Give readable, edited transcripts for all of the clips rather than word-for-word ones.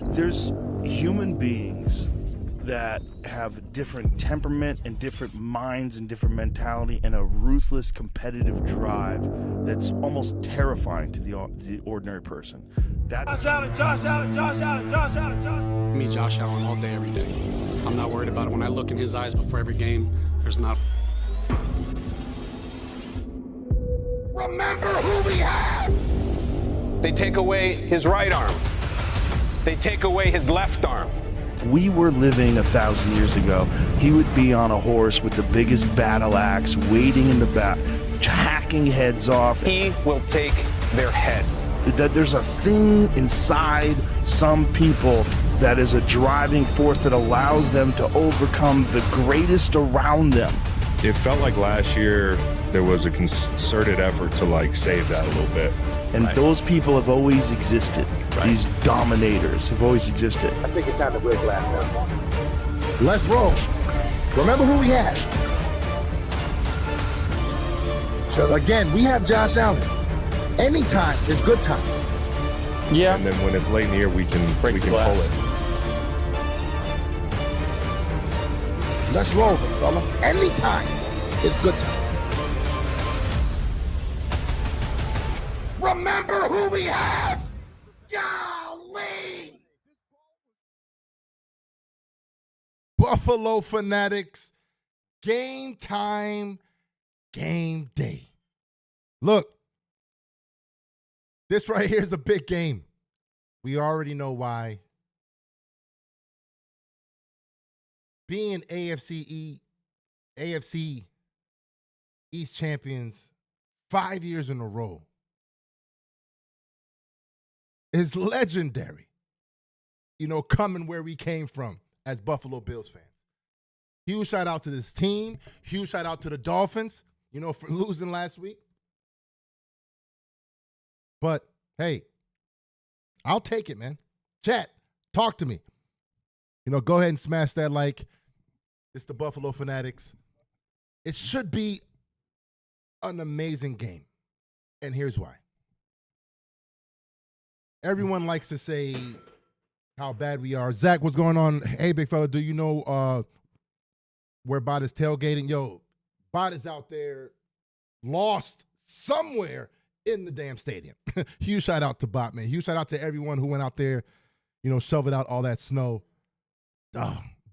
There's human beings that have different temperament and different minds and different mentality and a ruthless competitive drive that's almost terrifying to the ordinary person. That's Josh Allen. Me, Josh Allen, all day, every day. I'm not worried about it. When I look in his eyes before every game, there's not. Remember who we have. They take away his right arm. They take away his left arm. If we were living 1,000 years ago, he would be on a horse with the biggest battle axe, waiting in the back, hacking heads off. He will take their head. That there's a thing inside some people that is a driving force that allows them to overcome the greatest around them. It felt like last year there was a concerted effort to save that a little bit. And those people have always existed. These dominators have always existed. I think it's time to break glass now. Let's roll. Remember who we have. So again, we have Josh Allen. Anytime is good time. Yeah. And then when it's late in the year, we can pull it. Let's roll, fella. Anytime is good time. Remember who we have. Golly! Buffalo Fanatics, game time, game day. Look, this right here is a big game. We already know why. Being AFC East champions 5 years in a row is legendary, coming where we came from as Buffalo Bills fans. Huge shout out to this team. Huge shout out to the Dolphins, for losing last week. But, hey, I'll take it, man. Chat, talk to me. Go ahead and smash that like. It's the Buffalo Fanatics. It should be an amazing game. And here's why. Everyone likes to say how bad we are. Zach, what's going on? Hey, big fella, do you know where Bot is tailgating? Yo, Bot is out there lost somewhere in the damn stadium. Huge shout out to Bot, man. Huge shout out to everyone who went out there, shoveled out all that snow.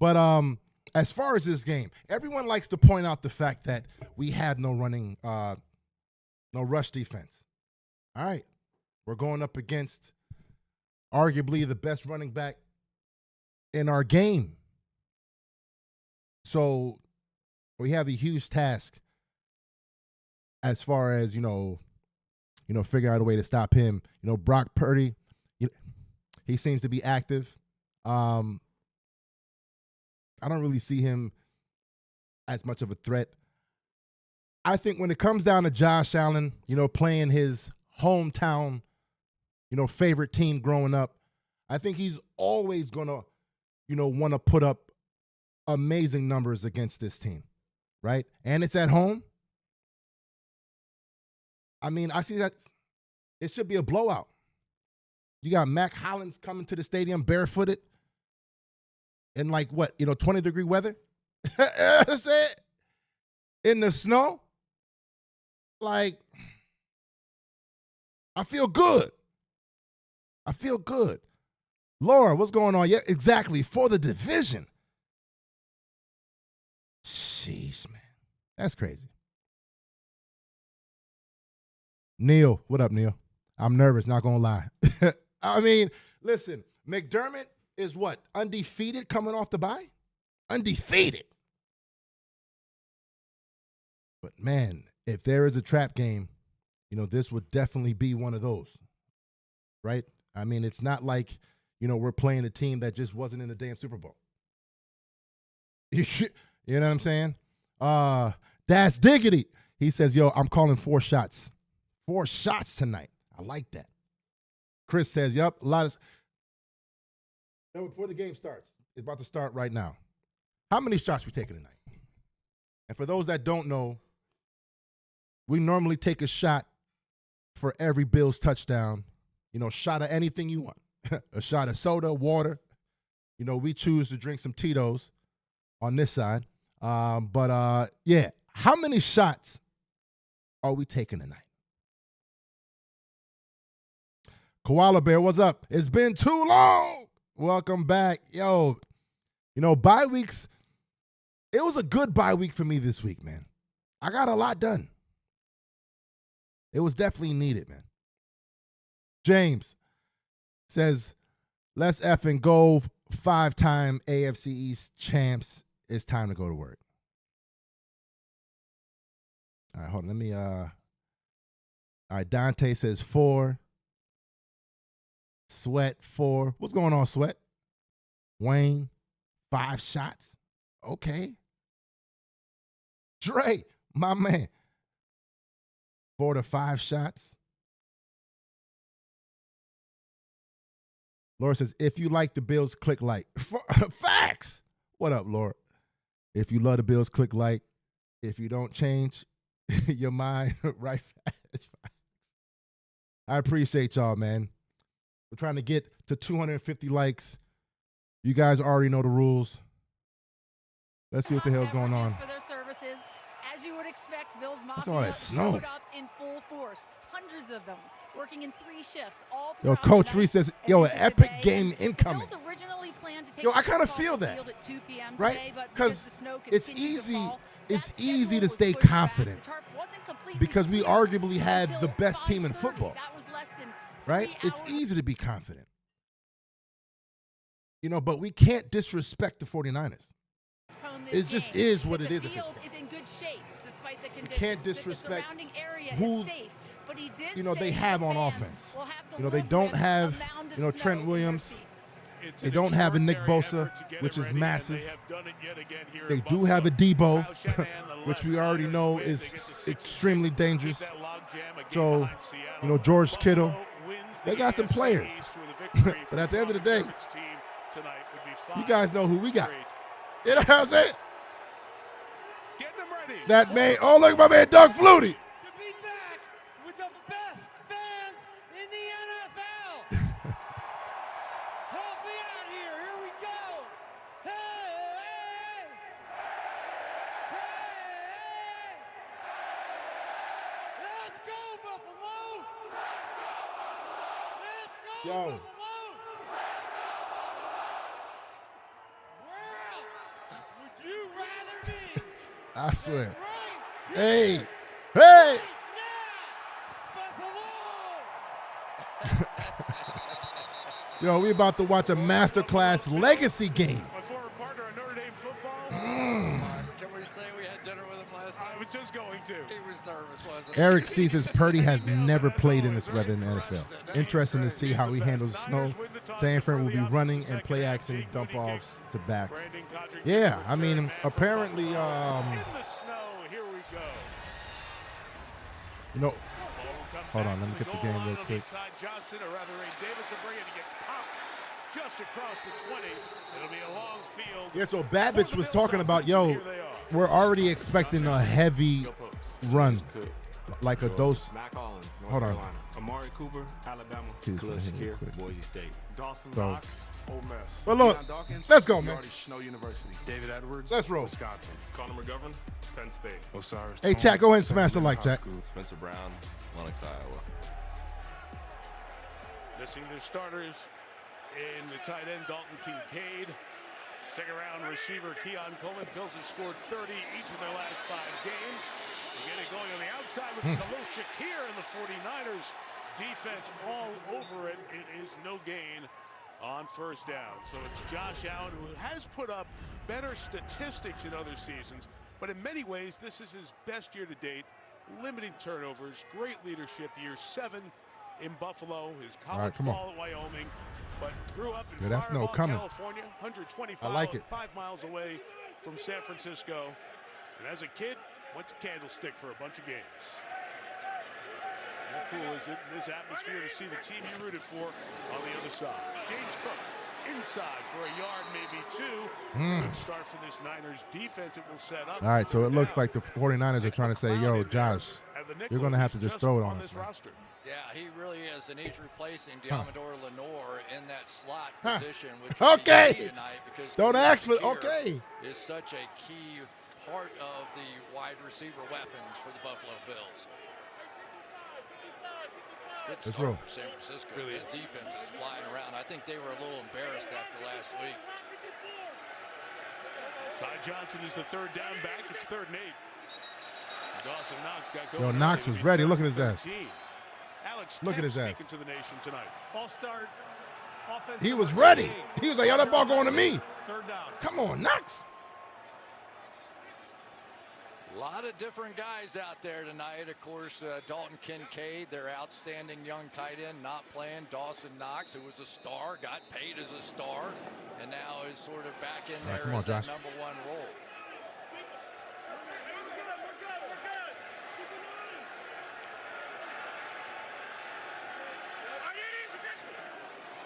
But as far as this game, everyone likes to point out the fact that we had no rush defense. All right. We're going up against arguably the best running back in our game. So we have a huge task as far as, figure out a way to stop him. Brock Purdy, he seems to be active. I don't really see him as much of a threat. I think when it comes down to Josh Allen, playing his hometown, favorite team growing up, I think he's always going to, want to put up amazing numbers against this team, right? And it's at home. I mean, I see that it should be a blowout. You got Mac Hollins coming to the stadium barefooted in 20-degree weather. That's it. In the snow. I feel good. Laura, what's going on? Yeah, exactly. For the division. Jeez, man. That's crazy. Neil, what up, Neil? I'm nervous, not going to lie. I mean, listen, McDermott is what? Undefeated coming off the bye? Undefeated. But, man, if there is a trap game, this would definitely be one of those, right? I mean, it's not like, we're playing a team that just wasn't in the damn Super Bowl. You know what I'm saying? That's Diggity. He says, yo, I'm calling 4 shots. 4 shots tonight. I like that. Chris says, yep, a lot of. Now, before the game starts, it's about to start right now. How many shots we taking tonight? And for those that don't know, we normally take a shot for every Bills touchdown. Shot at anything you want. a shot of soda, water. You know, we choose to drink some Tito's on this side. Yeah, how many shots are we taking tonight? Koala Bear, what's up? It's been too long. Welcome back. Yo, you know, bye weeks, it was a good bye week for me this week, man. I got a lot done. It was definitely needed, man. James says, let's effing go, 5-time AFC East champs. It's time to go to work. All right, hold on. Let me, all right, Dante says 4. Sweat 4. What's going on, Sweat? Wayne, 5 shots. Okay. Dre, my man. 4 to 5 shots. Laura says, if you like the Bills, click like. Facts. What up, Laura? If you love the Bills, click like. If you don't change your mind, right fast. I appreciate y'all, man. We're trying to get to 250 likes. You guys already know the rules. Let's see what the hell's going on. For their services. As you would expect, Bills Look at all that snow. showed up in full force. Hundreds of them working in 3 shifts. All Yo, throughout Coach the Reese says, night yo, and an into epic today. game incoming. Bills originally planned to take Yo, I the kinda football feel to the that. field at 2 p.m. Right? today, but Because the snow it's continued to easy. fall, It's that easy schedule to was stay pushed back. confident The tarp wasn't completely because we clear arguably had until the best team in 5:30. football. That was less than Right? 3 It's hours easy to be confident. You know, but we can't disrespect the 49ers. postpone this It just game. is what That it is the at this field point. is in good shape despite the conditions. can't That disrespect the surrounding area who, is safe. But he did you know, say they that have the on fans offense. will have to You know, they live don't with have, a mound of you know, snow Trent in their Williams. seats. They don't have a Nick Bosa, which is massive. They do have a Debo, which we already know is extremely dangerous. So, you know, George Kittle, they got some players. But at the end of the day, you guys know who we got. You know what I'm saying? That man, oh, look at my man Doug Flutie. To be back with the best fans in the NFL. Help me out here. Here we go. Hey, hey, hey. Let's go, Buffalo. Let's go, Yo. Buffalo. Where else would you rather be? I swear. Right Hey, hey. Yo, we about to watch a masterclass legacy game. My former partner in Notre Dame football. Can we say we had dinner with him last night? I was just going to. He was nervous, wasn't Eric sees his Purdy has never played in this weather in the NFL. Interesting to see how he handles the snow. Sanford will be running and play action dump offs to backs. Yeah, I mean, apparently, In the snow, here we go. you know, Ball will come hold back on, let me to get the goal game line real on the quick. inside. Johnson, or rather Ray Davis to bring it. He gets popped just across the 20. It'll be a long field. Yeah, so Babbage was talking about, yo, we're already expecting a heavy run, like a dose. Mac Hollins, North Hold on. Carolina. Amari Cooper, Alabama. Please, Khalil let me hear Shakir, it quick. Boise State. Dawson So- Knox, Ole Miss. But look, Deion Dawkins, let's go, man. Yardi Snow University. David Edwards, Let's roll. Wisconsin. Connor McGovern, Penn State. Osiris Hey, Jones, chat, go ahead and smash the St. like, Louis chat. High School. Spencer Brown, Lenox, Iowa. Missing their starters in the tight end Dalton Kincaid. Second round receiver Keon Coleman. Bills have scored 30 each of their last 5 games. They get it going on the outside with Khalil Shakir and the 49ers defense all over it. It is no gain on first down. So it's Josh Allen, who has put up better statistics in other seasons, but in many ways this is his best year to date. Limiting turnovers, great leadership, year 7 in Buffalo, his college come on. ball at Wyoming, but grew up in Yeah, that's no Fireball, coming. California, 125, I like it. 5 miles away from San Francisco. And as a kid, went to Candlestick for a bunch of games. How cool is it in this atmosphere to see the team you rooted for on the other side? James Cook inside for a yard, maybe 2. Good start for this Niners defense. It will set up. All right, so it looks Now, like the 49ers are trying to say, yo, Josh, you're going to have to just throw it on us, man. Yeah, he really is, and he's replacing Diamador Lenore in that slot position, which okay. key tonight because Don't ask for is such a key part of the wide receiver weapons for the Buffalo Bills. It's good start for San Francisco. Really the defense is flying around. I think they were a little embarrassed after last week. Ty Johnson is the third down back. It's 3rd and 8. Dawson Knox got going. Yo, Knox was ready. Look at his ass. Alex Look at his ass. To the nation tonight. Ball start. Offense. He was ready. He was like, yo, that ball going to me. 3rd down. Come on, Knox. A lot of different guys out there tonight. Of course, Dalton Kincaid, their outstanding young tight end, not playing. Dawson Knox, who was a star, got paid as a star, and now is sort of back in there as that number 1 role.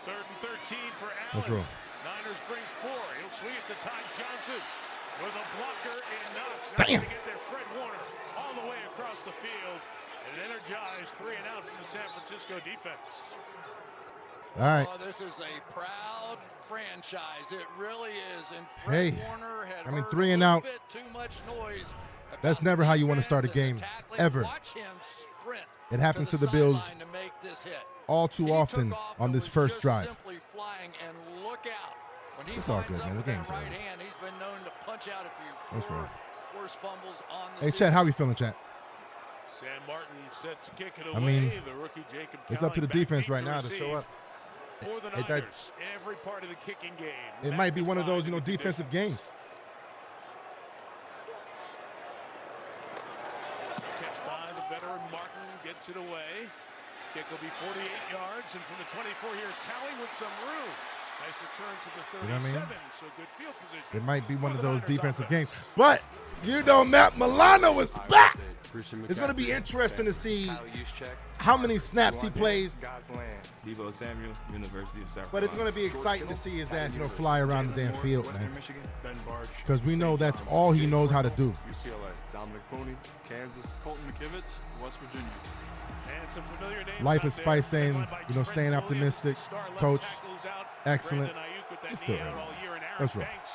Third and 13 for Allen. What's wrong? Niners bring 4. He'll swing it to Ty Johnson with a blocker and Knox. Damn. To get there, Fred Warner all the way across the field and energized 3 and out from the San Francisco defense. All right. Oh, this is a proud franchise. It really is. And Fred Warner had 3 and out. Bit too much noise. That's never how you want to start a game, ever. Watch him sprint It happens to the Bills to make this hit. all too often on this first drive. Simply flying, and look out. When he It's all winds good, up man. The with that game's right over. hand, he's been known to punch out a few That's right. forced fumbles on the Hey, season. Chad, how we feeling, Chad? Sam Martin set to kick it away. I mean, the rookie Jacob it's up to the Cowling defense back right deep now to show receive up. For the That- Niners, every part of the kicking game. It might be one of those, defensive games. Catch by the veteran Martin, gets it away. Kick will be 48 yards, and from the 24 here's Cowling with some room. Nice return to the 37, You know what I mean? so good field position. It might be one for of the those Niners defensive offense. games. But, Matt Milano is back. It's going to be interesting to see how many snaps he plays. Devo Samuel, University of South But it's going to be exciting to see his ass, fly around the damn field, man. Because we know that's all he knows how to do. UCLA, Dominic Pooney, Kansas, Colton McKivitz, West Virginia. And some familiar names Life out is there. Spice saying, Headlined by staying Trent Williams, optimistic. star left Coach, tackles out. excellent. Brandon Ayuk with that It's still knee out early. all year, and Aaron That's right. Banks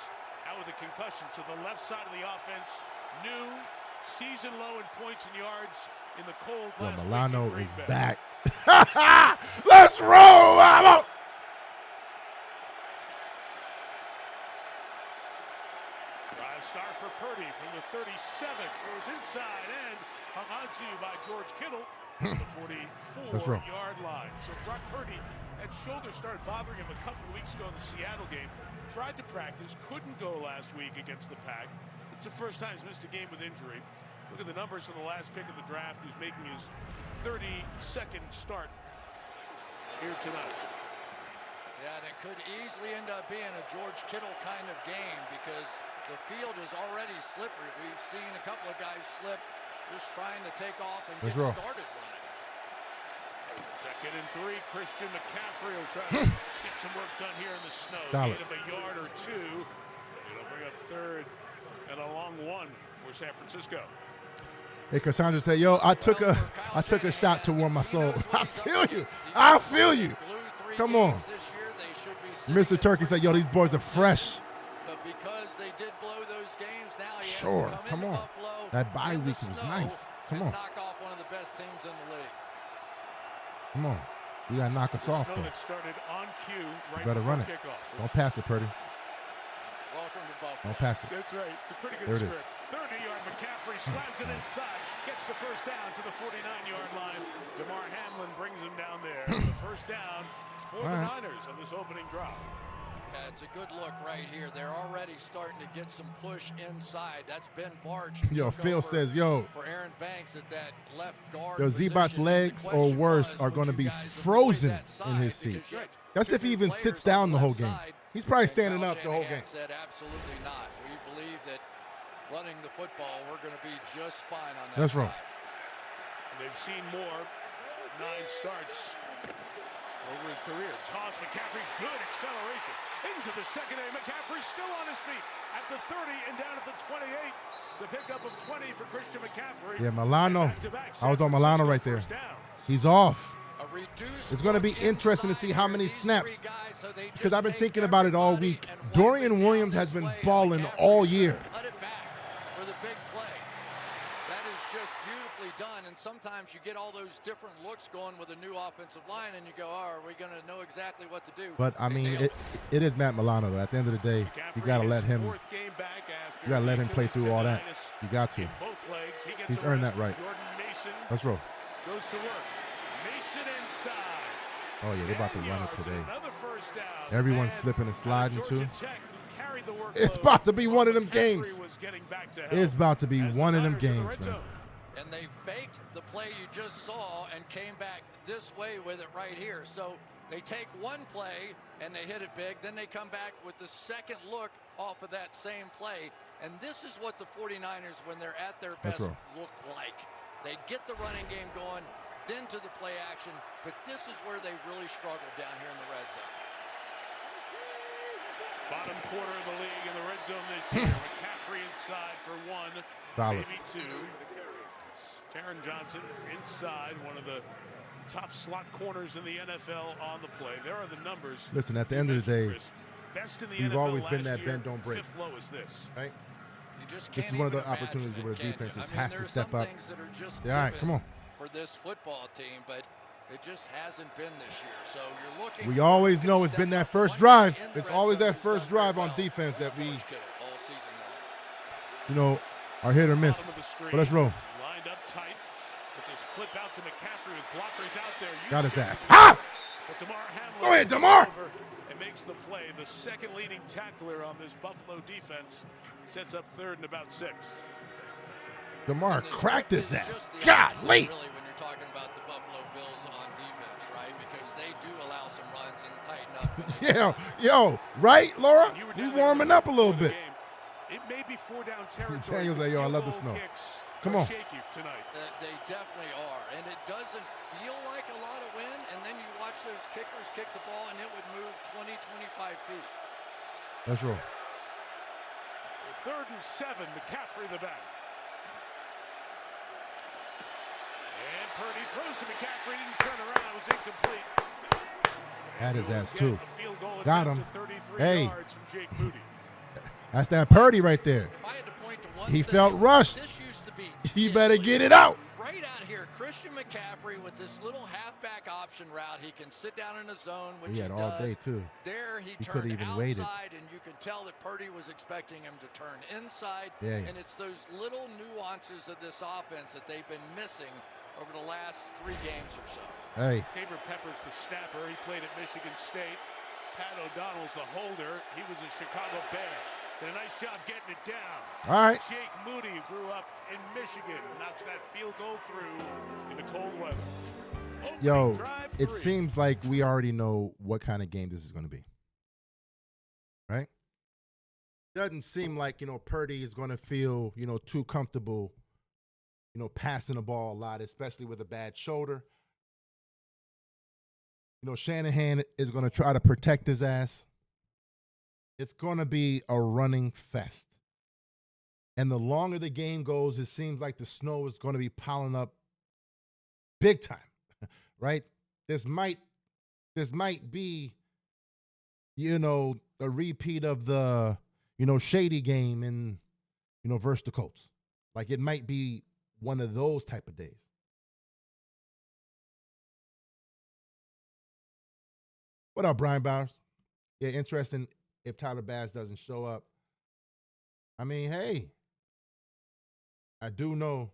out with a concussion. So the left side of the offense, new season low in points and yards in the cold. Yo, last week in Milano Green is Bay. back. Let's roll. I'm out. Drive start for Purdy from the 37. Throws inside and hung on to by George Kittle at the 44-yard line. So Brock Purdy had shoulder started bothering him a couple of weeks ago in the Seattle game. Tried to practice, couldn't go last week against the Pack. It's the first time he's missed a game with injury. Look at the numbers for the last pick of the draft. He's making his 32nd start here tonight. Yeah, and it could easily end up being a George Kittle kind of game because the field is already slippery. We've seen a couple of guys slip just trying to take off and get started running. 2nd and 3, Christian McCaffrey will try to get some work done here in the snow. Gain of a yard or 2. It'll bring up 3rd and a long 1 for San Francisco. Hey, Cassandra said, yo, I took a shot to warm my soul. I feel you. I feel you. Come on. Mr. Turkey said, yo, these boys are fresh. But because they did blow those games, now he has Sure, to come on. Buffalo That bye in the week was snow nice. Come and on. knock off one of the best teams in the league. Come on. We got to knock us off, Snow though. that started on cue right You better before run it. kickoff. Don't pass it, Purdy. Welcome to Buffalo. Don't pass it. That's right. It's a pretty good There it is. script. 30-yard McCaffrey slams it inside, gets the first down to the 49-yard line. DeMar Hamlin brings him down there. The first down for the Niners on this opening drive. Yeah, it's a good look right here. They're already starting to get some push inside. That's Ben Barch. Yo, Phil says, yo, for Aaron Banks at that left guard. yo, Z-Bot's legs or worse are going to be frozen in his seat. That's if he even sits down the whole game. He's probably standing up the whole game. Said absolutely not. We believe that running the football, we're going to be just fine on that. That's wrong. And they've seen more 9 starts over his career. Toss McCaffrey, good acceleration into the secondary. McCaffrey still on his feet at the 30 and down at the 28. It's a pickup of 20 for Christian McCaffrey. Yeah, Milano. Back-to-back I was on San Milano Francisco right there. first down. He's off. It's It's going to be interesting to see how many snaps. Because I've been thinking about it all week. Dorian Williams has been balling all year. Cut it back for the big play. That is just beautifully done. And sometimes you get all those different looks going with a new offensive line, and you go, "Oh, are we going to know exactly what to do?" But I mean, it is Matt Milano though. At the end of the day, you got to let him. You got to let him play through all that. You got to. He's earned that right. Let's roll. Goes to work. Mason inside. Oh yeah, they're about to run it today. Everyone's slipping and sliding too. It's about to be one of them games. It's about to be one of them games, man. And they faked the play you just saw and came back this way with it right here. So they take one play and they hit it big. Then they come back with the second look off of that same play. And this is what the 49ers, when they're at their best, look like. They get the running game going, then to the play action. But this is where they really struggle down here in the red zone. Bottom quarter of the league in the red zone this year. McCaffrey inside for one, maybe two. Taron Johnson inside, one of the top slot corners in the NFL on the play. There are the numbers. Listen, at the end of the day, best in the we've NFL always been that year, bend, don't break. Fifth lowest this. Right? You just This can't is one of the even opportunities imagine where it, the can defense you? just I mean, has to there's step some up. things that are just Yeah, all right, given come on. for this football team, but it just hasn't been this year. So you're looking. We always know it's been that first drive. It's always that first drive on defense that we, all season long. you know, are hit or miss. But let's roll. Lined up tight. It's a flip out to McCaffrey with blockers out there. Got his ass. Ha! But DeMar Hamlin Go ahead, DeMar. and makes the play. The second leading tackler on this Buffalo defense sets up third and about 6. DeMar cracked his ass. Golly. Golly. Really, when you're talking about the Buffalo Bills on defense, right? Because they do allow some runs and tighten up. Yo, right, Laura? We warming up a little bit. It may be 4 down territory. Daniel's like, yo, I love the snow. Come on. Shake you tonight. They definitely are. And it doesn't feel like a lot of wind. And then you watch those kickers kick the ball, and it would move 20, 25 feet. Let's roll. 3rd and 7. McCaffrey the back. And Purdy throws to McCaffrey. Didn't turn around. It was incomplete. Had his ass too. Field goal Got him. 33 Hey. yards from Jake Moody. That's that Purdy right there. If I had to point to one He thing, felt rushed. This used to be He better get it out. right out here. Christian McCaffrey with this little halfback option route. He can sit down in the zone, which He had does. all day too. There he He coulda turned even outside, waited. and you can tell that Purdy was expecting him to turn inside. Yeah. And it's those little nuances of this offense that they've been missing over the last 3 games or so. Hey. Tabor Pepper's the snapper. He played at Michigan State. Pat O'Donnell's the holder. He was a Chicago Bear. Did a nice job getting it down. All right. Jake Moody grew up in Michigan. Knocks that field goal through in the cold weather. Yo, it seems like we already know what kind of game this is going to be. Right? Doesn't seem like, Purdy is going to feel, too comfortable, passing the ball a lot, especially with a bad shoulder. Shanahan is going to try to protect his ass. It's going to be a running fest. And the longer the game goes, it seems like the snow is going to be piling up big time, right? This might be, a repeat of the, Shady game in, versus the Colts. Like it might be one of those type of days. What up, Brian Bowers? Yeah, interesting if Tyler Bass doesn't show up. I mean, hey, I do know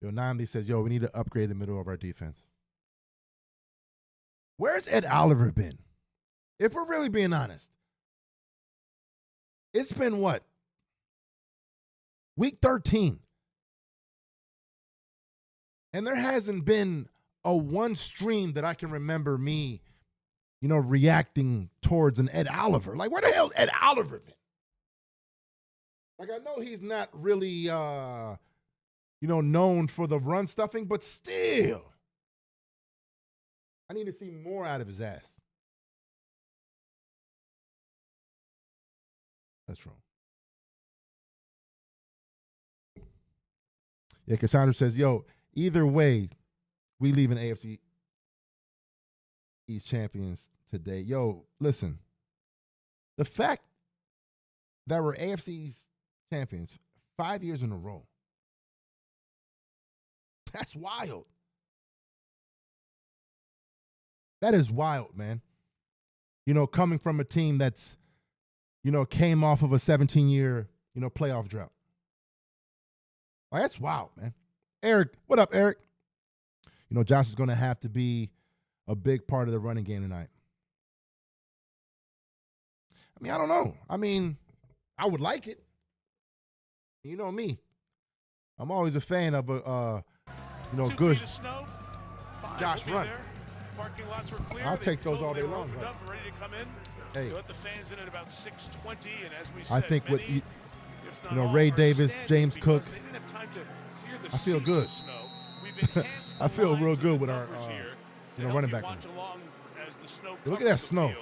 Namdi says, we need to upgrade the middle of our defense. Where's Ed Oliver been? If we're really being honest. It's been what? Week 13. And there hasn't been a one stream that I can remember me, reacting towards an Ed Oliver. Like, where the hell Ed Oliver been? Like, I know he's not really, known for the run stuffing, but still. I need to see more out of his ass. That's wrong. Yeah, Cassandra says, yo, either way, we leaving AFC East champions today. Yo, listen, the fact that we're AFC East champions 5 years in a row, that's wild. That is wild, man. You know, coming from a team that's, you know, came off of a 17-year, you know, playoff drought. Like, that's wild, man. Eric, what up, Eric? You know, Josh is going to have to be a big part of the running game tonight. I mean, I don't know. I mean, I would like it. You know me. I'm always a fan of a, you know, good Josh run. Parking lots were clear. I'll take those all day long. Right? Up and ready to come in. Hey, let the fans in at about 6:20, and as we said, I think many, what you know, Ray Davis, James Cook. I feel good. I feel real good with our you know, running back. Look at that snow.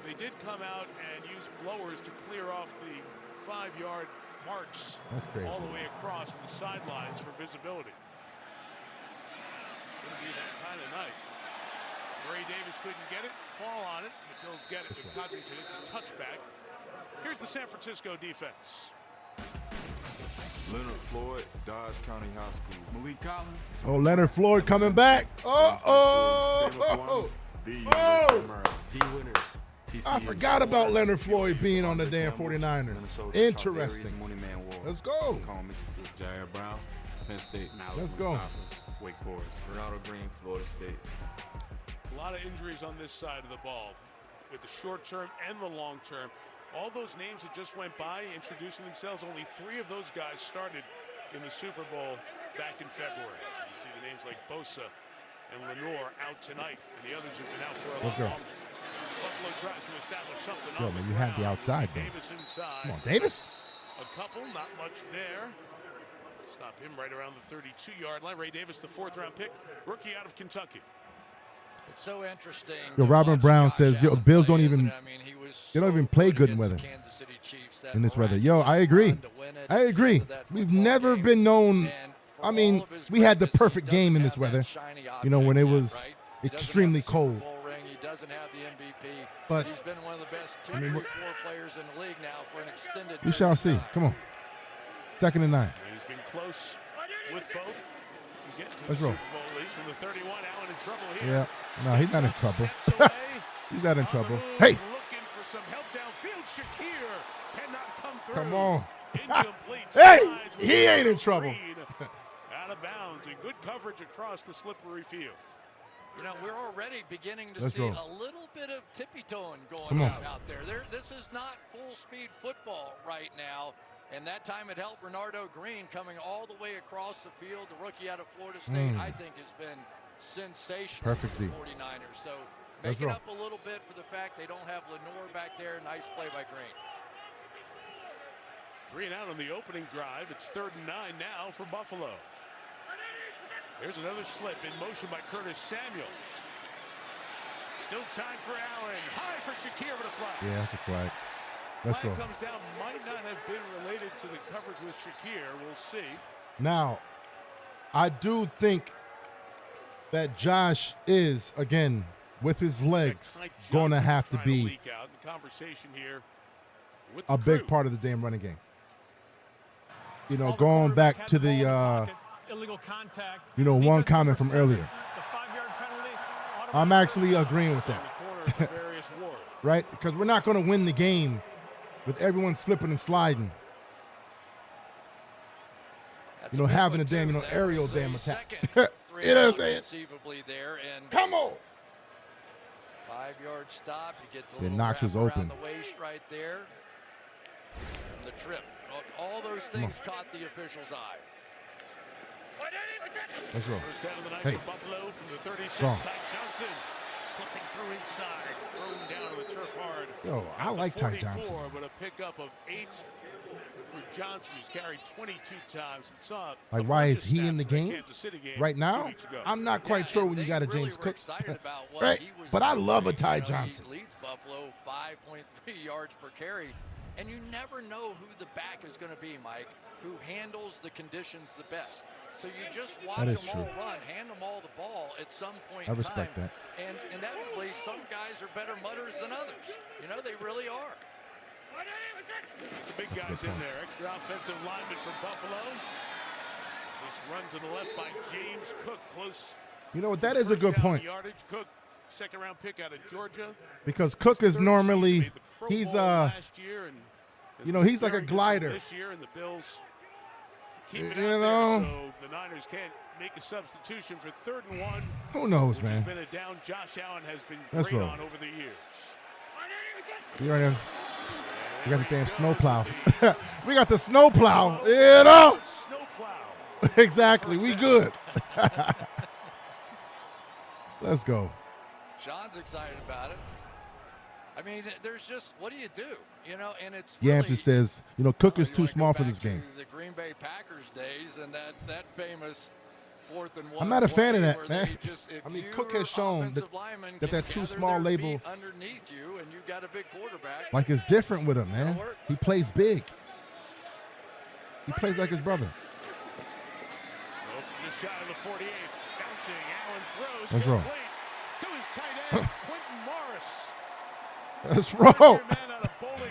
They did come out and use blowers to clear off the 5-yard marks all the way across the sidelines for visibility. Going to be that kind of night. Ray Davis couldn't get it, fall on it. The Bills get it with Codrington. It's a touchback. Here's the San Francisco defense. Leonard Floyd, Dodge County High School. Malik Collins. Oh, Leonard Floyd coming back. Oh. D winners. I forgot about Leonard Floyd being on the damn 49ers. Interesting. Let's go. Jair Brown, Penn State. Let's go. Wake Forest. Ronaldo Green, Florida State. A lot of injuries on this side of the ball with the short term and the long term. All those names that just went by introducing themselves, only 3 of those guys started in the Super Bowl back in February. You see the names like Bosa and Lenore out tonight, and the others have been out for a lot longer. Buffalo tries to establish something. Yo, man, you have the outside there. Davis inside. Come on, Davis. A couple, not much there. Stop him right around the 32-yard line. Ray Davis, the 4th-round pick, rookie out of Kentucky. It's so interesting. Yo, Robin Brown says, yo, Bills don't even, they don't even play good in weather. In this weather. Yo, I agree. I agree. We've never been known. I mean, we had the perfect game in this weather, you know, when it was extremely cold. He doesn't have the MVP, but he's been one of the best 2, 3, 4 players in the league now for an extended. We shall see. Come on. 2nd and 9. He's been close with both. Let's roll. From the 31, Allen in trouble here. Yeah. No, he's not in trouble. He's not in trouble. Hey. Looking for some help downfield. Shakir cannot come through. Come on. Incomplete. Hey, he ain't in trouble. Out of bounds and good coverage across the slippery field. You know, we're already beginning to see a little bit of tippy-toeing going out there. This is not full-speed football right now. And that time it helped Renardo Green coming all the way across the field. The rookie out of Florida State, I think, has been sensational for the 49ers. So make it up a little bit for the fact they don't have Lenore back there. Nice play by Green. 3 and out on the opening drive. It's 3rd and 9 now for Buffalo. There's another slip in motion by Curtis Samuel. Still time for Allen. High for Shakir with a flag. Yeah, that's a flag. Let's go. Comes down, might not have been related to the coverage with Shakir. We'll see. Now, I do think that Josh is, again, with his legs, going to have to be a big part of the damn running game. You know, going back to the, illegal contact. you know, one comment from earlier. It's a 5-yard penalty. I'm actually agreeing with that. Right? Because we're not going to win the game with everyone slipping and sliding. You know, having a damn, you know, aerial damn attack. You know what I'm saying? Come on. 5-yard stop. You get the Yeah, little Knox was wrap around open. the waist right there. And the trip. All those things caught the official's eye. Let's go. First down of the night Hey. for Buffalo from the 36. Go on. Ty Johnson slipping through inside, thrown down to the turf hard. Yo, I like Ty Johnson. But a pickup of 8 for Johnson, who's carried 22 times. Like, why is he in the game right now? I'm not quite sure when you got a really James Cook. about what Right? he was But I love a doing. Ty You know, Johnson. He leads Buffalo 5.3 yards per carry. And you never know who the back is going to be, Mike, who handles the conditions the best. So you just watch them all run, hand them all the ball at some point in time. I respect that. And inevitably, some guys are better mutters than others. You know, they really are. Big guys in there. Extra offensive lineman for Buffalo. This run to the left by James Cook, close. You know what? That is a good point. Yardage. Cook, second round pick out of Georgia. Because Cook is normally, he's last year and you know, he's like a glider. This year, and the Bills keep it you out know, there, so the Niners can't make a substitution for 3rd and 1. Who knows, man? Been a down. Josh Allen has been That's great right. on over the years. You right here. We got the damn snowplow. We got the snowplow. You know. Snowplow. Exactly. We good. Let's go. Sean's excited about it. I mean, there's just, what do you do? You know, and it's Yamcha really, says, you know, Cook is you too wanna go small for back this game. to the Green Bay Packers days and that famous 4th and 1. I'm not a fan of play that, where man. they just, I mean, if Cook your has shown offensive linemen that can too gather small their label, feet underneath you, and you've got a big quarterback. like it's different with him, man. He plays big. He plays like his brother. So just shy of the 48, bouncing. Allen throws. That's wrong. To his tight end, Quentin Morris. That's wrong.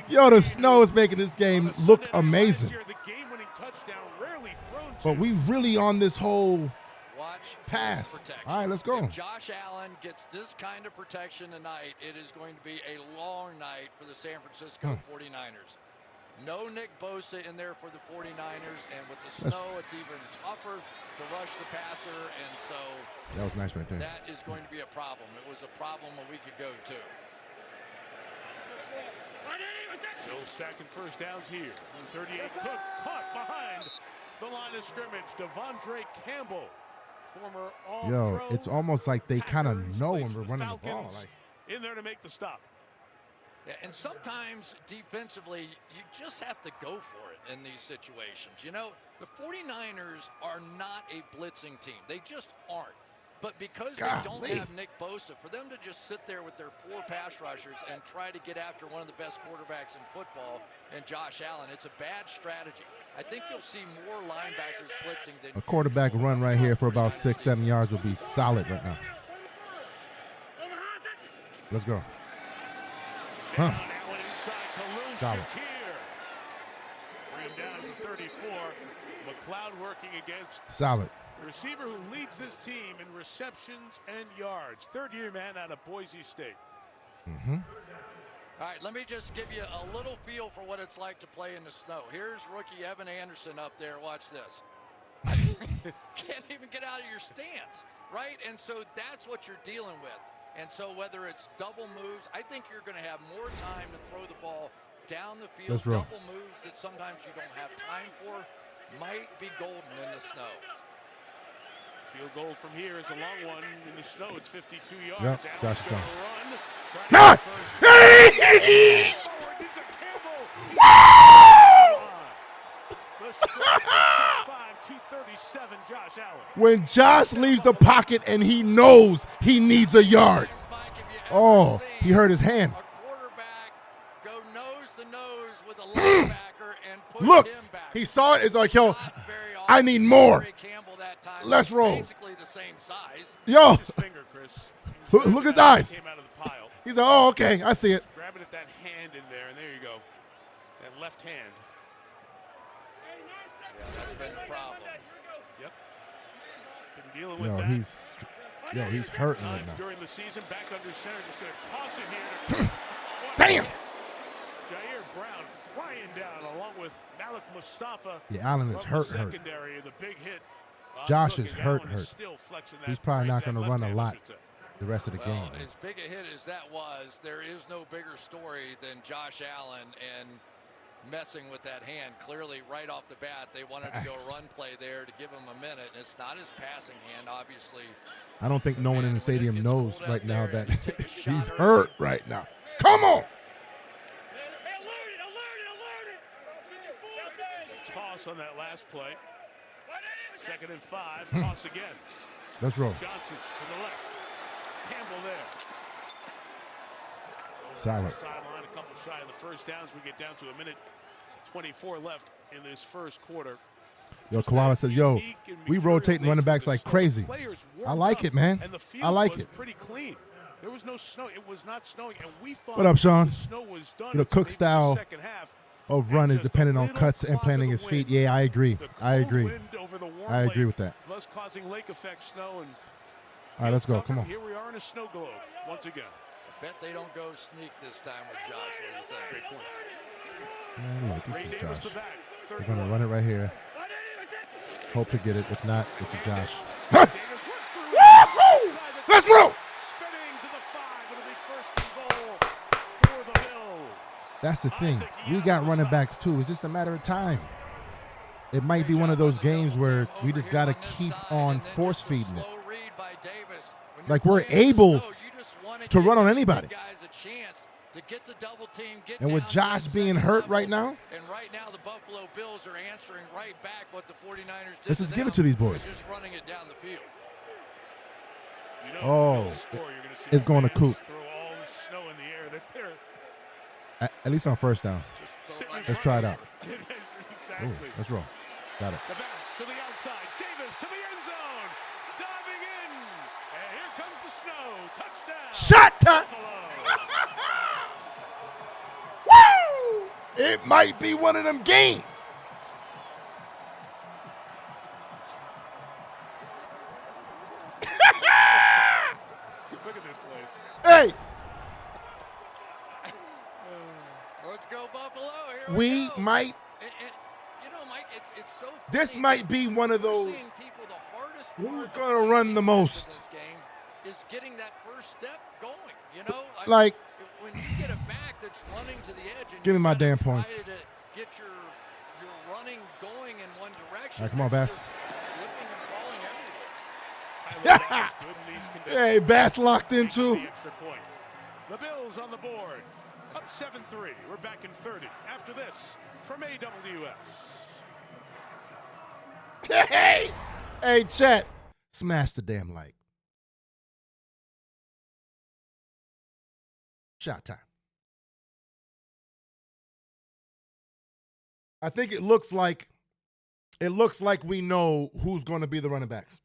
Yo, the snow is making this game look amazing. But we really on this whole pass. All right, let's go. If Josh Allen gets this kind of protection tonight, it is going to be a long night for the San Francisco 49ers. No Nick Bosa in there for the 49ers, and with the snow, it's even tougher to rush the passer, and so that was nice right there. That is going to be a problem. It was a problem a week ago, too. Still stacking first downs here. From 38, Cook caught behind the line of scrimmage. Devondre Campbell, former All-Pro. Yo, it's almost like they kind of know when we're running the ball. Like, in there to make the stop. Yeah, and sometimes defensively, you just have to go for it in these situations. You know, the 49ers are not a blitzing team. They just aren't. But because they don't have Nick Bosa, for them to just sit there with their 4 pass rushers and try to get after one of the best quarterbacks in football and Josh Allen, it's a bad strategy. I think you'll see more linebackers blitzing than a quarterback run right here for about 6-7 yards would be solid right now. Let's go. Huh. Solid. Bring him down to 34. McLeod working against solid. The receiver who leads this team in receptions and yards. 3rd-year man out of Boise State. Mm-hmm. All right, let me just give you a little feel for what it's like to play in the snow. Here's rookie Evan Anderson up there. Watch this. Can't even get out of your stance, right? And so that's what you're dealing with. And so whether it's double moves, I think you're going to have more time to throw the ball down the field. Double moves that sometimes you don't have time for might be golden in the snow. Field goal from here is a long one. In the snow, it's 52 yards. Yep, Josh is done. Not! When Josh leaves the pocket and he knows he needs a yard. Oh, he hurt his hand. A quarterback go nose to nose with a linebacker and push Look, him back. he saw it. It's like, yo, I need more. Let's roll. Basically the same size. Yo, finger, Chris. Look at his eyes. Came out of the pile. He's like, oh, okay, I see it. Grab it at that hand in there, and there you go. That left hand. Yeah, that's been the problem. Yep. Been dealing with that. He's hurting right now. During the season, back under center, just going to toss it here. Damn. Jair Brown flying down along with Malik Mustafa. Yeah, Allen is hurt. Secondary, the big hit. Josh is hurt. He's probably not going to run a lot the rest of the game. As big a hit as that was, there is no bigger story than Josh Allen and messing with that hand. Clearly, right off the bat, they wanted to go run play there to give him a minute. And it's not his passing hand, obviously. I don't think no one in the stadium knows right now that he's hurt right now. Come on. Toss on that last play. 2nd and 5. Toss again. Let's roll. Johnson to the left. Campbell there. Solid. Sideline, a couple shy of the first downs. We get down to a minute 24 left in this first quarter. Yo, Koala says, yo, we rotating running backs like crazy. I like it, man. I like it. Pretty clean. There was no snow. It was not snowing, and we thought what up, Sean? the snow was done. You know, Cook style of run is dependent on cuts and planting his feet. Yeah, I agree. I agree. I agree with that. Thus causing lake effect snow. And all right, let's go. Come on. Here we are in a snow globe once again. I bet they don't go sneak this time with Josh. What do you think? Great point. Man, look, this is Josh. We're going to run it right here. Hope to get it. If not, this is Josh. Let's roll! That's the thing. We got running backs, too. It's just a matter of time. It might be one of those games where we just got to keep on force feeding it. Like we're able to run on anybody. And with Josh being hurt right now, and right now the Buffalo Bills are answering right back what the 49ers did. let's just give it to these boys. Just running it down the field. Oh, it's going to Coop. At least on first down. Let's try it out. Exactly. Ooh, let's roll. Got it. The bounce to the outside. Davis to the end zone. Diving in. And here comes the snow. Touchdown. Shot time. Woo! It might be one of them games. Look at this place. Hey. Let's go Buffalo. Here we go. might. You know, Mike, it's so funny. This might be one of those. People, the hardest who's going to run the most? This game is getting that first step going. You know, like when you get a back that's running to the edge. And give me my damn points. To get your running going in one direction. All right, come on, Bass. Slipping and falling everywhere. Hey, Bass locked in too. The Bills on the board. Up 7-3. We're back in 30. After this, from AWS. Hey, chat. Smash the damn like. Shot time. I think it looks like we know who's going to be the running backs.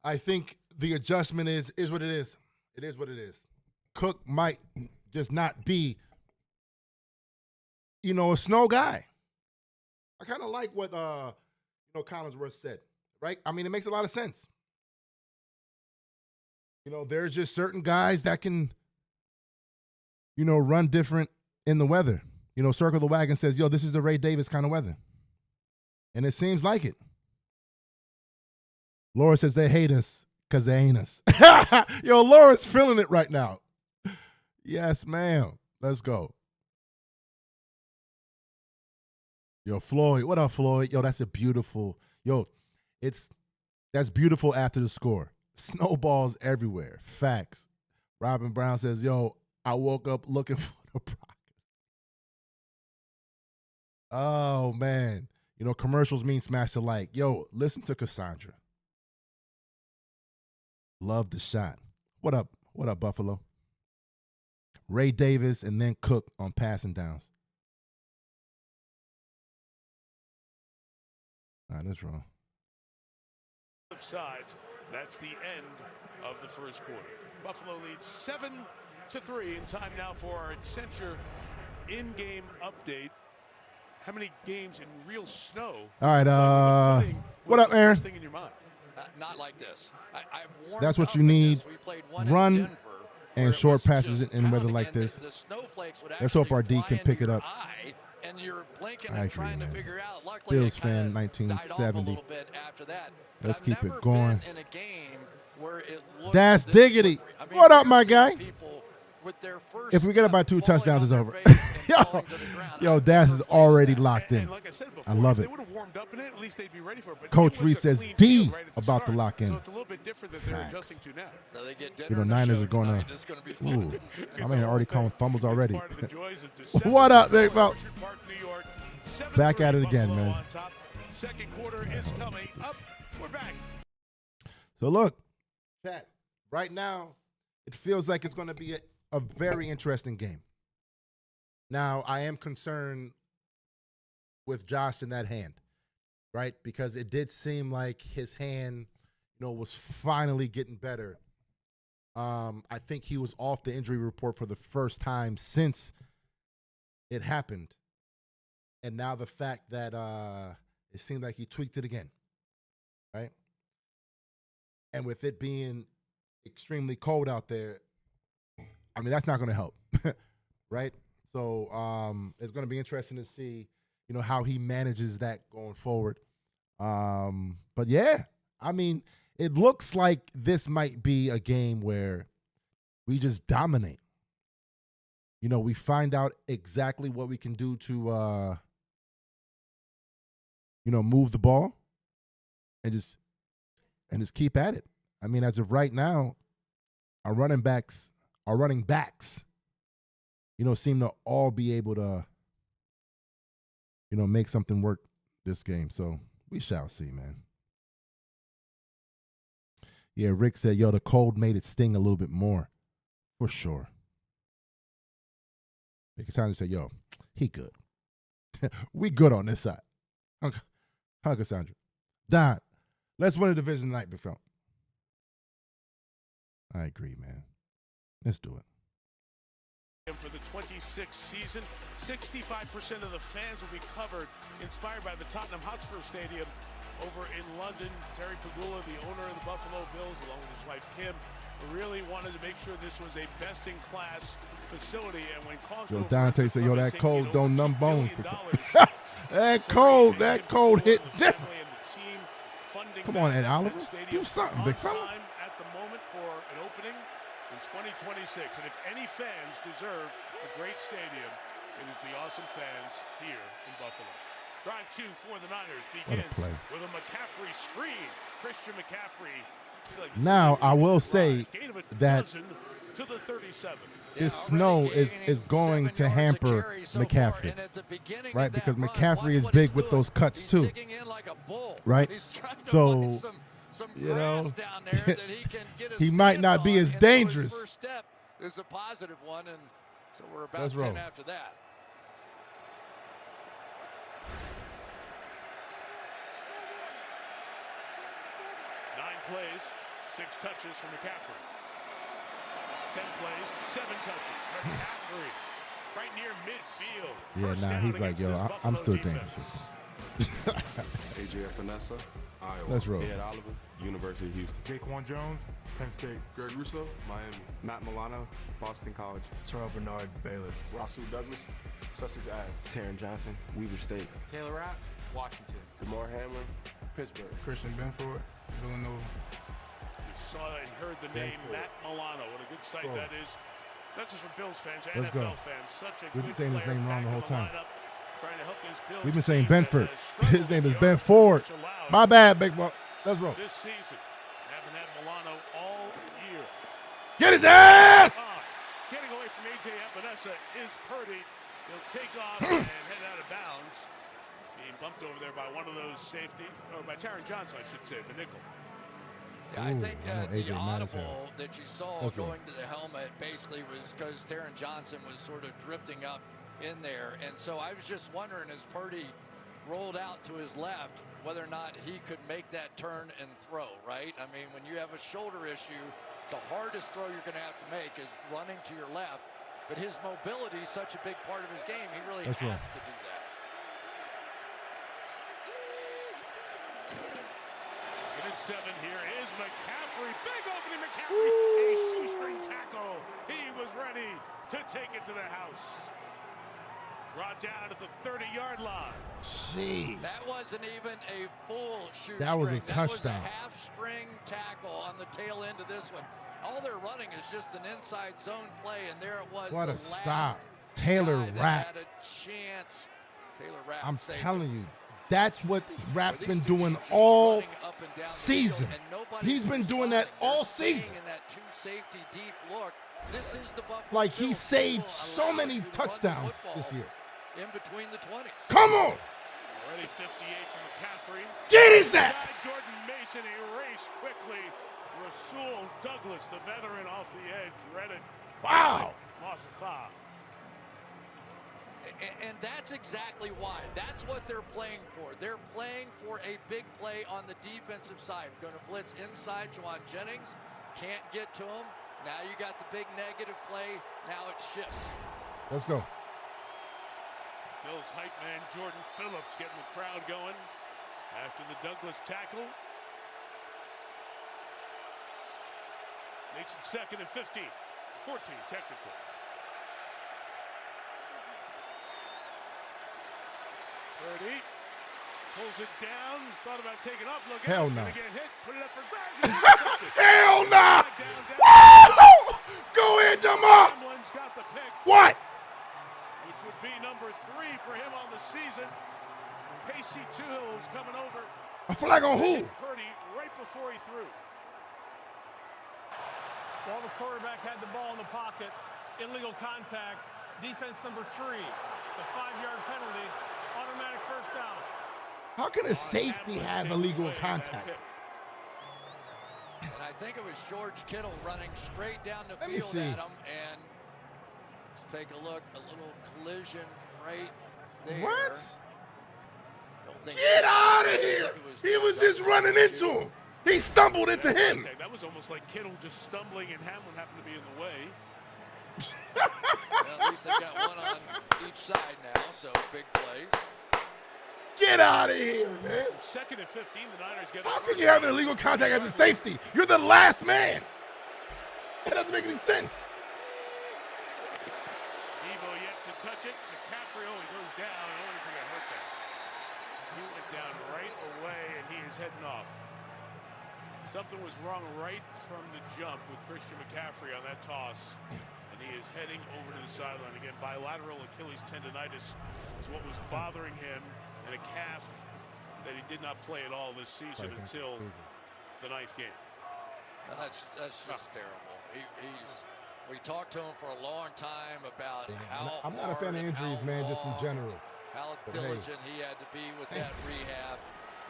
I think the adjustment is what it is. It is what it is. Cook might just not be, a snow guy. I kind of like what Collinsworth said, right? I mean, it makes a lot of sense. There's just certain guys that can, run different in the weather. Circle the Wagon says, yo, this is the Ray Davis kind of weather. And it seems like it. Laura says they hate us because they ain't us. Yo, Laura's feeling it right now. Yes, ma'am. Let's go. Yo, Floyd. What up, Floyd? Yo, that's a beautiful. Yo, that's beautiful after the score. Snowballs everywhere. Facts. Robin Brown says, yo, I woke up looking for the product. Oh, man. Commercials mean smash the like. Yo, listen to Cassandra. Love the shot. What up? What up, Buffalo? Ray Davis and then Cook on passing downs. All right, that's wrong. Sides. That's the end of the first quarter. Buffalo leads 7-3 in time now for our Accenture in-game update. How many games in real snow? All right, what up, Aaron? Thing in your mind? Not like this. That's what you need. Run and short passes in weather like this. Let's hope our D can pick it up. And you're blinking and trying to figure out. Luckily, Bills fan, 1970. Let's keep it going. That's diggity. What up, my guy? If we get up by 2 touchdowns, it's over. Yo, Das is already locked in. I love it. Coach Reese says D about to lock in. Facts. Niners are going to. Ooh, I mean, already calling fumbles already. What up, big fella? Back at it again, man. Second quarter is coming up. We're back. So look, chat. Right now, it feels like it's going to be a very interesting game. Now, I am concerned with Josh in that hand, right? Because it did seem like his hand, was finally getting better. I think he was off the injury report for the first time since it happened. And now the fact that it seemed like he tweaked it again, right? And with it being extremely cold out there, I mean, that's not going to help, right? So it's going to be interesting to see, how he manages that going forward. But, yeah, I mean, it looks like this might be a game where we just dominate. We find out exactly what we can do to, move the ball and just keep at it. I mean, as of right now, our running backs, seem to all be able to, make something work this game. So we shall see, man. Yeah, Rick said, the cold made it sting a little bit more. For sure. Cassandra said, he good. We good on this side. Huh, Cassandra? Don, let's win a division tonight, Big Phil. I agree, man. Let's do it. For the 26th season, 65% of the fans will be covered, inspired by the Tottenham Hotspur Stadium over in London. Terry Pagula, the owner of the Buffalo Bills, along with his wife Kim, really wanted to make sure this was a best-in-class facility. And when Dante said, that cold don't numb bones. that cold hit different. Come on, Ed Oliver. Do something, big fella. At the moment for an opening in 2026. And if any fans deserve a great stadium, it is the awesome fans here in Buffalo. Drive 2 for the Niners begins with a McCaffrey screen. Christian McCaffrey. Now, I will say that to the 37. this snow is going to hamper McCaffrey, right? Because McCaffrey is big with those cuts too, right? So, he might not be as dangerous. First step is a positive one, and so we're about Let's 10 roll. after that. Plays, 6 touches for McCaffrey. 10 plays, 7 touches. McCaffrey, right near midfield. Yeah, he's like, I'm still dangerous. AJ Epinesa, Iowa. Let's roll. Ed Oliver, University of Houston. Jaquan Jones, Penn State. Greg Russo, Miami. Matt Milano, Boston College. Terrell Bernard, Baylor. Rasul Douglas, Sussex Ave. Taryn Johnson, Weaver State. Taylor Rapp, Washington. DeMar Hamlin, Pittsburgh. Christian Benford, Villanova. We saw and heard the name Matt Milano. What a good sight that is. Not just for Bills fans, Let's NFL go. fans. Such a We've been saying his name wrong the whole time. Trying to help this Bills We've been saying team Benford. that His name is Ben Ford. My bad, big boy. Let's roll. This season, haven't had Milano all year. Get his ass! Getting away from AJ Epinesa is Purdy. He'll take off and head out of bounds. Being bumped over there by one of those safety, or by Taryn Johnson, I should say, the nickel. Yeah, I think the audible Madison. that you saw going to the helmet basically was because Taryn Johnson was sort of drifting up in there. And so I was just wondering, as Purdy rolled out to his left, whether or not he could make that turn and throw, right? I mean, when you have a shoulder issue, the hardest throw you're going to have to make is running to your left. But his mobility is such a big part of his game, he really has to do that. At 7 here is McCaffrey. Big opening McCaffrey. A shoestring tackle. He was ready to take it to the house. Brought down at the 30-yard line. Jeez. That wasn't even a full shoestring. That was a touchdown. That was a half-string tackle on the tail end of this one. All they're running is just an inside zone play, and there it was. What the a last stop. Taylor Rapp. had a chance. Taylor Rapp. I'm telling you. That's what Rapp's been doing all season. He's been doing that all season. Like he saved so many touchdowns this year. In between the 20s. Come on. Already 58 from McCaffrey. Get his ass. Jordan Mason erased quickly. Rasul Douglas, the veteran, off the edge. Read it Wow. Loss of foul. And that's exactly why. That's what they're playing for. They're playing for a big play on the defensive side. Going to blitz inside. Juwan Jennings can't get to him. Now you got the big negative play. Now it shifts. Let's go. Bills hype man Jordan Phillips getting the crowd going after the Douglas tackle. Makes it 2nd and 15. 14 technically. Purdy pulls it down. Thought about taking off. Look Hell out. no. Gonna get hit. Put it up for grabs. Hell no. Woo! Go in, Demar. Tomlin's got the pick. What? Which would be number 3 for him on the season. Pacey Tuhill's coming over. A flag on who? Purdy right before he threw. While the quarterback had the ball in the pocket, illegal contact, defense number 3. It's a 5-yard penalty, automatic first down. How can a safety have illegal contact? And I think it was George Kittle running straight down the Let me field see. at him. And let's take a look. A little collision right there. What? Don't think Get out of here. He was just running into him. He stumbled into him. That was almost like Kittle just stumbling and Hamlin happened to be in the way. Well, at least they've got one on each side now, so big plays. Get out of here, man. 2nd and 15, the Niners get. How can you have an illegal contact as a safety? You're the last man. That doesn't make any sense. Debo yet to touch it. McCaffrey, he goes down. I don't think I hurt that. He went down right away, and he is heading off. Something was wrong right from the jump with Christian McCaffrey on that toss, and he is heading over to the sideline. Again, bilateral Achilles tendonitis is what was bothering him, and a calf that he did not play at all this season until the 9th game. That's just terrible. We talked to him for a long time about how I'm not a fan of injuries, man, just in general. How But diligent he had to be with that rehab.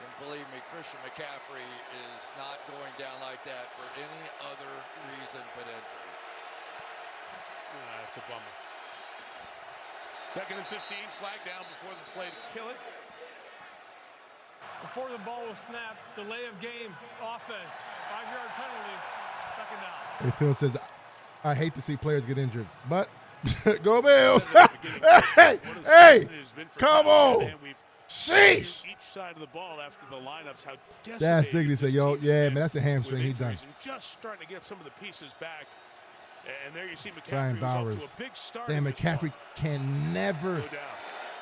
And believe me, Christian McCaffrey is not going down like that for any other reason but injury. That's a bummer. 2nd and 15, flag down before the play to kill it. Before the ball was snapped, delay of game, offense, 5-yard penalty, 2nd down. Hey, Phil says, I hate to see players get injured, but go Bills. hey, come on. Sheesh. Each side of the ball after the lineups, how That's Diggity said, yo, yeah, man, that's a hamstring. He done. Just starting to get some of the pieces back. And there you see Brian McCaffrey Bowers. off to a big start. Damn, McCaffrey can never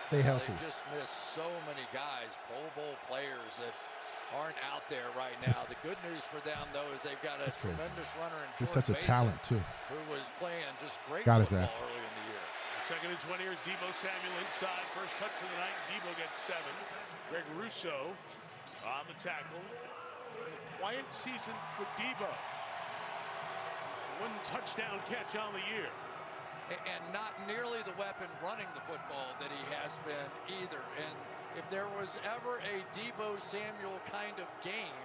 stay healthy. They just missed so many guys, Pro Bowl players that aren't out there right now. The good news for them, though, is they've got a tremendous runner in He's Jordan such a Mason, talent, too. who was playing just great Got his football ass. early in the year. 2nd and 20, here's Debo Samuel inside. First touch for the night. Debo gets 7. Greg Russo on the tackle. A quiet season for Debo. One touchdown catch on the year. And not nearly the weapon running the football that he has been either. And if there was ever a Debo Samuel kind of game,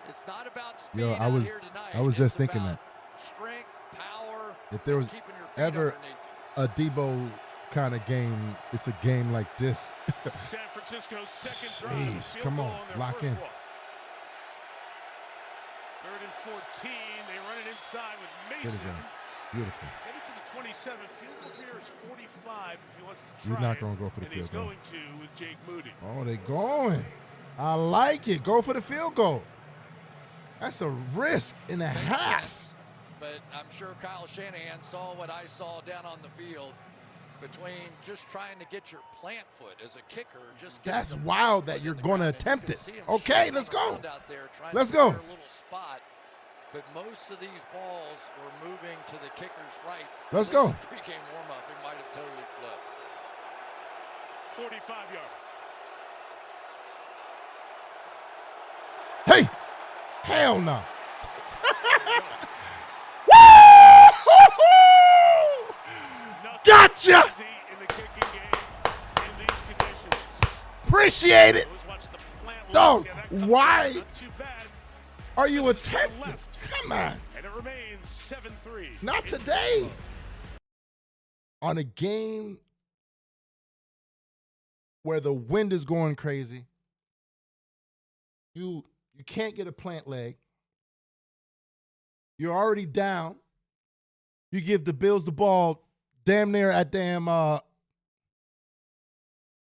it's not about speed Yo, out here tonight. I was just It's thinking about that. strength, power, If there was keeping your feet ever underneath. a Debo kind of game, it's a game like this. San Francisco's second drive. Jeez, Field come goal on, their lock first in. one. 3rd and 14. They run it inside with Get his Mason. ass. Beautiful. Get it to the 27. Field goal here is 45 if he wants to You're try not it, gonna go for the and field he's goal. going to with Jake Moody. Oh, they going. I like it. Go for the field goal. That's a risk and a Makes half. sense, but I'm sure Kyle Shanahan saw what I saw down on the field between just trying to get your plant foot as a kicker. Just getting That's the wild plant that foot you're in the going to ground, and you attempt can it. see him Okay, shuffling let's go. around out there trying Let's to go. clear a little spot. But most of these balls were moving to the kicker's right. Let's At go. least the pregame warm-up, it might have totally flipped. 45-yard. Hey, hell no. Gotcha. Appreciate it. Dog, why are you attempting? Come on. And it remains 7-3. Not today. on a game where the wind is going crazy, you can't get a plant leg. You're already down. You give the Bills the ball damn near at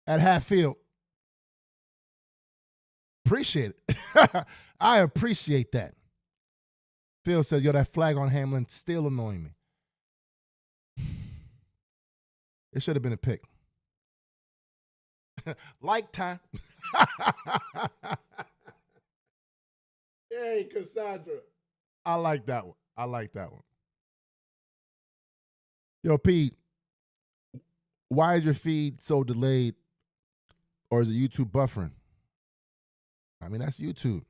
half field. Appreciate it. I appreciate that. Phil says, yo, that flag on Hamlin still annoying me. It should have been a pick. Like time. Hey, Cassandra. I like that one. Yo, Pete, why is your feed so delayed? Or is it YouTube buffering? I mean, that's YouTube.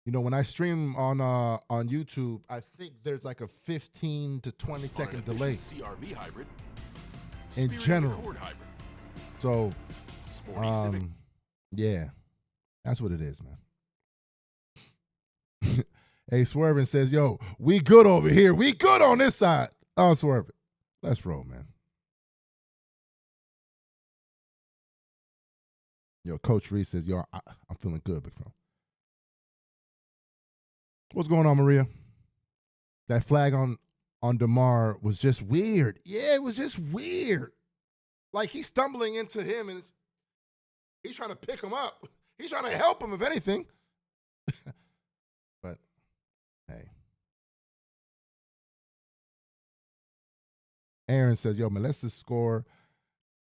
You know, when I stream on YouTube, I think there's like a 15 to 20 second delay. CRV hybrid. In general. Hybrid. So, Sporty Civic. yeah, that's what it is, man. Hey, Swervin says, yo, we good over here. We good on this side. Oh, Swervin, let's roll, man. Yo, Coach Reese says, yo, I'm feeling good, big fella. What's going on, Maria? That flag on DeMar was just weird. Yeah, it was just weird. Like, he's stumbling into him, and he's trying to pick him up. He's trying to help him, if anything. But, hey. Aaron says, yo, man, let's just score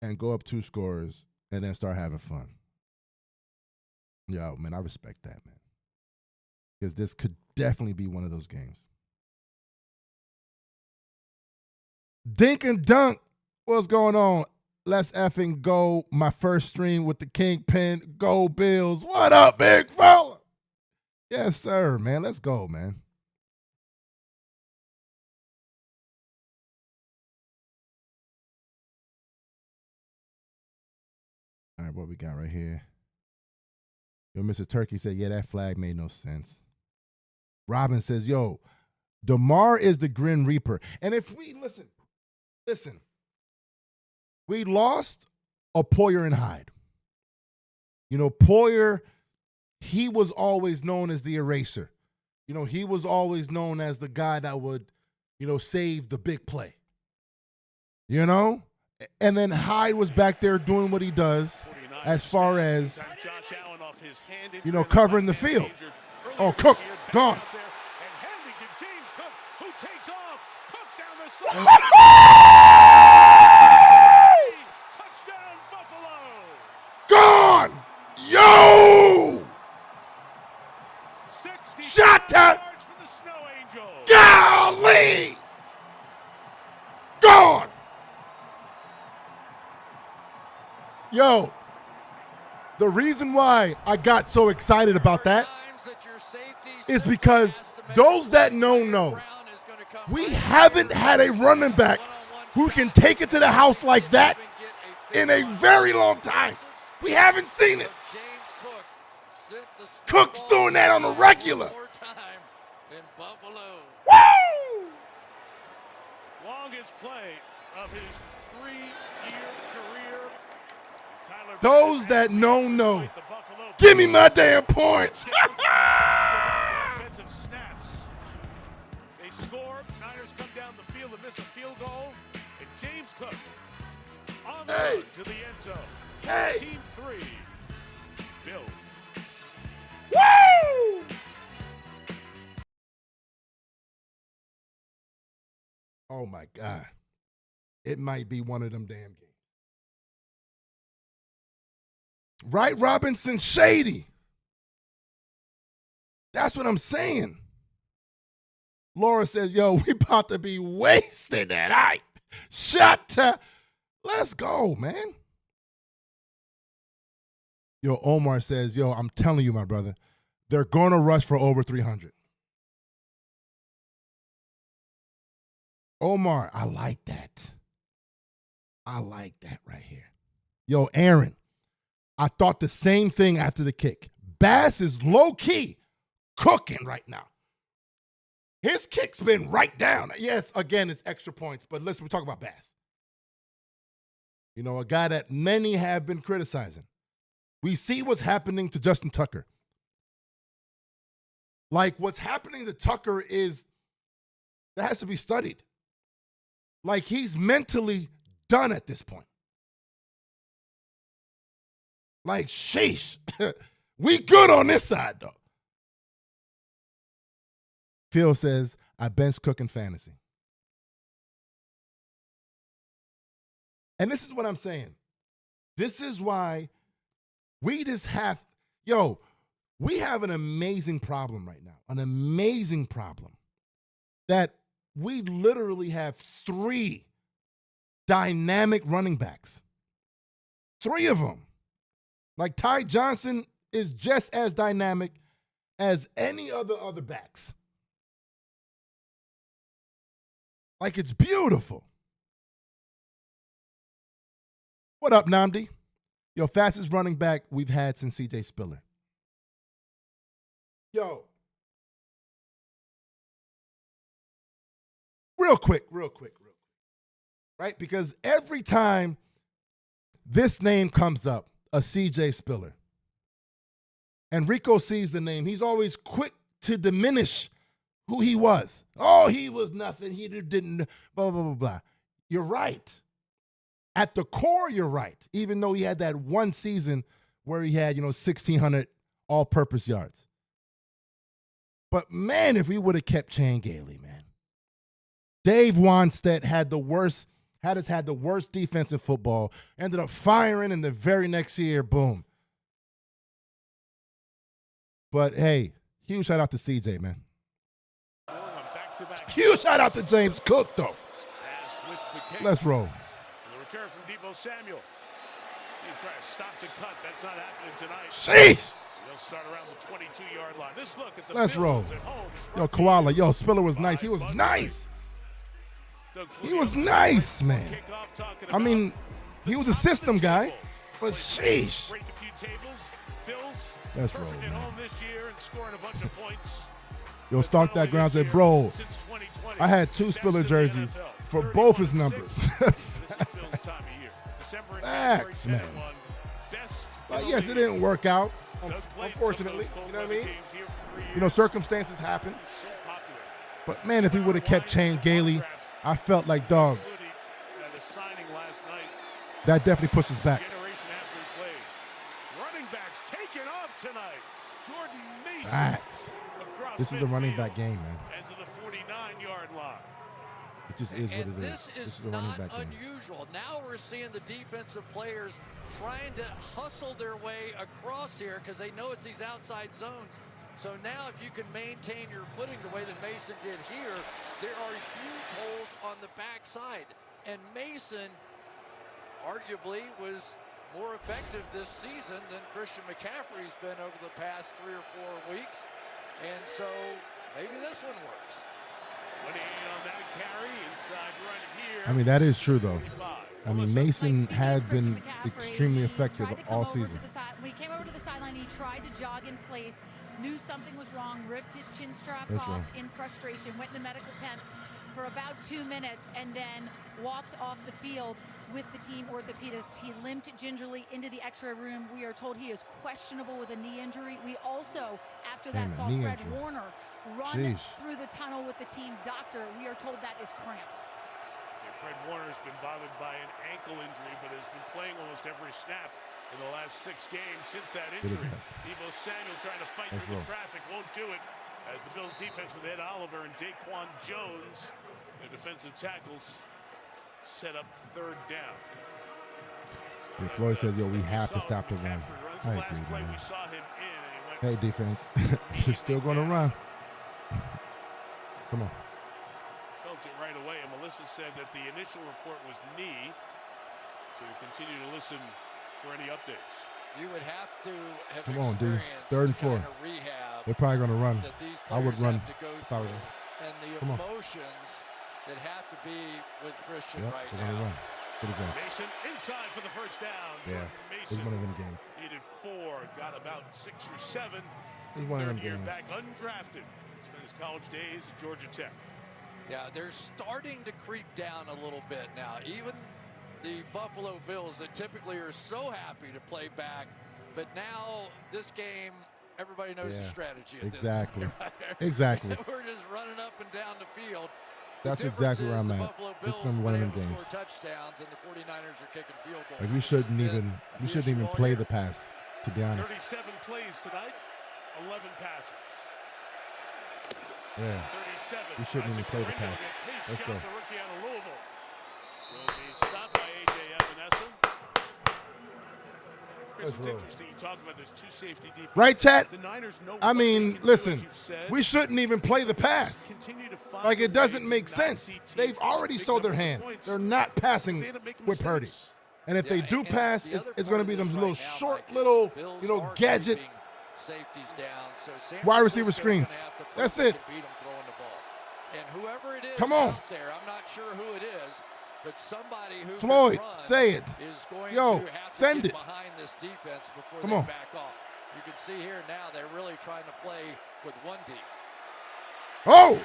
and go up 2 scores and then start having fun. Yo, man, I respect that, man. Because this could definitely be one of those games. Dink and Dunk, what's going on? Let's effing go. My first stream with the Kingpin. Go Bills. What up, big fella? Yes, sir, man. Let's go, man. All right, what we got right here? Yo, Mr. Turkey said, yeah, that flag made no sense. Robin says, yo, DeMar is the Grim Reaper. And if we, listen, we lost a Poyer and Hyde. You know, Poyer, he was always known as the eraser. You know, he was always known as the guy that would, you know, save the big play. You know? And then Hyde was back there doing what he does as far as, you know, covering the field. Oh, Cook, gone. Gone! Yo! Shot that! Golly! Gone! Yo, the reason why I got so excited about that is because those that know, we haven't had a running back who can take it to the house like that in a very long time. We haven't seen it. Cook's doing that on the regular. Woo! Longest play of his 3-year career. Those that know. Give me my damn points. Defensive snaps. They score. Niners come down the field and miss a field goal. And James Cook on the road to the end zone. Team 3. Bill. Woo! Oh my God. It might be one of them damn games. Right, Robinson Shady. That's what I'm saying. Laura says, yo, we about to be wasted tonight. Let's go, man. Yo, Omar says, yo, I'm telling you, my brother, they're going to rush for over 300. Omar, I like that. I like that right here. Yo, Aaron, I thought the same thing after the kick. Bass is low-key cooking right now. His kick's been right down. Yes, again, it's extra points, but listen, we're talking about Bass. You know, a guy that many have been criticizing. We see what's happening to Justin Tucker. Like, what's happening to Tucker is, that has to be studied. Like, he's mentally done at this point. Like, sheesh. We good on this side, though. Phil says, I bench Cook in fantasy. And this is what I'm saying. This is why we just have, we have an amazing problem right now. An amazing problem that we literally have 3 dynamic running backs. 3 of them. Like, Ty Johnson is just as dynamic as any other backs. Like, it's beautiful. What up, Namdi? Yo, fastest running back we've had since C.J. Spiller. Yo. Real quick. Right? Because every time this name comes up, a C.J. Spiller, and Rico sees the name, he's always quick to diminish who he was. Oh, he was nothing. He didn't, blah, blah, blah, blah. You're right. At the core, you're right, even though he had that one season where he had, 1,600 all-purpose yards. But, man, if we would have kept Chan Gailey, man. Dave Wanstead had the worst defense in football, ended up firing, and the very next year, boom. But, hey, huge shout-out to CJ, man. Huge shout-out to James Cook, though. Let's roll. Return from Deebo Samuel. He's trying to stop to cut. That's not happening tonight. Sheesh. They'll start around the 22-yard line. This look at the Let's roll. Bills at home. Yo, Koala. Yo, Spiller was nice. He was nice. He was nice, man. I mean, he was a system guy, but sheesh. Let's roll, man. Yo, Stark that ground said, bro, I had 2 Spiller jerseys for both his numbers. Facts, man. But yes, it didn't work out, unfortunately. You know what I mean? Circumstances happen. But, man, if we would have kept Chan Gailey, I felt like, dog, that definitely pushes back. Facts. This is the running back game, man. It just is what it is. This is not unusual. Now we're seeing the defensive players trying to hustle their way across here because they know it's these outside zones. So now if you can maintain your footing the way that Mason did here, there are huge holes on the backside. And Mason arguably was more effective this season than Christian McCaffrey's been over the past 3 or 4 weeks. And so maybe this one works. I mean, that is true, though. I mean, Mason had been extremely effective all season. When he came over to the sideline, he tried to jog in place, knew something was wrong, ripped his chin strap off in frustration, went in the medical tent for about 2 minutes, and then walked off the field with the team orthopedist. He limped gingerly into the x-ray room. We are told he is questionable with a knee injury. We also, after that, saw Fred Warner run through the tunnel with the team doctor. We are told that is cramps. Fred Warner's been bothered by an ankle injury, but has been playing almost every snap in the last 6 games since that injury. Deebo Samuel trying to fight through the traffic, won't do it, as the Bills defense with Ed Oliver and Daquan Jones, their defensive tackles, set up 3rd down. Yeah, Floyd says, yo, we have to stop the run. I agree, man. Hey, defense, you're still going to run. Come on. Felt it right away, and Melissa said that the initial report was knee, so we continue to listen for any updates. You would have to have Come on, dude. 3rd and 4. They're probably going to run. I would run if I were them. And the emotions that have to be with Christian right now. Run. Mason inside for the 1st down. Yeah, Mason it's one of them games. Needed 4, got about 6 or 7. It's one of them games. Back undrafted. Spent his college days at Georgia Tech. Yeah, they're starting to creep down a little bit now. Even the Buffalo Bills that typically are so happy to play back, but now this game, everybody knows the strategy. Exactly. This point, right? Exactly. We're just running up and down the field. That's exactly where I'm at. It's gonna be one of them games. Touchdowns and the 49ers are kicking field goals. Like we shouldn't even play the pass, to be honest. 37 plays tonight, 11 passes. Yeah. 37. We shouldn't even play the pass. Let's go. The rookie out of Louisville will be stopped by A.J. Epinesa. Chris, it's interesting you talk about this two safety defense. Right, Chat? The Niners know I mean, listen, said, we shouldn't even play the pass. Like, it doesn't make sense. They've already showed their hand. They're not passing with Purdy. And if they do pass, it's going to be them little short, little, gadget wide receiver screens. That's it. And whoever it is Come on. out there, I'm not sure who it is, but somebody who Floyd, can run say it. is going Yo, to have send to it. get behind this defense before Come they on. back off. You can see here now they're really trying to play with one deep. Oh,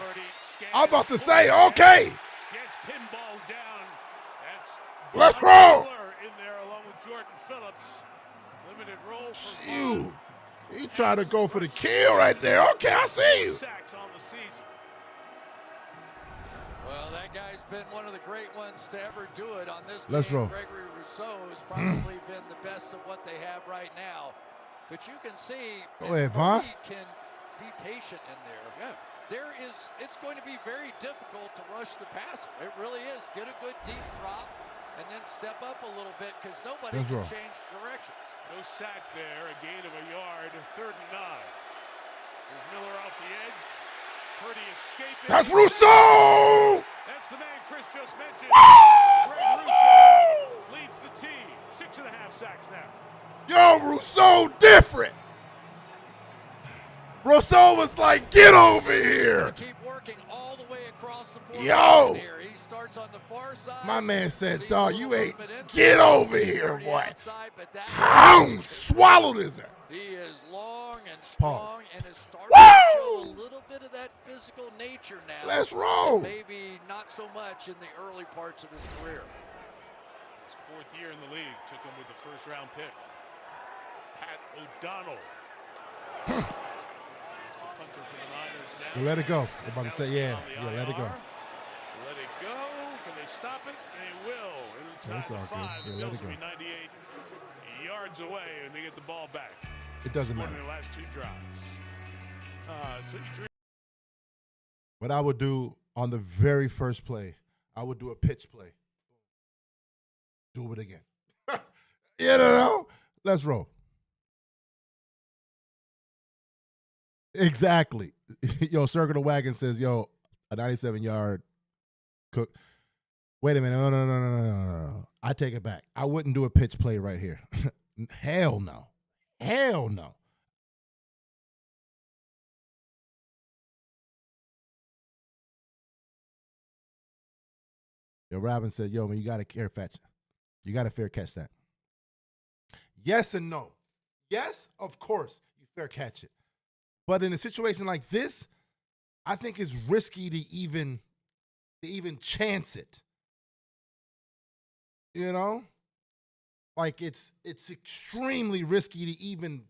I'm about to say, okay. Gets pinball down. That's Let's roll. in there along with Jordan Phillips. Limited role for You. He tried to go for the kill right there. Okay, I see you. sacks on the season. Well, that guy's been one of the great ones to ever do it on this Let's team. roll. Gregory Rousseau has probably been the best of what they have right now. But you can see Go ahead, Vaughn. Purdy can be patient in there. Yeah. It's going to be very difficult to rush the passer. It really is. Get a good deep drop and then step up a little bit because nobody Let's can roll. change directions. No sack there. A gain of a yard. 3rd and 9. There's Miller off the edge. Purdy escaping. That's Rousseau. That's the man Chris just mentioned. Greg Rousseau leads the team. 6.5 sacks now. Yo, Rousseau different. Rousseau was like, get over here. Keep working all the way across the formation Yo. here. He starts on the far side. My man said, Sees dog, a you little ain't bit inside, get over sees here, Purdy boy. outside, but that Hound swallowed his ass. He is long and Pause. strong and is starting to show a little bit of that physical nature now. Let's roll. Maybe not so much in the early parts of his career. His 4th year in the league took him with the 1st-round pick. Pat O'Donnell. He's the punter for the Niners now. You let it go. I'm about to say, yeah, let it go. Let it go. Can they stop it? They will. That's all good. The Yeah, let Bills it go. will be 98 yards away, and they get the ball back. It doesn't One matter. of their last 2 drives. So you dream. What I would do on the very first play, I would do a pitch play. Do it again. You know? Let's roll. Exactly. Yo, Circle the Wagon says, yo, a 97-yard Cook. Wait a minute. No. I take it back. I wouldn't do a pitch play right here. Hell no. Hell no. Yo, Robin said, yo, man, you got to You got to fair catch that. Yes and no. Yes, of course, you fair catch it. But in a situation like this, I think it's risky to even chance it. You know? Like it's extremely risky to even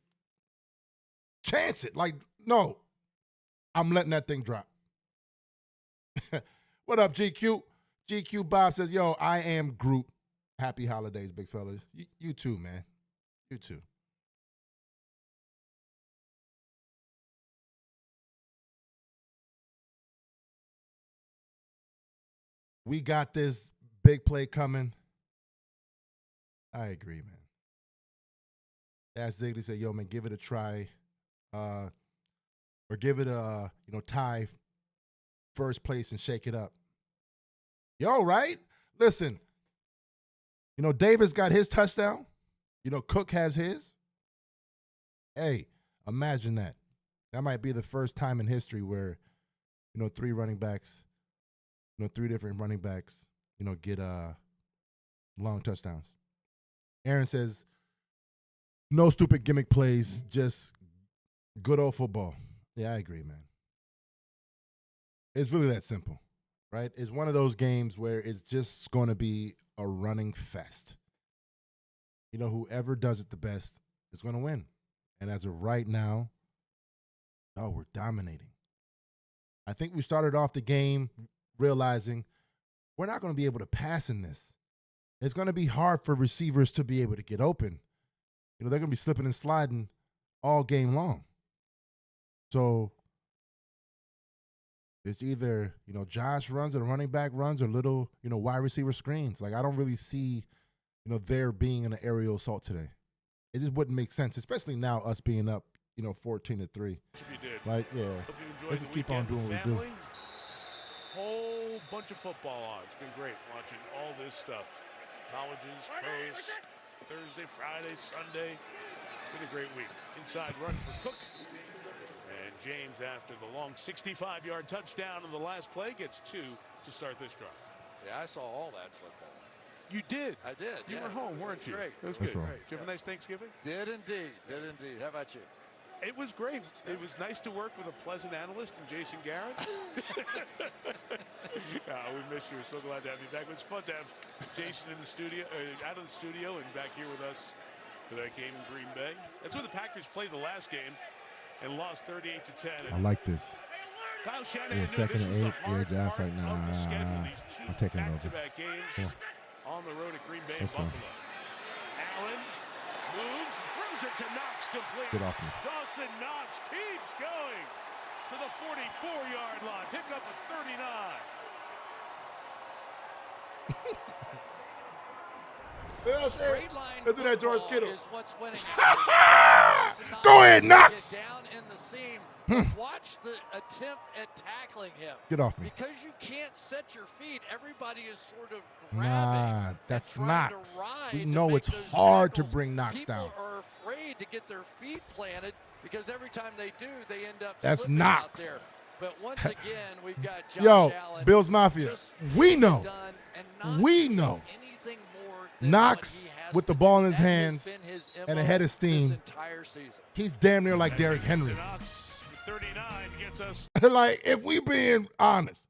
chance it. Like, no, I'm letting that thing drop. What up, GQ? GQ Bob says, yo, I am Groot. Happy holidays, big fellas. You too, man. You too. We got this big play coming. I agree, man. As Ziggler said, yo, man, give it a try. Or give it a, tie first place and shake it up. Yo, right? Listen, Davis got his touchdown. Cook has his. Hey, imagine that. That might be the first time in history where, 3 running backs, 3 different running backs, get long touchdowns. Aaron says, no stupid gimmick plays, just good old football. Yeah, I agree, man. It's really that simple. right? It's one of those games where it's just going to be a running fest. You know, whoever does it the best is going to win. And as of right now, we're dominating. I think we started off the game realizing we're not going to be able to pass in this. It's going to be hard for receivers to be able to get open. You know, they're going to be slipping and sliding all game long. So it's either, you know, Josh runs or the running back runs or little, you know, wide receiver screens. Like, I don't really see, you know, there being an aerial assault today. It just wouldn't make sense, especially now us being up, you know, 14-3. If you did. Like, yeah. Let's just keep on doing what we do. Whole bunch of football on. It's been great watching all this stuff. Colleges, pros, Thursday, Friday, Sunday. Been a great week. Inside run for Cook. And James, after the long 65-yard touchdown in the last play, gets 2 to start this drive. Yeah, I saw all that football. You did? I did. You were home, weren't you? Great. It was That's good. right. Did you have a nice Thanksgiving? Did indeed. Did indeed. How about you? It was great. It was nice to work with a pleasant analyst in Jason Garrett. We missed you. We're so glad to have you back. It was fun to have Jason in the studio, out of the studio, and back here with us for that game in Green Bay. That's where the Packers played the last game and lost 38-10. I like this. Kyle Shanahan Yeah, knew this 2nd was and the 8. hard Yeah, Josh part like, of the schedule. These I'm 2 taking it over. back-to-back games on the road at Green Bay and Let's go. Buffalo. Allen moves, throws it to Knox complete. Get off me. Dawson Knox keeps going to the 44-yard line. Pick up a 39. Straight line Isn't that George football Kittle? is what's winning. Go ahead, Knox. Get down in the seam. Watch the attempt at tackling him. Get off me. Because you can't set your feet. Everybody is sort of Nah, grabbing. that's and trying Knox. to ride We to know make it's those hard to tackles. bring Knox People down. are afraid to get their feet planted because every time they do, they end up That's slipping Knox. out there. But once again, we've got Josh Yo, Allen. Bills Mafia, just we know. done and not We doing know. anything more than Knox what he has with to the ball do. in his That has hands been his and a MO head of this steam. entire season. He's damn near like Derrick Henry. Knox, 39, gets us. Like, if we being honest,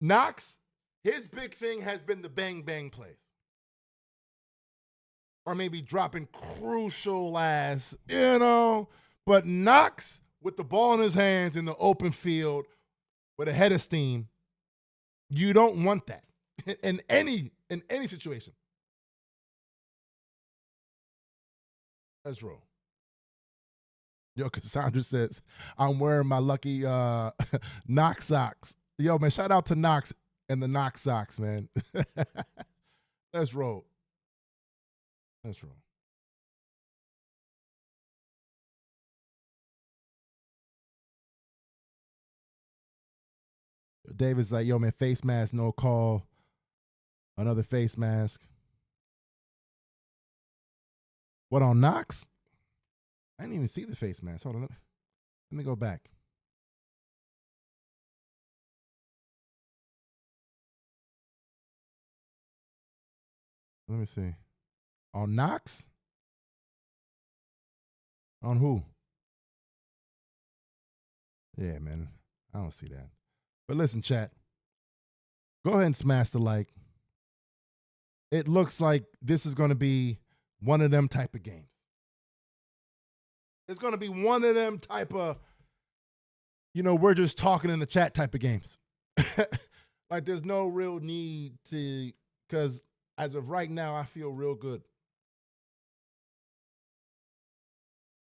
Knox, his big thing has been the bang-bang plays. Or maybe dropping crucial ass, you know. But Knox, with the ball in his hands in the open field with a head of steam, you don't want that in any situation. Let's roll. Yo, Cassandra says, I'm wearing my lucky Knox socks. Yo, man, shout out to Knox and the Knox socks, man. Let's roll. Let's roll. David's like, yo, man, face mask, no call. Another face mask. What, on Knox? I didn't even see the face mask. Hold on. Let me go back. Let me see. On Knox? On who? Yeah, man. I don't see that. But listen, chat. Go ahead and smash the like. It looks like this is going to be one of them type of games. It's going to be one of them type of, you know, we're just talking in the chat type of games. Like, there's no real need to, because as of right now, I feel real good.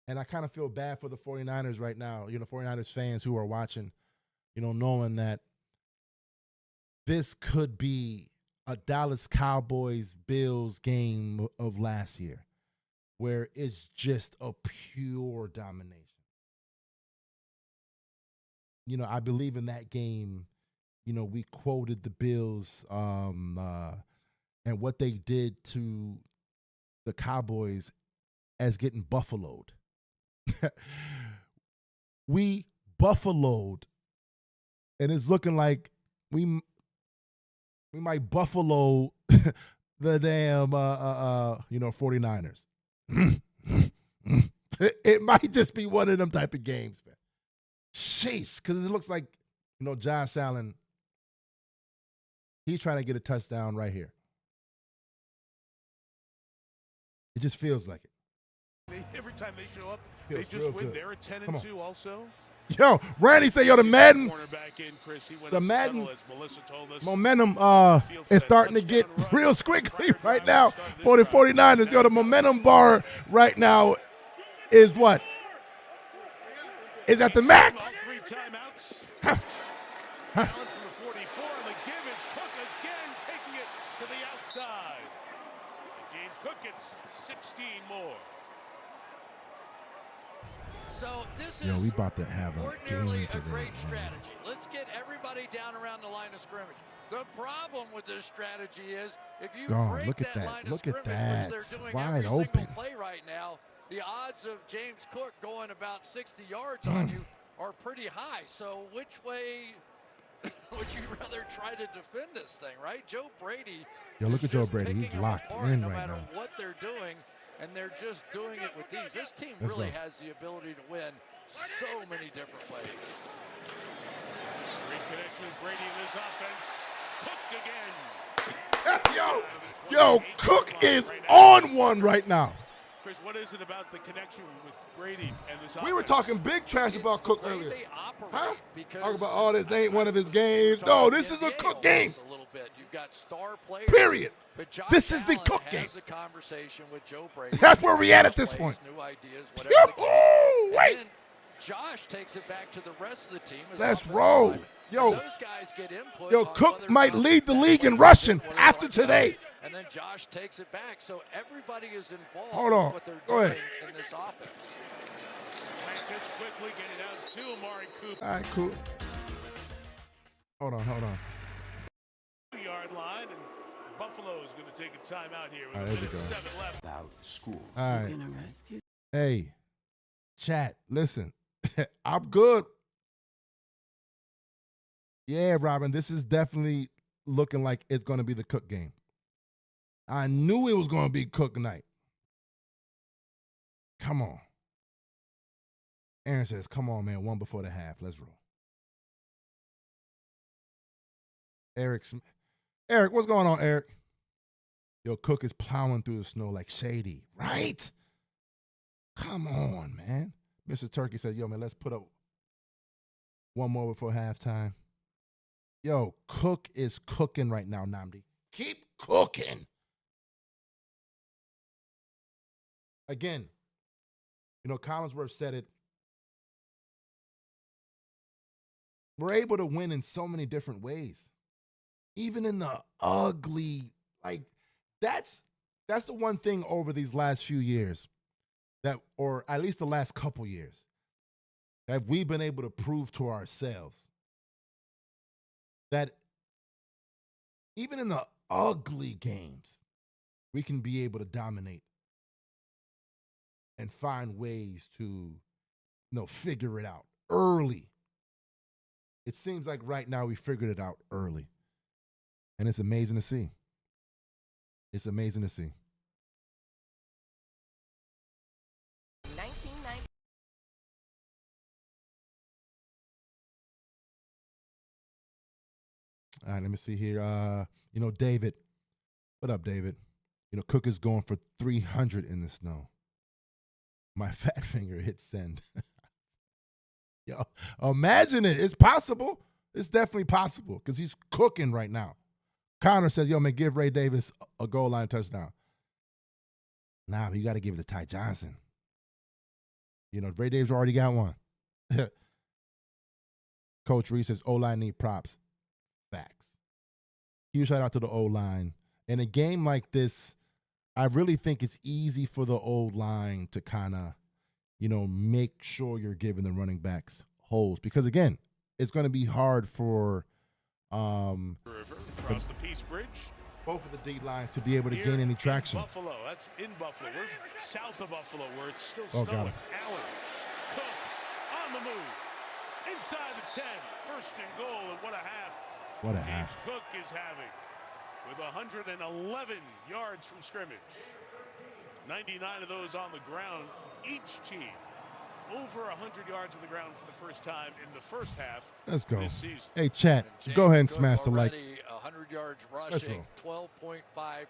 And I kind of feel bad for the 49ers right now, you know, 49ers fans who are watching, you know, knowing that this could be a Dallas Cowboys-Bills game of last year, where it's just a pure domination. You know, I believe in that game, you know, we quoted the Bills and what they did to the Cowboys as getting buffaloed. We buffaloed, and it's looking like we might buffalo the damn, 49ers. It might just be one of them type of games, man. Sheesh, because it looks like You know, Josh Allen, he's trying to get a touchdown right here. It just feels like it. Every time they show up, Feels they just real win. good. They're at 10-2 also. Yo, Randy said, yo, the Madden, The Madden momentum is starting to get real squiggly right now for the 49ers. Yo, the momentum bar right now is what? Is at the max. 3 timeouts. Allen from the 44 on the give. It's Cook again taking it to the outside. And James Cook gets 16 more. So this Yo, is we about to have a ordinarily game a today, great man. strategy. Let's get everybody down around the line of scrimmage. The problem with this strategy is if you Gone. break Look at that that. line of Look at scrimmage, that. which they're doing Wide every open. single play right now, the odds of James Cook going about 60 yards on you are pretty high. So which way would you rather try to defend this thing, right? Joe Brady. Yo, look is at Joe just Brady. He's picking them locked apart in no right matter now. what they're doing, and they're just doing it with these. This team Let's really go. has the ability to win so many different ways. Great connection with Brady in this offense. Cook again. Yo, Cook is on one right now. Chris, what is it about the connection with Brady and this offense? We were talking big trash about Cook the way earlier. they operate, Huh? because Talk about, oh, this ain't one of his games. No, this is a Cook game. A little bit. You've got star players. Period. But Josh This is the Allen Cook has game. a conversation with Joe Brady. That's where we at this Plays, point. New ideas, whatever the case. Yo, wait. And then Josh takes it back to the rest of the team. as Let's offensive roll. linemen. Yo. And those guys get input Yo, on Cook whether might or not lead the that league in plays rushing what do they after like today. done. And then Josh takes it back. So everybody is involved Hold on. with what they're Go doing ahead. in this offense. Smack this quickly, get it out to Amari Cooper. All right, cool. Hold on. 2-yard line, and Buffalo's going to take a timeout here with All a right, there we minute go. 7 left. About school. All right. Hey, chat, listen. I'm good. Yeah, Robin, this is definitely looking like it's going to be the Cook game. I knew it was going to be Cook night. Come on. Aaron says, come on, man. 1 before the half. Let's roll. Eric, what's going on, Eric? Yo, Cook is plowing through the snow like Shady, right? Come on, man. Mr. Turkey said, yo, man, let's put up 1 more before halftime. Yo, Cook is cooking right now, Namdi. Keep cooking. Again, you know, Collinsworth said it. We're able to win in so many different ways. Even in the ugly, like, that's the one thing over these last few years that, or at least the last couple years, that we've been able to prove to ourselves that even in the ugly games, we can be able to dominate and find ways to, figure it out early. It seems like right now we figured it out early. And it's amazing to see. It's amazing to see. 1990. All right, let me see here. David. What up, David? Cook is going for 300 in the snow. My fat finger hit send. Yo, imagine it. It's possible. It's definitely possible because he's cooking right now. Connor says, yo, man, give Ray Davis a goal line touchdown. Nah, you got to give it to Ty Johnson. Ray Davis already got one. Coach Reese says, O-line need props. Facts. Huge shout out to the O-line. In a game like this, I really think it's easy for the O-line to kind of, make sure you're giving the running backs holes. Because, again, it's going to be hard for Across the Peace Bridge. both of the D lines to be able to gain any traction. Buffalo, that's in Buffalo. We're south of Buffalo where it's still Oh, got snowing. him. Allen, Cook, on the move. Inside the 10, 1st and goal, and what a half. What a James half. Cook is having with 111 yards from scrimmage. 99 of those on the ground, each team. over 100 yards on the ground for the first time in the first half. Let's go. This season. Hey, chat, go ahead and smash the like. 100 yards rushing, 12.5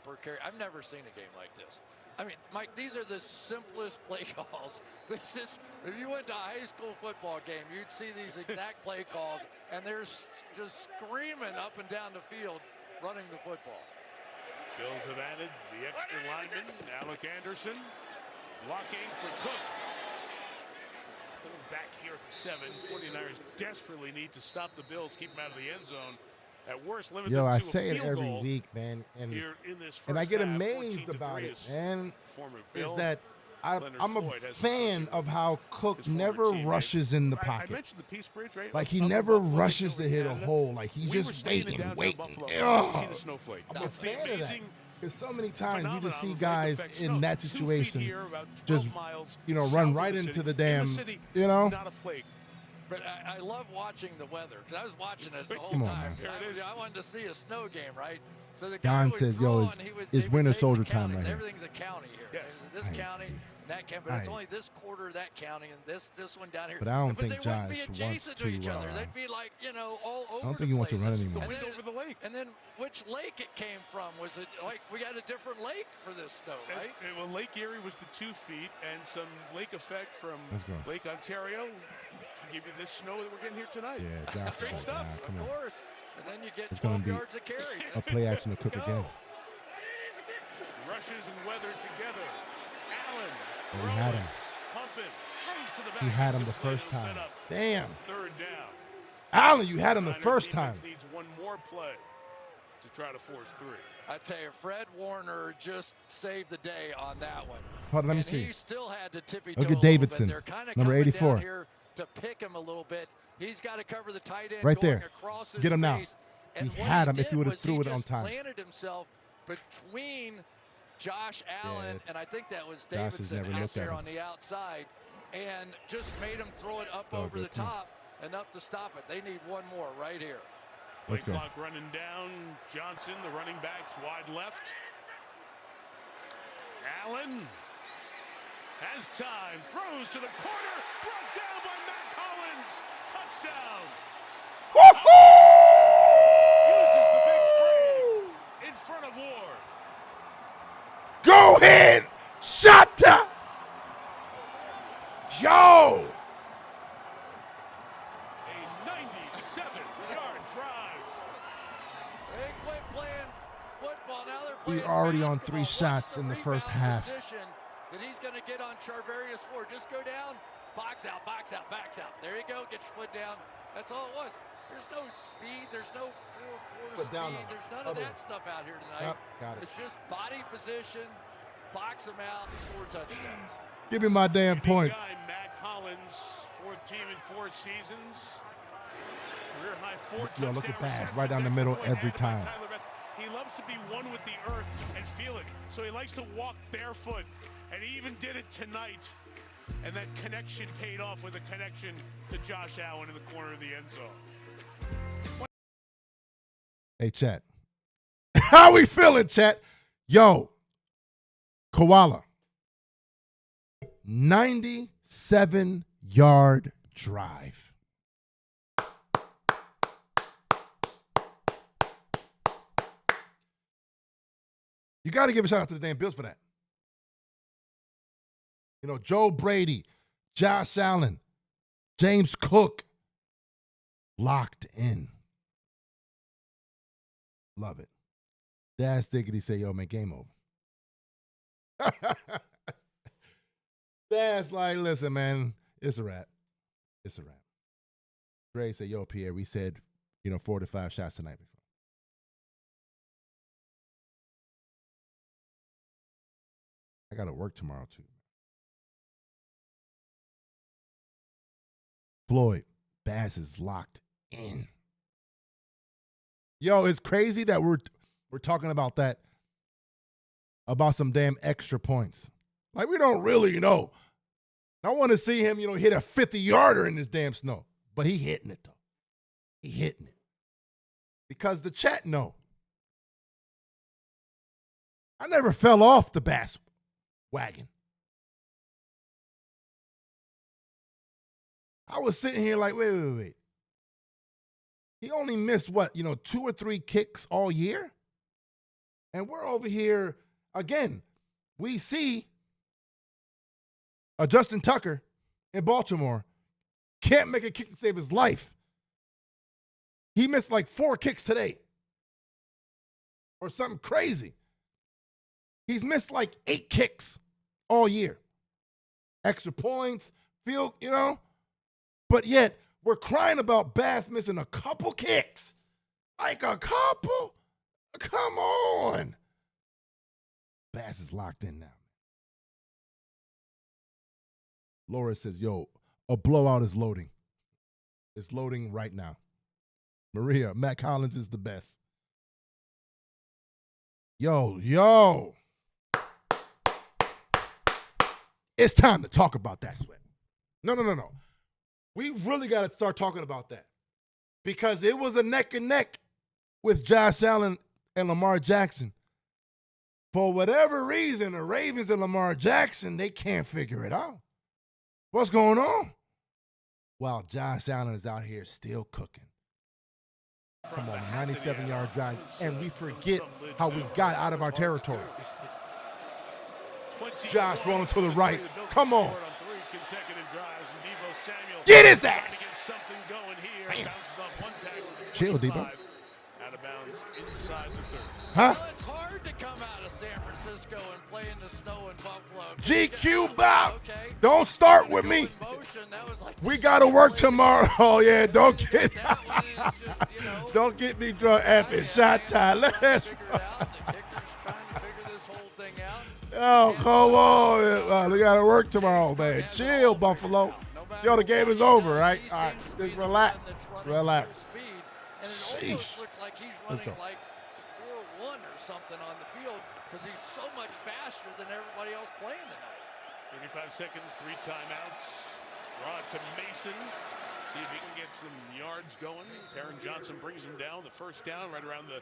per carry. I've never seen a game like this. I mean, Mike, these are the simplest play calls. This is, if you went to a high school football game, you'd see these exact play calls, and they're just screaming up and down the field running the football. Bills have added the extra lineman, Alec Anderson, blocking for Cook. Pulling back here at the 7. 49ers desperately need to stop the Bills, keep them out of the end zone. At worst, limit them to I a say it field every goal week, man, and I get amazed about it, man. Is that I'm a fan of how Cook never rushes in the pocket. I mentioned the Peace Bridge, right? Like he never rushes to hit a hole. Like he's just waiting. I'm a fan of that. Because so many times you just see guys in that situation just, run right into the damn, Not a flake. But I love watching the weather because I was watching it the whole time. I wanted to see a snow game, right? So the guy Don says, "Yo, it's winter soldier time right here." Everything's a county here. Yes. This county, that county, but it's only this quarter, that county, and this one down here. But I don't think they Josh wouldn't be adjacent to each other. They'd be like, all over. I don't think he wants to run anymore. The wind over the lake. And then which lake it came from? Was it like we got a different lake for this snow, right? Well, Lake Erie was the 2 feet, and some lake effect from Lake Ontario can give you this snow that we're getting here tonight. Yeah, Josh. Great stuff. Of course. And then you get it's 12 yards of carry. A play action to Cook again. Rushes and weather together. Allen. We had him. Pumping. Throws to the back. He had him the first time. Damn. 3rd down. Allen, you had him the first time. Needs one more play to try to force 3. I tell you, Fred Warner just saved the day on that one. Hold on, let me see. He still had to tippy-toe Look a at little Davidson, bit. They're kind of number coming 84. down here to pick him a little bit. He's got to cover the tight end Right going there. across his Get him now. face. And He what had him did if he would have was threw it on just time. planted himself between Josh Allen and I think that was Josh has Davidson never out looked at there him. on the outside, and just made him throw it up over the top enough to stop it. They need one more right here. Let's go. Clock running down. Johnson, the running backs, wide left. Allen has time. Throws to the corner. Brought down by Matt Collins. Touchdown. Uses the big free in front of Ward. Go ahead. Shut up. Yo. A 97-yard drive. They quit playing football. Now they're We playing already on basketball. 3 shots in the first half. Position that he's going to get on Charvarius Ward. Just go down, box out, backs out. There you go. Get your foot down. That's all it was. There's no speed. There's no 4-4 speed. There's none of that stuff out here tonight. Got it. It's just body position, box them out, score touchdowns. Give me my damn points. Guy, Matt Collins, 4th team in 4 seasons. Career high 4 touchdowns. Look at that. Right down the middle every time. He loves to be one with the earth and feel it. So he likes to walk barefoot. And he even did it tonight. And that connection paid off with a connection to Josh Allen in the corner of the end zone. Hey, chat. How we feeling, chat? Yo, Koala. 97-yard drive. You got to give a shout out to the damn Bills for that. Joe Brady, Josh Allen, James Cook, locked in. Love it. Dad Stickety say, yo, man, game over. Dad's like, listen, man, it's a wrap. It's a wrap. Dre said, yo, Pierre, we said, 4 to 5 shots tonight. I got to work tomorrow, too. Floyd, Bass is locked in. Yo, it's crazy that we're talking about that, about some damn extra points. Like, we don't really know. I want to see him, hit a 50-yarder in this damn snow. But he hitting it, though. He hitting it. Because the chat know. I never fell off the Bass wagon. I was sitting here like, wait. He only missed what, 2 or 3 kicks all year? And we're over here, again, we see a Justin Tucker in Baltimore can't make a kick to save his life. He missed like 4 kicks today or something crazy. He's missed like 8 kicks all year. Extra points, field, But yet, we're crying about Bass missing a couple kicks. Like a couple? Come on. Bass is locked in now. Laura says, yo, a blowout is loading. It's loading right now. Maria, Matt Collins is the best. Yo. It's time to talk about that, Sweat. No. We really got to start talking about that. Because it was a neck and neck with Josh Allen and Lamar Jackson. For whatever reason, the Ravens and Lamar Jackson, they can't figure it out. What's going on? While Josh Allen is out here still cooking. Come on, 97-yard drives, and we forget how we got out of our territory. Josh rolling to the right. Come on. Get his ass. Chill, Debo. Out of bounds inside the 30. Huh? Well, it's hard to come out of San Francisco and play in the snow in Buffalo. GQ Bob. Okay. Don't start with me. We got to work tomorrow. Oh, yeah. Don't get me drunk after shot time. Let's Oh, come on. We got to work tomorrow, man. Chill, Buffalo. Yo, the game is over, right? All right. Just relax. Relax. And it almost looks like he's running like 4-1 or something on the field because he's so much faster than everybody else playing tonight. 35 seconds, 3 timeouts. Draw it to Mason. See if he can get some yards going. Taron Johnson brings him down. The first down right around the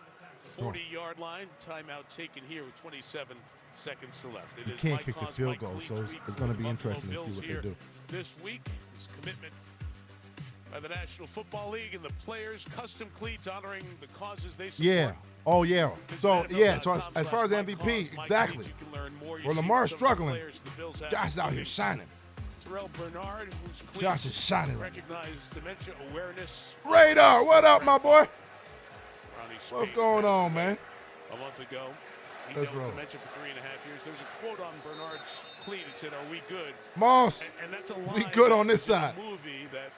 40-yard line. Timeout taken here with 27 seconds to left. You can't kick the field goal, so it's going to be interesting to see what they do. This week, his commitment by the National Football League and the players, custom cleats honoring the causes they support. Yeah. Oh, yeah. So as far as MVP, exactly. Where Lamar's struggling, Josh is out here shining. Terrell Bernard, who's Josh is shining. Recognized dementia awareness. Radar, what up, my boy? What's going on, man? A month ago, he Let's dealt with roll. dementia for 3.5 years. There was a quote on Bernard's cleat. It said, "Are we good?" Moss, and that's a line we good on this in the side. movie that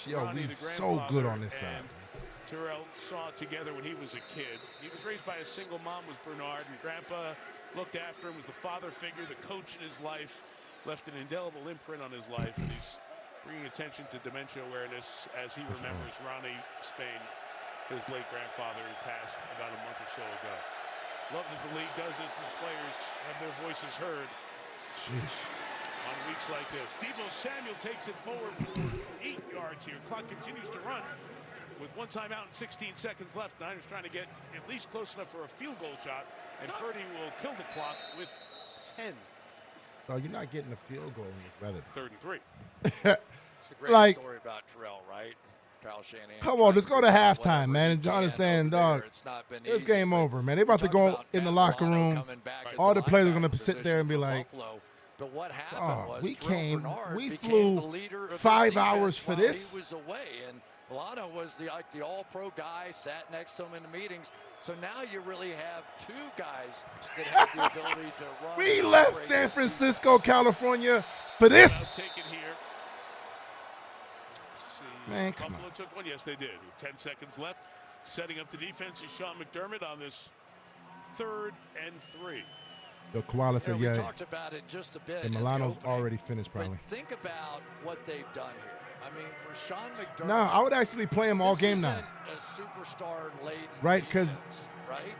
Yo, Ronnie, we the so good on this grandfather, side. and Terrell saw together when he was a kid. He was raised by a single mom, was Bernard, and Grandpa looked after him, was the father figure, the coach in his life, left an indelible imprint on his life, and he's bringing attention to dementia awareness as he remembers Ronnie Spain, his late grandfather, who passed about a month or so ago. Love that the league does this and the players have their voices heard. On weeks like this. Deebo Samuel takes it forward for 8 yards here. Clock continues to run with 1 timeout and 16 seconds left. Niners trying to get at least close enough for a field goal shot, and Purdy will kill the clock with 10. Oh, you're not getting a field goal in this weather. 3rd and 3. It's a great story about Terrell, right? Kyle Shanahan. Come on, let's go to halftime, man. And understand, dog, it's game over, man. They about to go in the locker room. All the players are going to sit there and be like, but what happened was we flew 5 hours for this. He was away, and Milano was the all-pro guy, sat next to him in the meetings. So now you really have 2 guys that have the ability to run. We left San Francisco, California for this. Taken here. Man, come Buffalo took one. Yes, they did. With 10 seconds left. Setting up the defense is Sean McDermott on this 3rd and 3. The Koala said, we talked about it just a bit. And Milano's already finished, probably. But think about what they've done here. I mean, for Sean McDermott. No, I would actually play him all game now. A superstar late. Right, because, right?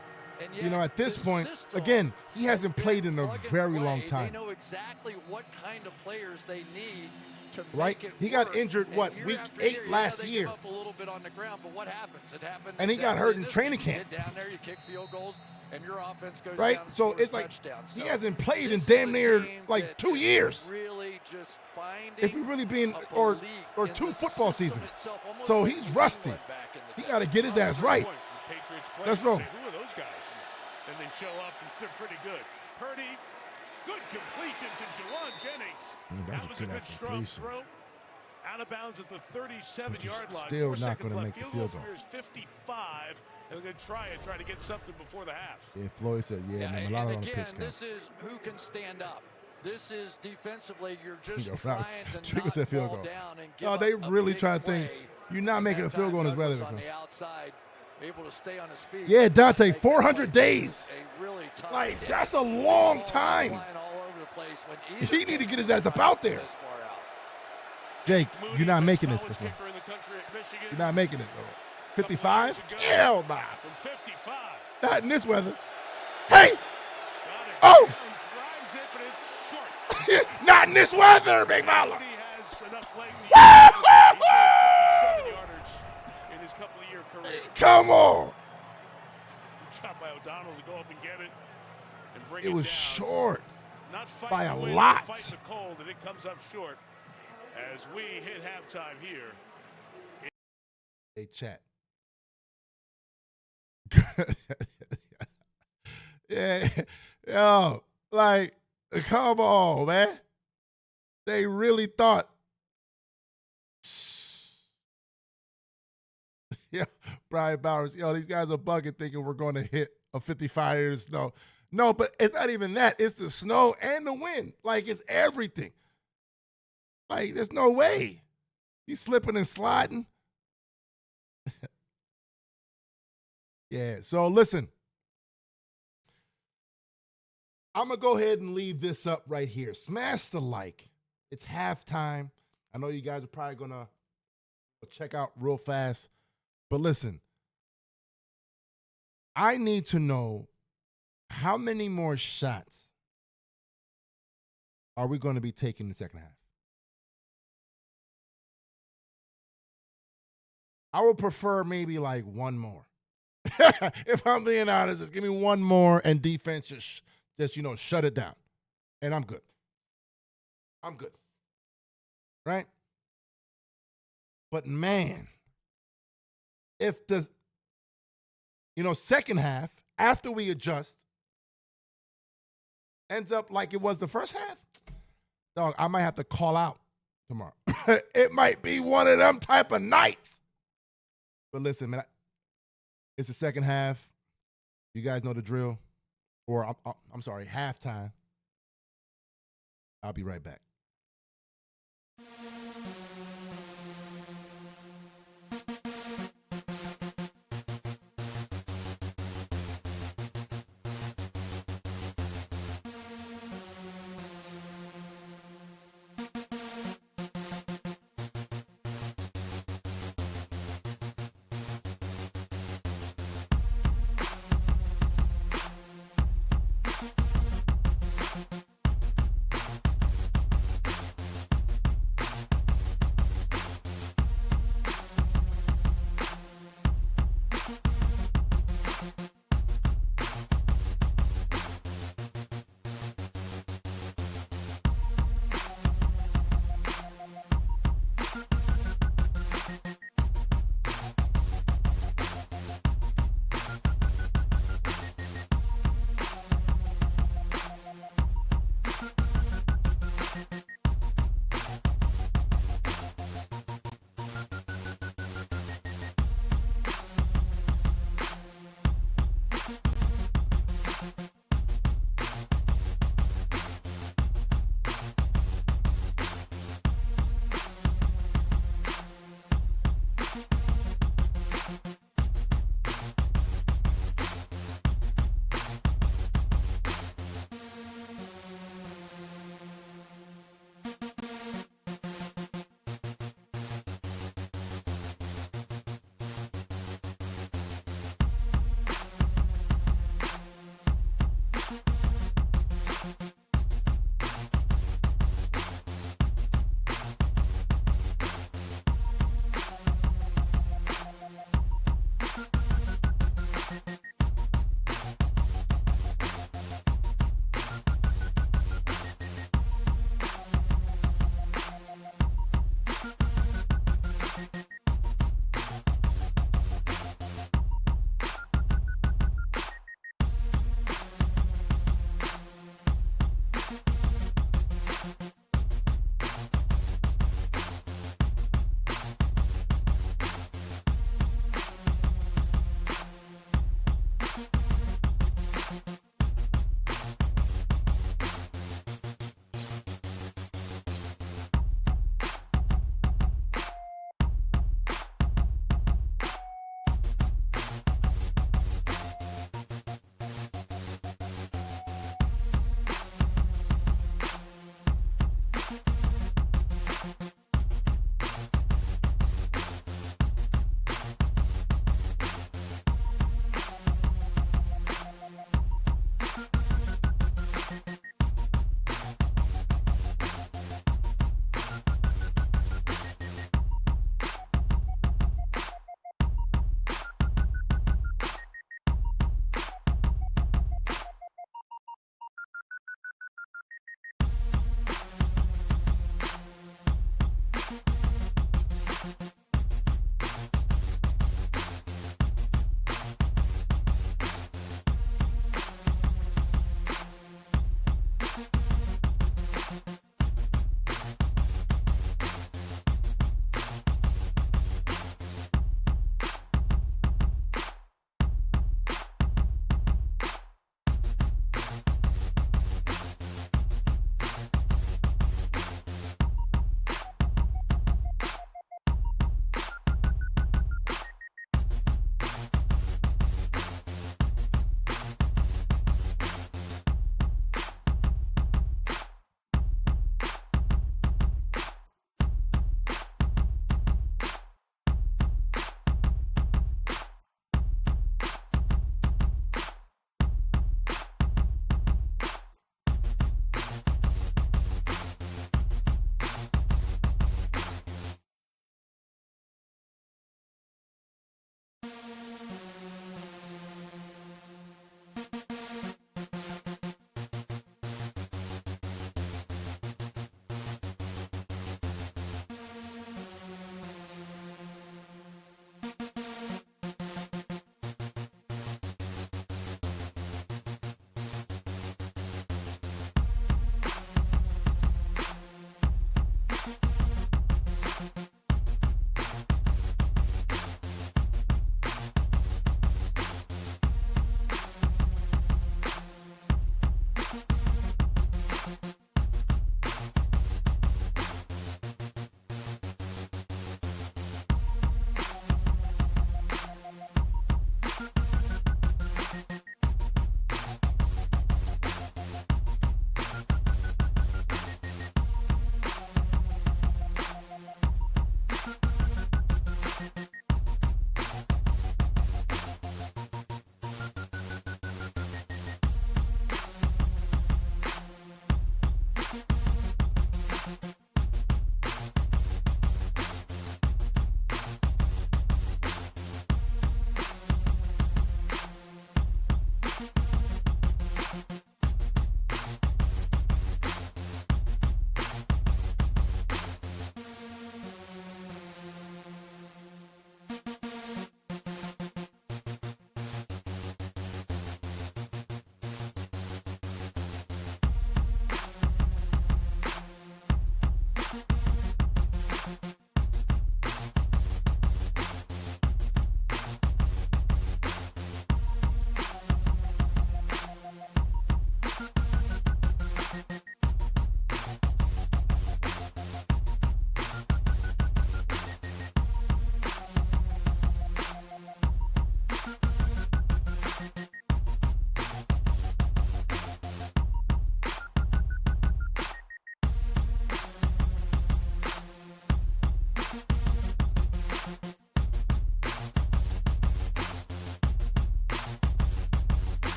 At this point, again, he hasn't played in a very long time. They know exactly what kind of players they need to right? Make it he got work. injured, what, week 8 last they year? give up a little bit on the ground, but what happens? It happened. And he got hurt in training camp. You get down there, you kick field goals. and your offense goes right? down and So scores it's like touchdowns. he So hasn't played in this damn is a near team like that 2 is years. Really just finding If we really being a or belief 2 in the football system seasons. itself, almost So like he's New rusty. England back in the He day. got to get his Oh, ass that's a good right. point. The Patriots Let's players roll. say, who are those guys? And they show up and they're pretty good. Purdy, good completion to Jawan Jennings. That was a good strong throw. Out of bounds at the 37-yard line. Still 4 not seconds gonna left. make the Field field goal goal. from here is 55, and they're going to try to get something before the half. Yeah, Floyd said, yeah, man, a lot and on the pitch again, count. this is who can stand up. This is defensively, you're just You know, trying to Trigger not said field fall goal. down and give Oh, they up a really big trying to think play. you're not And making that a field time goal in his Douglas weather. on the outside, able to stay on his feet. Yeah, Dante, Make that 400 play. days. A really tough Like, hit. that's a long Balls time. flying all over the place when He need to get his ass up out there. this far out. Jake, Moody, you're not best making this college before. kicker in the country at Michigan. You're not making it, though. Couple 55? years ago, Hell nah. From 55. Not in this weather. Hey! Got it Oh! down, drives it, but it's short. Not in this weather, big fella. Moody has enough legs to Woo! use 7-yarders in his couple-year career. Come on. Good job by O'Donnell to go up and get it and bring It was down. short Not fight by the a wind, lot. but fight the cold, and it comes up short as we hit halftime here. Hey, chat. Yeah, yo, like, come on, man. They really thought. Yeah, Brian Bowers. Yo, these guys are bugging, thinking we're going to hit a 55 in the snow. No, but it's not even that. It's the snow and the wind. Like, it's everything. Like, there's no way. You slipping and sliding. Yeah, so listen. I'm going to go ahead and leave this up right here. Smash the like. It's halftime. I know you guys are probably going to check out real fast. But listen, I need to know how many more shots are we going to be taking in the second half? I would prefer maybe like one more. If I'm being honest, just give me one more and defense just shut it down. And I'm good. I'm good. Right? But man, if the second half, after we adjust, ends up like it was the first half, dog, I might have to call out tomorrow. It might be one of them type of nights. But listen, man, it's the second half. You guys know the drill. Or, I'm sorry, halftime. I'll be right back.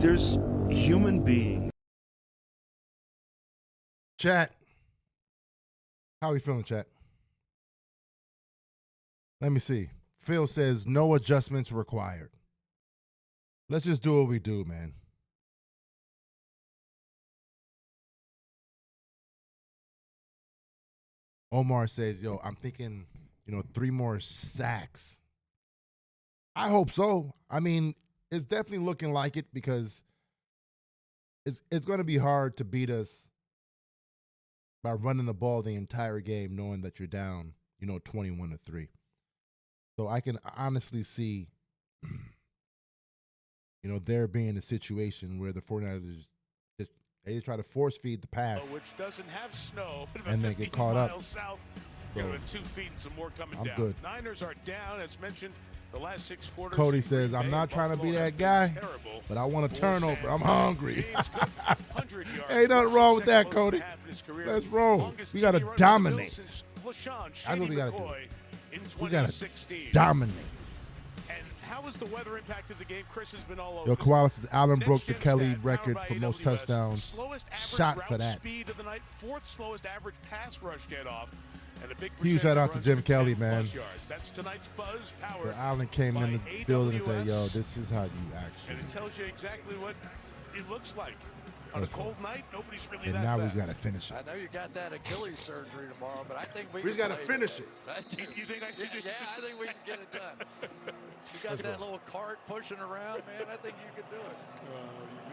There's human beings. Chat. How are we feeling, chat? Let me see. Phil says no adjustments required. Let's just do what we do, man. Omar says, yo, I'm thinking, 3 more sacks. I hope so. I mean, it's definitely looking like it because it's going to be hard to beat us by running the ball the entire game knowing that you're down, 21-3. So I can honestly see, there being a situation where the 49ers they try to force feed the pass, which doesn't have snow, and then get caught up. South, so, 2 feet and some more coming I'm down. good. Niners are down, as mentioned, the last 6 quarters. Cody says, I'm not trying to be that guy, but I want a turnover. I'm hungry. Ain't nothing wrong with that, Cody. Let's roll. We got to dominate. That's what we got to do. We got to dominate. How has the weather impacted the game? Chris has been all over. Yo, Koala says Allen broke the Kelly record for most touchdowns. Shot for that. Speed of the night, 4th slowest average pass rush get off, and a big huge shout out to Jim Kelly, man. That's tonight's buzz power. The Allen came in the building and said, "Yo, this is how you actually." And it tells you exactly what it looks like. On a cold night, nobody's really and that now fast. we got to finish it. I know you got that Achilles surgery tomorrow, but I think we just got to finish it. You think I can I think we can get it done. You got that little cart pushing around, man. I think you can do it.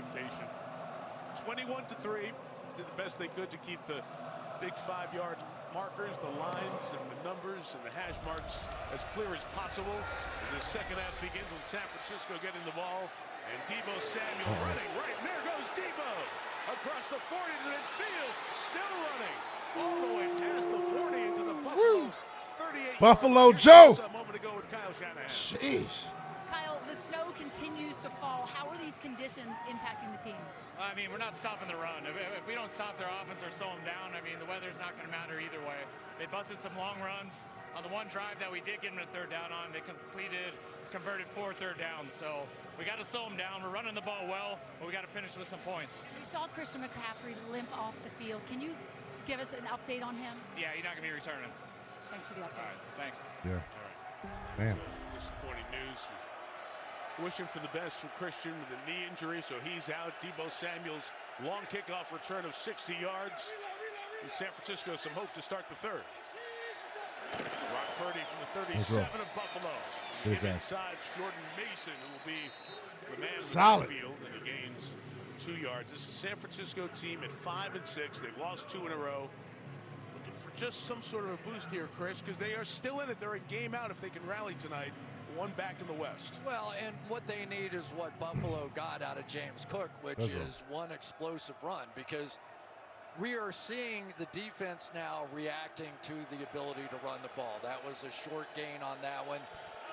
You've been patient. 21-3. Did the best they could to keep the big 5-yard markers, the lines, and the numbers, and the hash marks as clear as possible. As the second half begins with San Francisco getting the ball. And Deebo Samuel running right. And there goes Deebo across the 40 to the midfield. Still running all the way past the 40 into the Buffalo 38. Buffalo Joe. A moment ago with Kyle Shanahan. Sheesh. Kyle, the snow continues to fall. How are these conditions impacting the team? I mean, we're not stopping the run. If we don't stop their offense or slow them down, I mean, the weather's not going to matter either way. They busted some long runs on the one drive that we did get them a 3rd down on. They converted 4 3rd downs. So we got to slow them down. We're running the ball well, but we got to finish with some points. We saw Christian McCaffrey limp off the field. Can you give us an update on him? Yeah, you're not going to be returning. Thanks for the update. All right, thanks. Yeah. All right. Man. Disappointing news. Wishing for the best for Christian with a knee injury, so he's out. Deebo Samuel's long kickoff return of 60 yards. In San Francisco, some hope to start the 3rd. Brock Purdy from the 37 of Buffalo. Inside Jordan Mason, who will be the man solid in the field, and he gains 2 yards. This is a San Francisco team at 5-6. They've lost 2 in a row. Looking for just some sort of a boost here, Chris, because they are still in it. They're a game out if they can rally tonight. 1 back in the West. Well, and what they need is what Buffalo got out of James Cook, which is one explosive run, because we are seeing the defense now reacting to the ability to run the ball. That was a short gain on that one.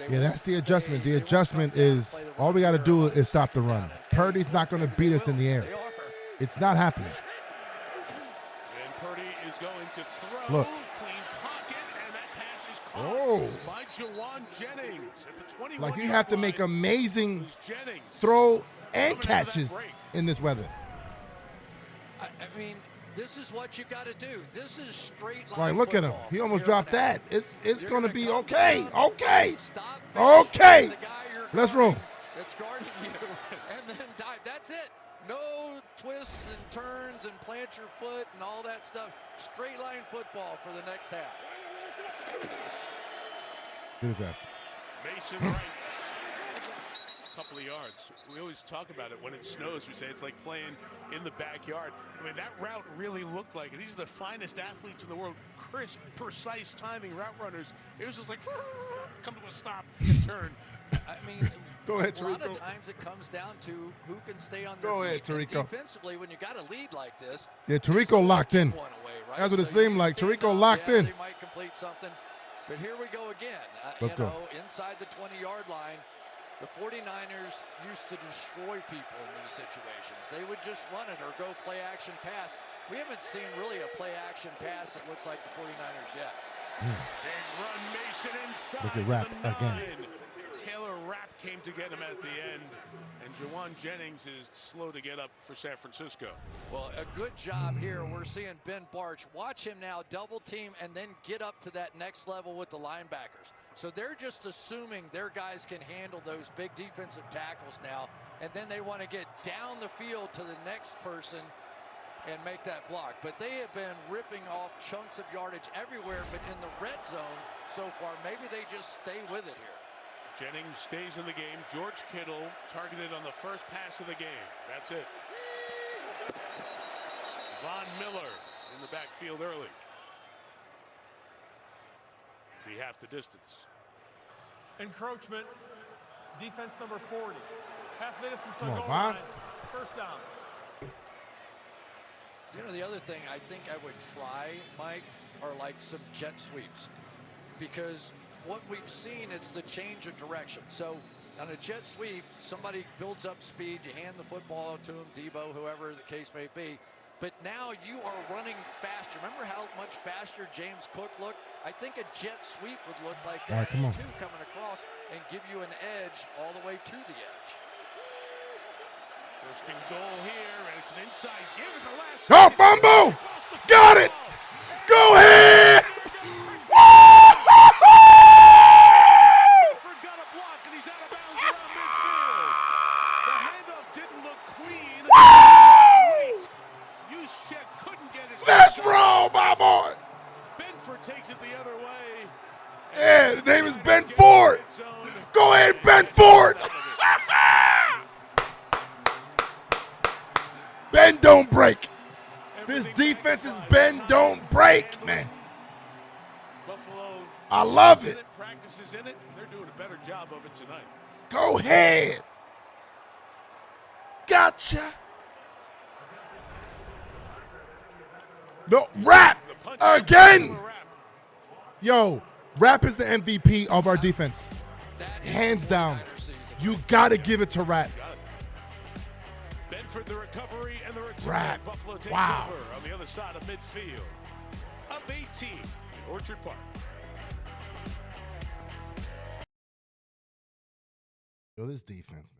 Yeah, that's the adjustment. The adjustment is all we got to do is stop the run. Purdy's not going to beat us in the air. It's not happening. And Purdy is going to throw. Look. Clean pocket, and that pass is caught by Jawan Jennings at the 21. Like, you have to make amazing throw and catches in this weather. I mean, this is what you got to do. This is straight line. Like, look at him. He almost dropped that. It's going to be okay. Stop. Okay. Let's roll. That's guarding you, and then dive. That's it. No twists and turns and plant your foot and all that stuff. Straight line football for the next half. Get his ass. Mason right. Couple of yards. We always talk about it when it snows. We say it's like playing in the backyard. I mean, that route really looked like it. These are the finest athletes in the world. Crisp, precise timing route runners. It was just like come to a stop and turn. I mean, go ahead, a lot Tarico. of times it comes down to who can stay on Go their ahead, feet. And Tarico. defensively, when you got a lead like this, Yeah, Tarico locked in. one away, right? That's what it So you seemed like. stand Tarico up, locked in. They might complete something. But here we go again. Let's go. Inside the 20-yard line, the 49ers used to destroy people in these situations. They would just run it or go play action pass. We haven't seen really a play action pass that looks like the 49ers yet. Big run, Mason inside. Look at Rap the 9. again. Taylor Rapp came to get him at the end, and Jawan Jennings is slow to get up for San Francisco. Well, a good job here. We're seeing Ben Barch. Watch him now double team and then get up to that next level with the linebackers. So they're just assuming their guys can handle those big defensive tackles now, and then they want to get down the field to the next person and make that block. But they have been ripping off chunks of yardage everywhere, but in the red zone so far, maybe they just stay with it here. Jennings stays in the game. George Kittle targeted on the first pass of the game. That's it. Von Miller in the backfield early. Be half the distance. Encroachment. Defense number 40. Half the distance on Come on, goal Von. line. First down. You know, the other thing I think I would try, Mike, are like some jet sweeps. Because what we've seen, it's the change of direction. So on a jet sweep, somebody builds up speed, you hand the football to him, Debo, whoever the case may be. But now you are running faster. Remember how much faster James Cook looked? I think a jet sweep would look like that, come on. too, coming across and give you an edge all the way to the edge. First and goal here, and it's an inside give at the last Oh, second. fumble! Across the Got it! football. Go ahead! Benford got a block, and he's out of bounds around midfield. The handoff didn't look clean. Wait. Juszczyk couldn't get his Let's roll, my boy! Benford takes it the other way. Yeah, the name is Ben Ford. Go ahead, Ben Ford. Ben don't break. This defense is Ben don't break, man. Buffalo I love it. practices in it. They're doing a better job of it tonight. Go ahead. Gotcha. No, Rapp again. Yo, Rapp is the MVP of our defense. Hands down. You got to give it to Rapp. Benford the recovery and the return. Rapp. Buffalo takes Wow. over on the other side of midfield. Up 18 in Orchard Park. Yo, this defense,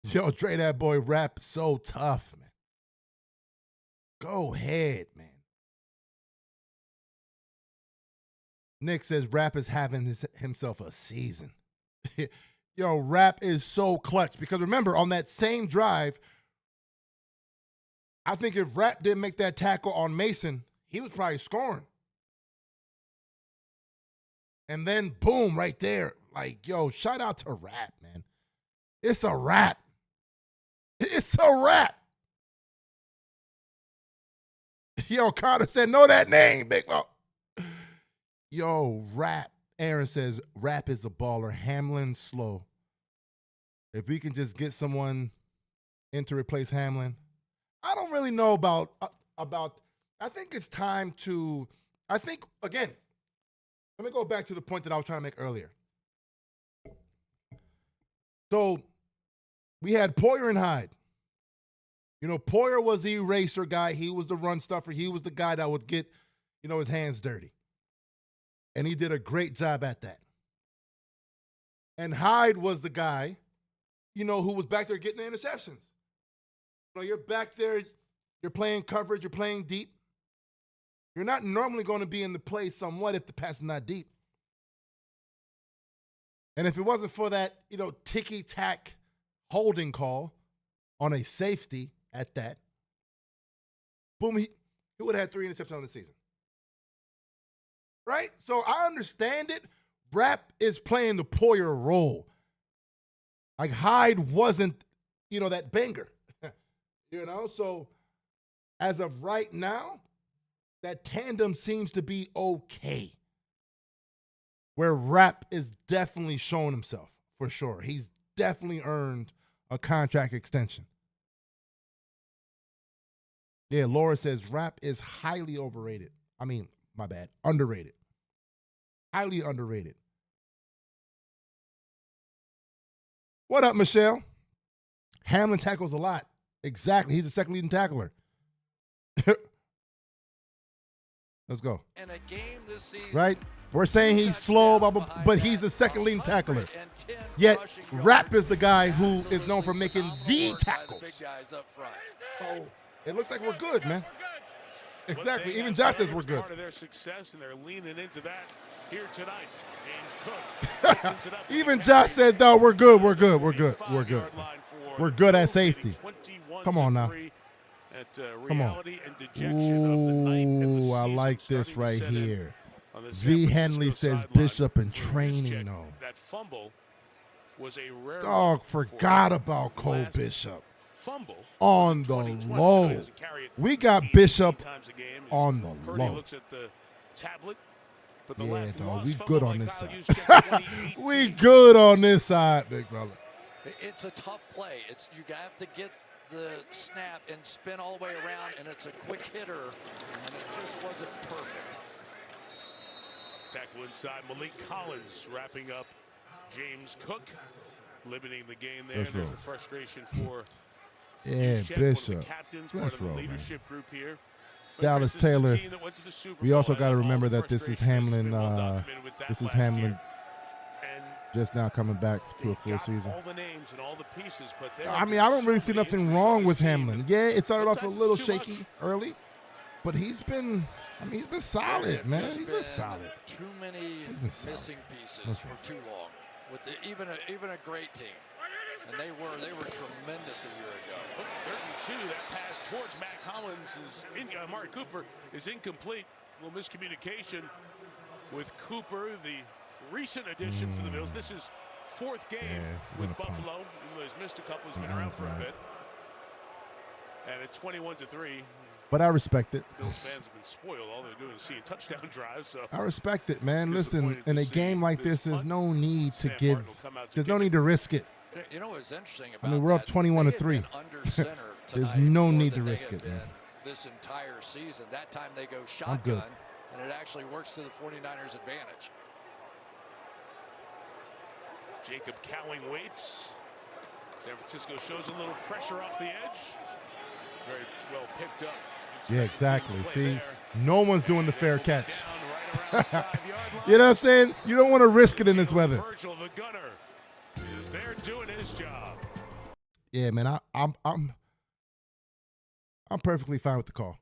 man. Yo, Dre, that boy Rapp so tough, man. Go ahead, man. Nick says Rapp is having himself a season. Yo, Rapp is so clutch because remember on that same drive, I think if Rapp didn't make that tackle on Mason, he was probably scoring. And then boom, right there. Like, yo, shout out to Rapp, man. It's a wrap. It's a wrap. Yo, Carter said, know that name, big bro. Yo, Rapp. Aaron says, Rapp is a baller. Hamlin slow. If we can just get someone in to replace Hamlin. I don't really know about I think it's time to, I think, again, let me go back to the point that I was trying to make earlier. So we had Poyer and Hyde. You know, Poyer was the eraser guy. He was the run stuffer. He was the guy that would get, you know, his hands dirty. And he did a great job at that. And Hyde was the guy, you know, who was back there getting the interceptions. You know, you're back there, you're playing coverage, you're playing deep. You're not normally going to be in the play somewhat if the pass is not deep. And if it wasn't for that, you know, ticky-tack holding call on a safety at that, boom, he would have had 3 interceptions on the season. Right? So I understand it. Rapp is playing the Poyer role. Like Hyde wasn't, you know, that banger. You know, so as of right now, that tandem seems to be okay. Where Rapp is definitely showing himself, for sure. He's definitely earned a contract extension. Yeah, Laura says Rapp is highly overrated. I mean, my bad, underrated. Highly underrated. What up, Michelle? Hamlin tackles a lot. Exactly. He's the second leading tackler. Let's go. In a game this season, Right? We're saying he's slow, but he's the second leading tackler. Yet, Rapp is the guy who is known for making the tackles. Oh, it looks like we're good, man. Exactly. Even Josh says we're good. Part of their success, and they're leaning into that here tonight. James Cook. Even Josh says, no, we're good. We're good. We're good. We're good. We're good at safety. Come on now. Come on. Ooh, I like this right here. V. Henley says Bishop in training, though. That fumble was a rare. Dog, forgot about Cole Bishop. On the low. We got Bishop on the low. Yeah, dog, we good on this side. We good on this side, big fella. It's a tough play. You have to get the snap and spin all the way around, and it's a quick hitter, and it just wasn't perfect. Tackle inside, Malik Collins wrapping up James Cook, limiting the game there. And there's the frustration for Bishop. Let's roll, man. Dallas Chris, Taylor. We also got to remember that this is Hamlin. This is Hamlin just now coming back to a full season. All the names and all the pieces, but I mean, I don't really see nothing wrong with Hamlin. Yeah, it started off a little shaky early, but he's been solid, man. He's been solid. Too many missing pieces for too long. With even a great team, and they were tremendous a year ago. 32, that pass towards Matt Collins Amari Cooper is incomplete. A little miscommunication with Cooper, the recent addition for the Bills. This is fourth game with Buffalo. Even though he's missed a couple, he's been around for a bit. And it's 21-3. But I respect it. Bills fans have been spoiled. All they're doing is seeing touchdown drives. So I respect it, man. Listen, in a game like this, there's no need to give. There's no need to risk it. You know what's interesting about I mean, we're up 21-3. There's no need to risk it, man. This entire season, that time they go shotgun, and it actually works to the 49ers' advantage. Jacob Cowing waits. San Francisco shows a little pressure off the edge. Very well picked up. Yeah, exactly. See, no one's doing the fair catch. You know what I'm saying? You don't want to risk it in this weather. Virgil, the gunner, is there doing his job. Yeah, man, I'm perfectly fine with the call.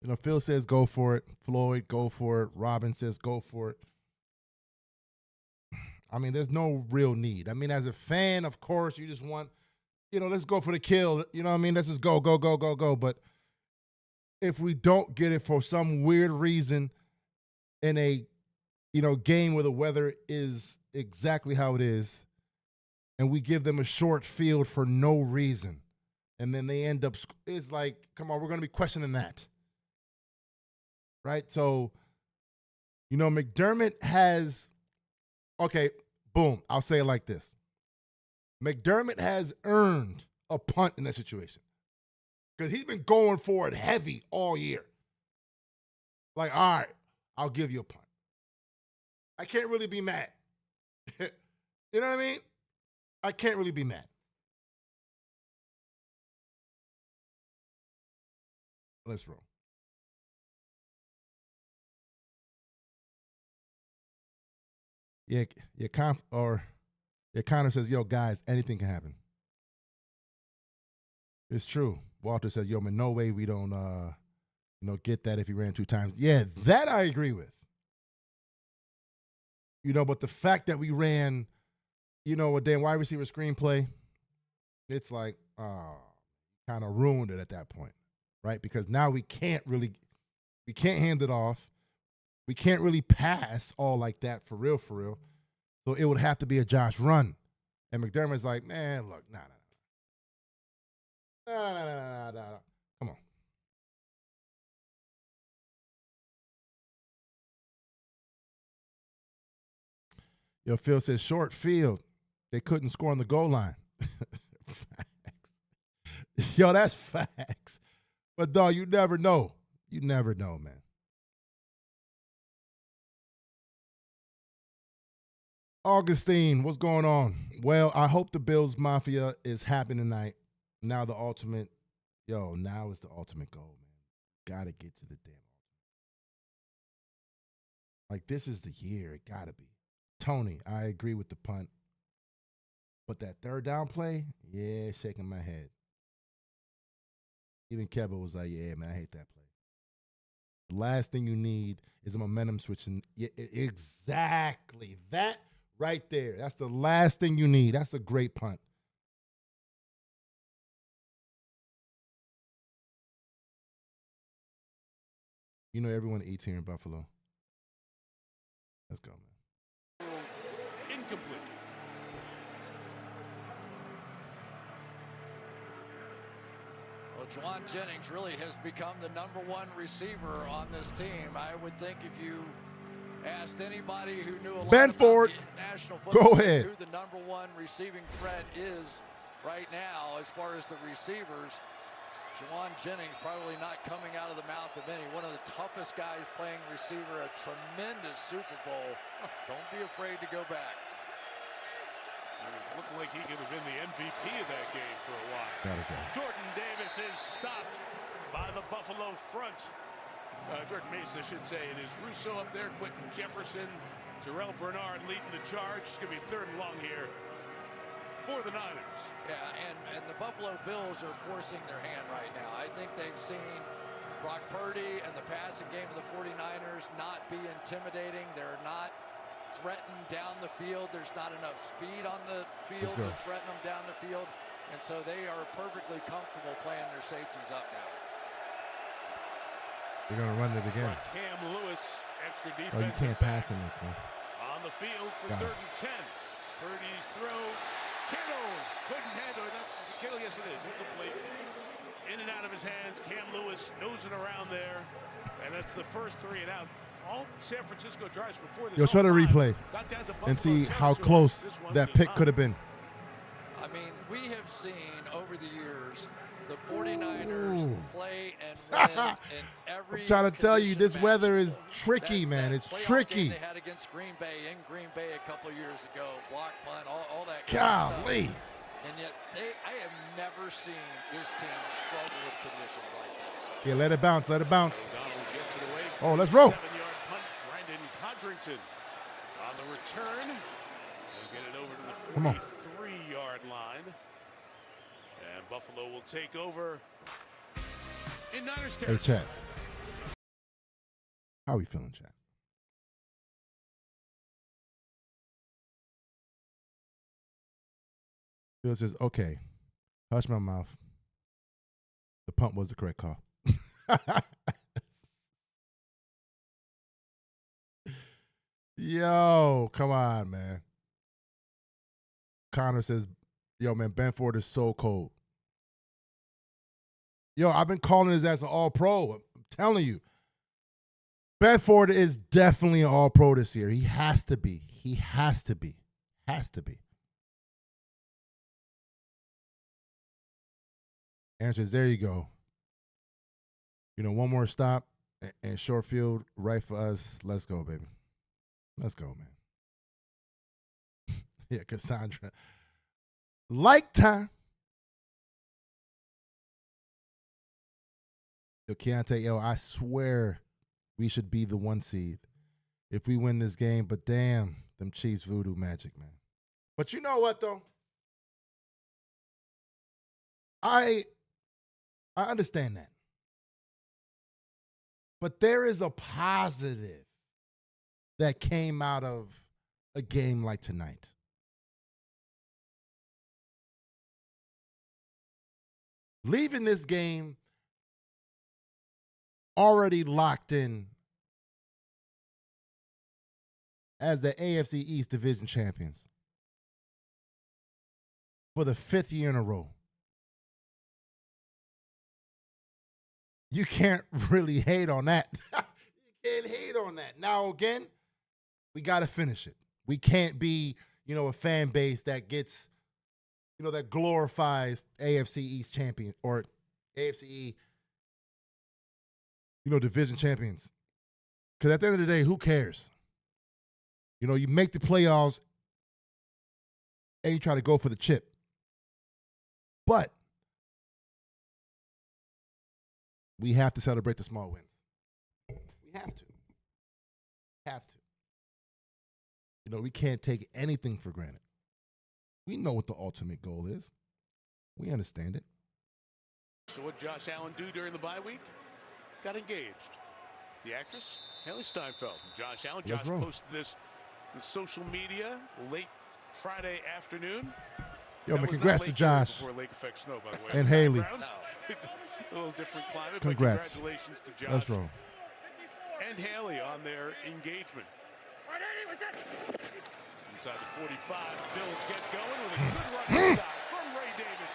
You know, Phil says go for it. Floyd, go for it. Robin says go for it. I mean, there's no real need. I mean, as a fan, of course, you just want, let's go for the kill. You know what I mean? Let's just go. But if we don't get it for some weird reason in a, game where the weather is exactly how it is, and we give them a short field for no reason, and then they end up, it's like, come on, we're going to be questioning that. Right? So, McDermott has, okay, boom, I'll say it like this. McDermott has earned a punt in that situation because he's been going for it heavy all year. Like, all right, I'll give you a punt. I can't really be mad. You know what I mean? I can't really be mad. Let's roll. Yeah, Connor says, yo, guys, anything can happen. It's true. Walter says, yo, man, no way we don't, get that if he ran 2 times. Yeah, that I agree with. But the fact that we ran, a damn wide receiver screenplay, it's like, kind of ruined it at that point, right? Because now we can't hand it off. We can't really pass all like that for real. So it would have to be a Josh run. And McDermott's like, man, look, nah. Come on. Yo, Phil says, short field. They couldn't score on the goal line. Facts. Yo, that's facts. But, dog, you never know. You never know, man. Augustine, what's going on? Well, I hope the Bills Mafia is happy tonight. Now is the ultimate goal, man. Got to get to the damn Like, this is the year. It got to be. Tony, I agree with the punt. But that third down play, yeah, shaking my head. Even Kevin was like, yeah, man, I hate that play. The last thing you need is a momentum switch. And yeah, exactly. That right there. That's the last thing you need. That's a great punt. You know everyone eats here in Buffalo. Let's go, man. Incomplete. Well, Juwan Jennings really has become the #1 receiver on this team. I would think if you asked anybody who knew a lot about the National Football League who the #1 receiving threat is right now as far as the receivers, Juwan Jennings probably not coming out of the mouth of any. One of the toughest guys playing receiver, a tremendous Super Bowl. Don't be afraid to go back. It looked like he could have been the MVP of that game for a while. That is awesome. Jordan Davis is stopped by the Buffalo front. Jordan Mason, I should say. It is Russo up there, Quentin Jefferson, Terrell Bernard leading the charge. It's going to be 3rd and long here for the Niners. Yeah, and the Buffalo Bills are forcing their hand right now. I think they've seen Brock Purdy and the passing game of the 49ers not be intimidating. They're not threatened down the field. There's not enough speed on the field to threaten them down the field. And so they are perfectly comfortable playing their safeties up now. They're going to run it again. Cam Lewis, extra defense. Oh, you can't pass in this, man. On the field for 3rd and 10. Purdy's throw. Kittle couldn't handle it. Is it Kittle? Yes, it is. Incomplete. In and out of his hands. Cam Lewis nosing around there. And that's the first 3 and out. All San Francisco drives before this. Yo, show the replay and see how close that pick could have been. I mean, we have seen over the years the 49ers play and win in every. I'm trying to tell you, this weather is tricky, man. It's tricky. They had against Green Bay in Green Bay a couple of years ago, block punt, all that kind of Golly. stuff. And yet, I have never seen this team struggle with conditions like this. Yeah, let it bounce. Let it bounce. Oh, let's roll. 7-yard punt, Brandon Codrington on the return. They'll get it over to the 43-yard line. And Buffalo will take over in Niners territory. Hey, chat. How we feeling, chat? Phil says, okay, hush my mouth. The punt was the correct call. Yo, come on, man. Connor says, yo, man, Ben Ford is so cold. Yo, I've been calling his ass an all-pro. I'm telling you. Ben Ford is definitely an all-pro this year. He has to be. He has to be. Has to be. Aaron says, there you go. You know, one more stop and short field right for us. Let's go, baby. Let's go, man. Yeah, Cassandra. Like time. Yo, Keontae, yo, I swear we should be the 1 seed if we win this game. But damn, them Chiefs voodoo magic, man. But you know what, though? I understand that. But there is a positive that came out of a game like tonight. Leaving this game already locked in as the AFC East Division champions for the 5th year in a row. You can't really hate on that. You can't hate on that. Now, again, we got to finish it. We can't be, a fan base that gets, that glorifies AFC East champion or AFC, division champions. Because at the end of the day, who cares? You make the playoffs and you try to go for the chip. But we have to celebrate the small wins. We have to. Have to. You know, we can't take anything for granted. We know what the ultimate goal is. We understand it. So what Josh Allen do during the bye week? Got engaged. The actress, Haley Steinfeld. Josh Allen. Josh posted this on social media late Friday afternoon. Yo, man, congrats to Josh. Before lake effect snow, by the way. And Haley. A little different climate, Congrats. but congratulations to Josh. Let's roll. And Haley on their engagement. Inside the 45, Bills get going with a good run inside from Ray Davis.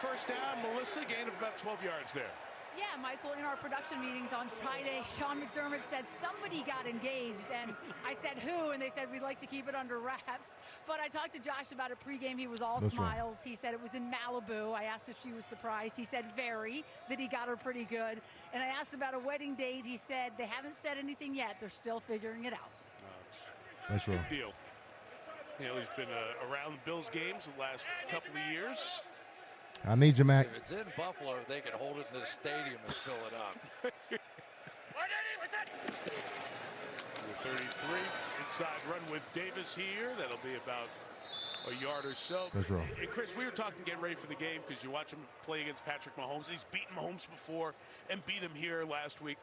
First down, Melissa, gain of about 12 yards there. Yeah, Michael, in our production meetings on Friday, Sean McDermott said somebody got engaged, and I said who, and they said we'd like to keep it under wraps. But I talked to Josh about it pregame. He was all smiles. He said it was in Malibu. I asked if she was surprised. He said very, that he got her pretty good. And I asked about a wedding date. He said they haven't said anything yet. They're still figuring it out. That's right. Big deal. Haley's been around the Bills games the last couple of years. I need you, Mac. If it's in Buffalo, they can hold it in the stadium and fill it up. The 33 inside run with Davis here. That'll be about a yard or so. That's right. And Chris, we were talking getting ready for the game because you watch him play against Patrick Mahomes. He's beaten Mahomes before and beat him here last week.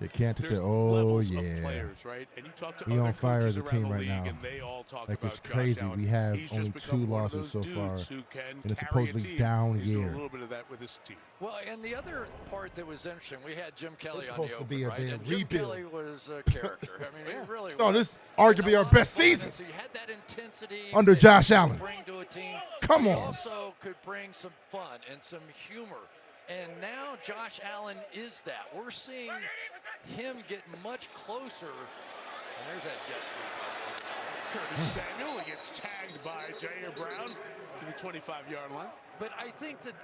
You can't just say, There's oh, levels yeah. of players, right? And you talk to We other on fire coaches as a around team the right league, now. and they all talk Like, about it's crazy. Josh Allen. We have He's only just 2 become one of losses those so far dudes who can in a carry supposedly team. down He's doing year. a little bit of that with his team. Well, and the other part that was interesting, we had Jim Kelly It's on the supposed to open, be a right? damn And Jim rebuild. Kelly was a character. I mean, he really No, was. this arguably our best season. So you had that intensity Under that Josh he could Allen. Bring to a team. Come He on. also could bring some fun and some humor. And now Josh Allen is that. We're seeing him get much closer. And there's that jet sweep. Curtis Samuel gets tagged by Jair Brown to the 25-yard line. But I think that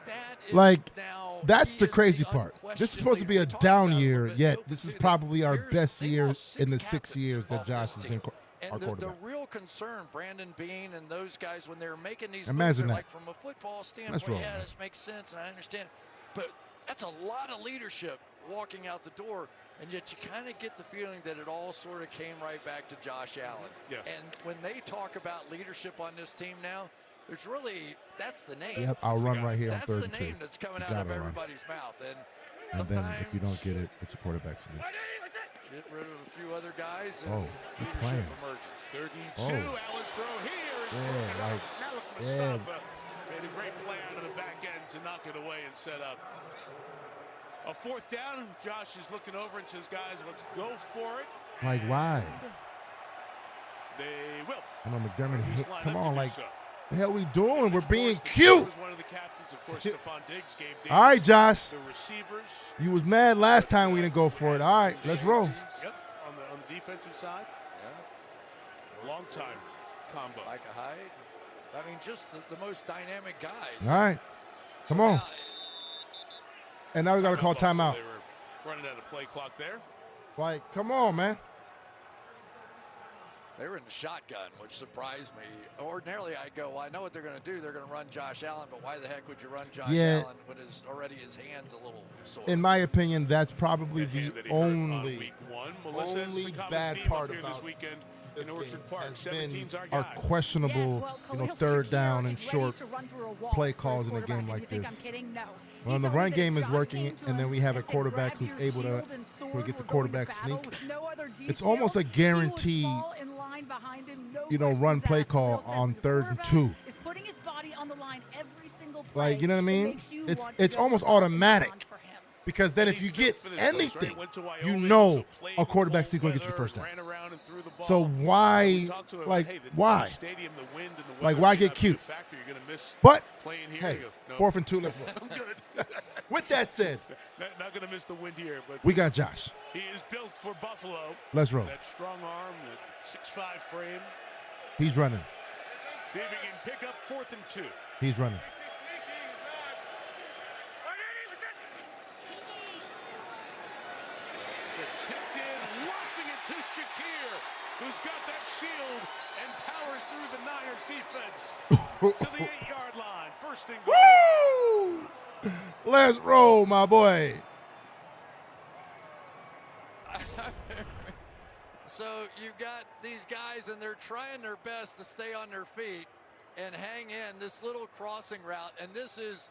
is Like, now that's he the is crazy part. This is supposed to be a down year, yet this is probably our best year in the 6 years that Josh has been our And the quarterback. real concern, Brandon Beane and those guys, when they're making these moves, Imagine they're that. like, from a football Let's standpoint, roll, yeah, man. this makes sense, and I understand. But that's a lot of leadership walking out the door, and yet you kind of get the feeling that it all sort of came right back to Josh Allen. Yes. And when they talk about leadership on this team now, there's really, that's the name. Yep, I'll run right here on That's 3rd the and 2. name that's coming You out of gotta run. everybody's mouth. And then if you don't get it, it's a quarterback sneak. Get rid of a few other guys, and Oh, good leadership plan. emerges. 3rd and 2. Oh. Allen's throw here is Yeah, broken like, up. Malik yeah. Mustafa made a great play out of the back end to knock it away and set up a 4th down. Josh is looking over and says, guys, let's go for it. Like, why? They will. I know McDermott, He's lined come up to on, do like, so. the hell we doing? We're being Of course, cute. was one of the captains, of course, Stephon Diggs, Gabe Davis. All right, Josh. The receivers. You was mad last time we didn't go for it. All right, let's roll. Yep, on the defensive side. Yeah. Long time combo. Micah Hyde. I mean, just the most dynamic guys. All right, come on. And now we got to call timeout. They were running out of play clock there. Like, come on, man. They were in the shotgun, which surprised me. Ordinarily, I'd go, well, I know what they're going to do. They're going to run Josh Allen, but why the heck would you run Josh Allen when his hand's a little sore? In my opinion, that's probably That the hand that he hurt on only week 1. Melissa, only it's a common bad theme part up here about this weekend this in Orchard game Park. has been 17's our our guy. questionable, third down and short play calls in a game like this. Well, the run game is working, and then we have a quarterback who's able to get the quarterback sneak. It's almost a guaranteed, run play call on 3rd and 2. Like, you know what I mean? It's almost automatic. Because then if you get anything, you know a quarterback sneak going to get you the first down. So why, why? Like, why get cute? But, hey, 4th and 2, let's roll. With that said, not going to miss the wind here, but we got Josh. He is built for Buffalo. Let's roll. That strong arm, that 6'5" frame. He's running. See if he can pick up 4th and 2. He's running. Tipped in, lofting it to Shakir, who's got that shield and powers through the Niners defense to the 8-yard line. 1st and goal. Woo! Let's roll, my boy. So you've got these guys, and they're trying their best to stay on their feet and hang in this little crossing route. And this is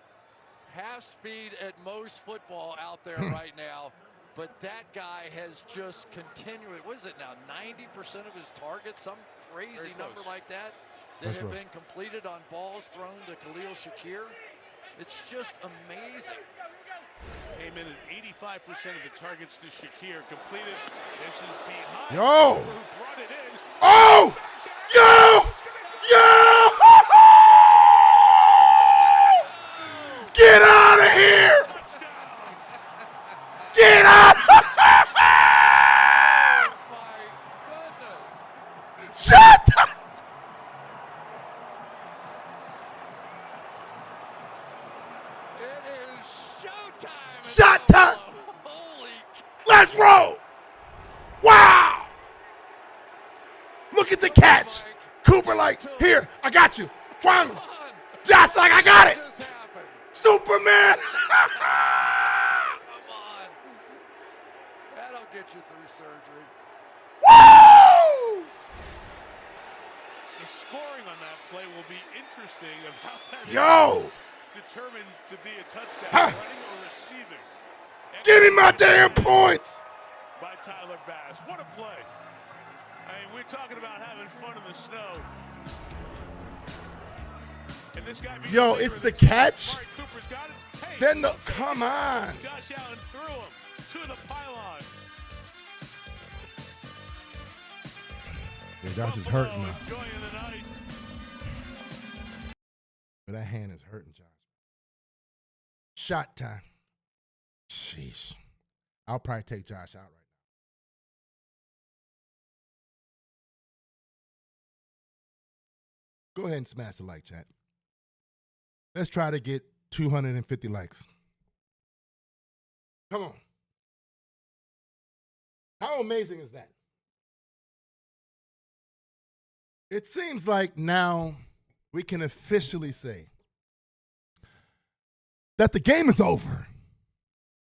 half speed at most football out there right now. But that guy has just continued. What is it now? 90% of his targets, some crazy number like that, have been completed on balls thrown to Khalil Shakir. It's just amazing. Came in at 85% of the targets to Shakir. Completed. This is behind. Yo! Who brought it in. Oh! Yo! Yo! Get out of here! Get out! My goodness. Shut up! It is showtime. Shot time! Holy Let's roll! Wow! Look at the catch. Cooper like, here, I got you. Whang! Josh like, I got it. Superman! Come on. That'll get you through surgery. Woo! The scoring on that play will be interesting of how that Yo! determined to be a touchdown, Ha! running or receiving. Give me my damn points! By Tyler Bass. What a play. I mean, we're talking about having fun in the snow. And this guy Yo, it's the catch. Amari Cooper's got it. Hey, Then the, come on. Josh Allen threw him to the pylon. Yeah, Josh is hurting now. Enjoying the night. But that hand is hurting, Josh. Shot time. Sheesh. I'll probably take Josh out right now. Go ahead and smash the like, chat. Let's try to get 250 likes. Come on. How amazing is that? It seems like now we can officially say that the game is over.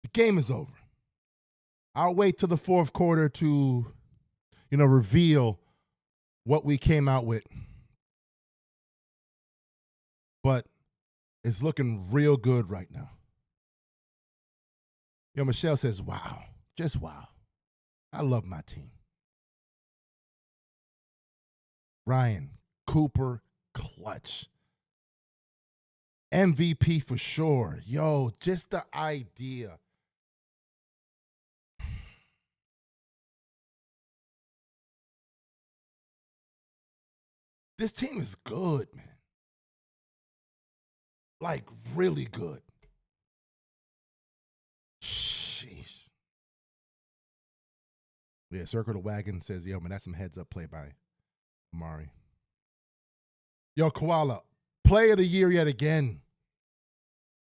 The game is over. I'll wait till the fourth quarter to, reveal what we came out with. But it's looking real good right now. Michelle says, wow, just wow. I love my team. Ryan, Cooper, clutch. MVP for sure. Yo, just the idea. This team is good, man. Like, really good. Sheesh. Yeah, Circle the Wagon says, yo, man, that's some heads-up play by Amari. Yo, Koala, play of the year yet again.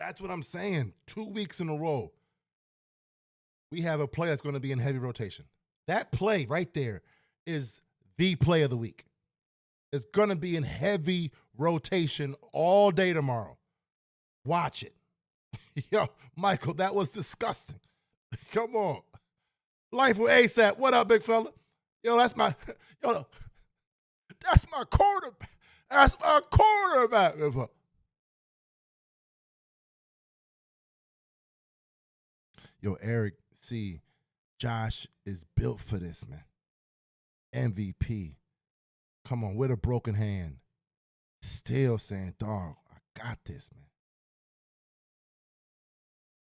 That's what I'm saying. 2 weeks in a row. We have a play that's going to be in heavy rotation. That play right there is the play of the week. It's going to be in heavy rotation all day tomorrow. Watch it. Yo, Michael, that was disgusting. Come on. Life with ASAP. What up, big fella? Yo, that's my quarterback. That's my quarterback. Yo, Eric C. Josh is built for this, man. MVP. Come on, with a broken hand. Still saying, dog, I got this, man.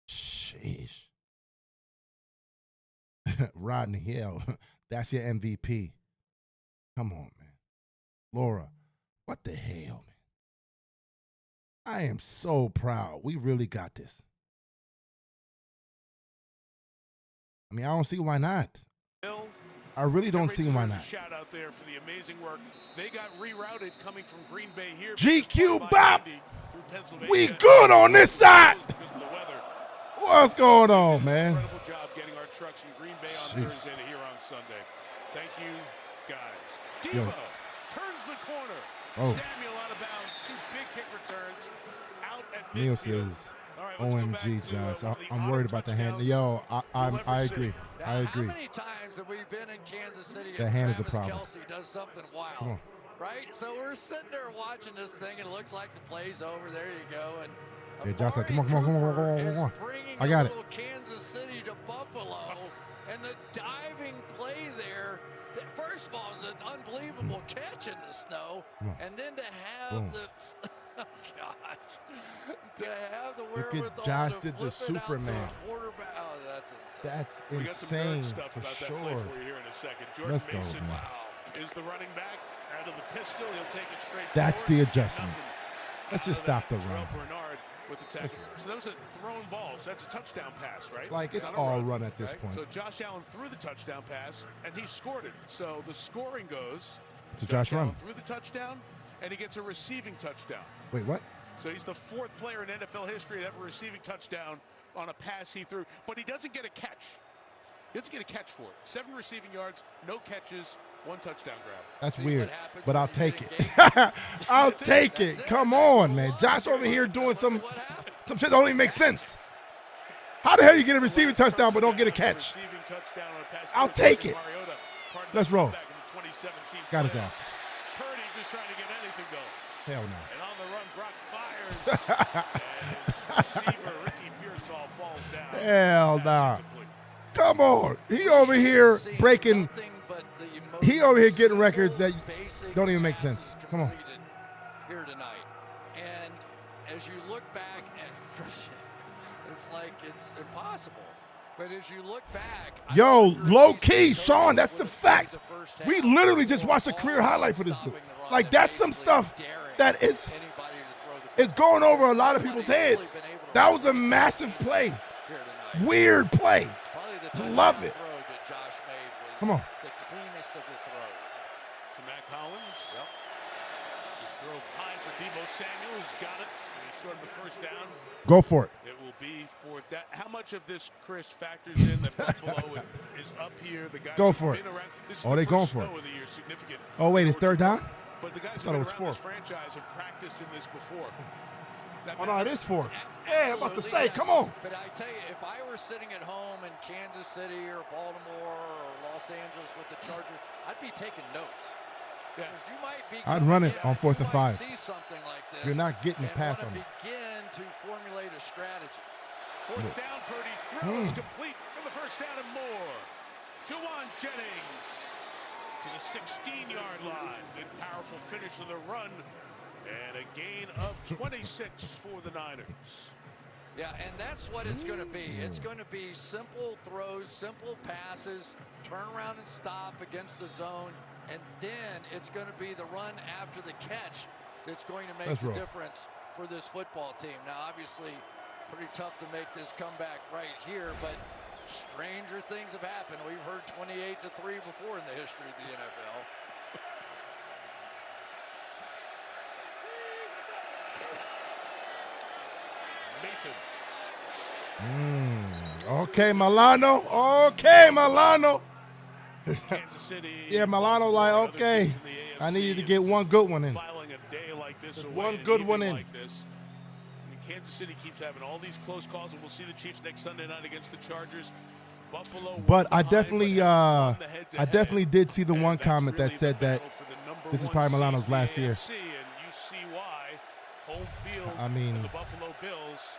Sheesh. Rodney Hill, that's your MVP. Come on, man. Laura, what the hell, man? I am so proud. We really got this. I mean, I don't see why not. I really don't see why not. Shout out there for the amazing work. They got rerouted coming from Green Bay here. GQ Bop. We good on this side. What's going on, man? Incredible job getting our trucks from Green Bay on Thursday to here on Sunday. Thank you, guys. Debo turns the corner. Oh. Samuel out of bounds. 2 big kick returns out at Neil midfield. says, OMG, Josh. I'm worried about the hand. Yo, I agree. I agree. How many times have we been in Kansas City The and hand is a Travis problem. Kelce does something wild? Come on. Right? So we're sitting there watching this thing, and it looks like the play's over. There you go. And Hey, Josh, come on. I got it. Kansas City to Buffalo, and the diving play there. First of all, is an unbelievable catch in the snow, and then to have the oh gosh, to have the wherewithal Josh to did the flip it out to Superman. a quarterback. Oh, that's insane. That's We got some nerd insane stuff for about that sure. play for you here in a second. Jordan Let's go, Mason man. is the running back out of the pistol. He'll take it straight That's forward. the adjustment. Let's just stop the run. Terrell Bernard with the tackle. So that was a thrown ball. So that's a touchdown pass, right? Like, it's not a all run at this point. So Josh Allen threw the touchdown pass, and he scored it. So the scoring goes. It's a Josh run. Allen threw the touchdown, and he gets a receiving touchdown. Wait, what? So he's the fourth player in NFL history to have a receiving touchdown on a pass he threw. But he doesn't get a catch. He doesn't get a catch for it. 7 receiving yards, no catches, 1 touchdown grab. That's weird, but I'll take it. I'll take it. Come on, man. Josh over here doing some shit that don't even make sense. How the hell you get a receiving touchdown but don't get a catch? I'll take it. Let's roll. Got his ass. Purdy just trying to get anything going. Hell no. And on the run, Brock fires. And his receiver, Ricky Pearsall, falls down. Hell nah. Come on. He over here breaking. He over here getting records that don't even make sense. Come on. Here tonight. And as you look back, and it's like it's impossible. But as you look back, Yo, low key, Sean, that's the facts. We literally just watched a career highlight for this dude. Like, that's some stuff that is going over a lot of people's heads. That was a massive play. Weird play. Love it. Come on. The cleanest of the throws. To Mac Hollins. Yep. Just throw high for Deebo Samuel, who's got it. And he's short of the first down. Go for it. It will be fourth down. How much of this, Chris, factors in that Buffalo is up here? The guys Go for it. Oh, they going for it. Of the year, significant. Oh, wait, it's third down? But the guys I thought it was fourth. This franchise have practiced in this before. Oh, no, it is fourth. Yeah, I'm about to say, come on. But I tell you, if I were sitting at home in Kansas City or Baltimore or Los Angeles with the Chargers, I'd be taking notes. Yeah. You might be I'd run it on 4th and 5. See something like this. You're not getting the pass on it. it. Begin to formulate a strategy. Fourth down, Purdy throws complete for the first down and more. Juwan Jennings to the 16-yard line. Good, powerful finish of the run. And a gain of 26 for the Niners. Yeah, and that's what it's going to be. It's going to be simple throws, simple passes, turn around and stop against the zone, and then it's going to be the run after the catch that's going to make the difference for this football team. Now, obviously, pretty tough to make this comeback right here, but stranger things have happened. We've heard 28-3 before in the history of the NFL. Mason. Okay, Milano. Okay, Milano. Kansas City. Yeah, Milano like, okay, I needed to get one good one in. Just one good one in. Kansas City keeps having all these close calls, and we'll see the Chiefs next Sunday night against the Chargers. Buffalo. But I definitely did see the one comment that said that this is probably Milano's last year. Home field, I mean, the Buffalo Bills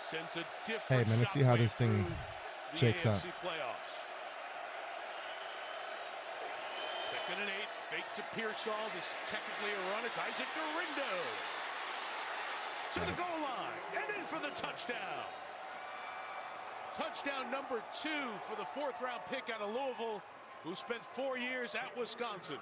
sends a different. Hey man, let's see how this thing shakes out. Playoffs. 2nd and 8, fake to Pearsall. This is technically a run. It's Isaac Dorindo to the goal line and in for the touchdown. Touchdown number 2 for the 4th-round pick out of Louisville, who spent 4 years at Wisconsin.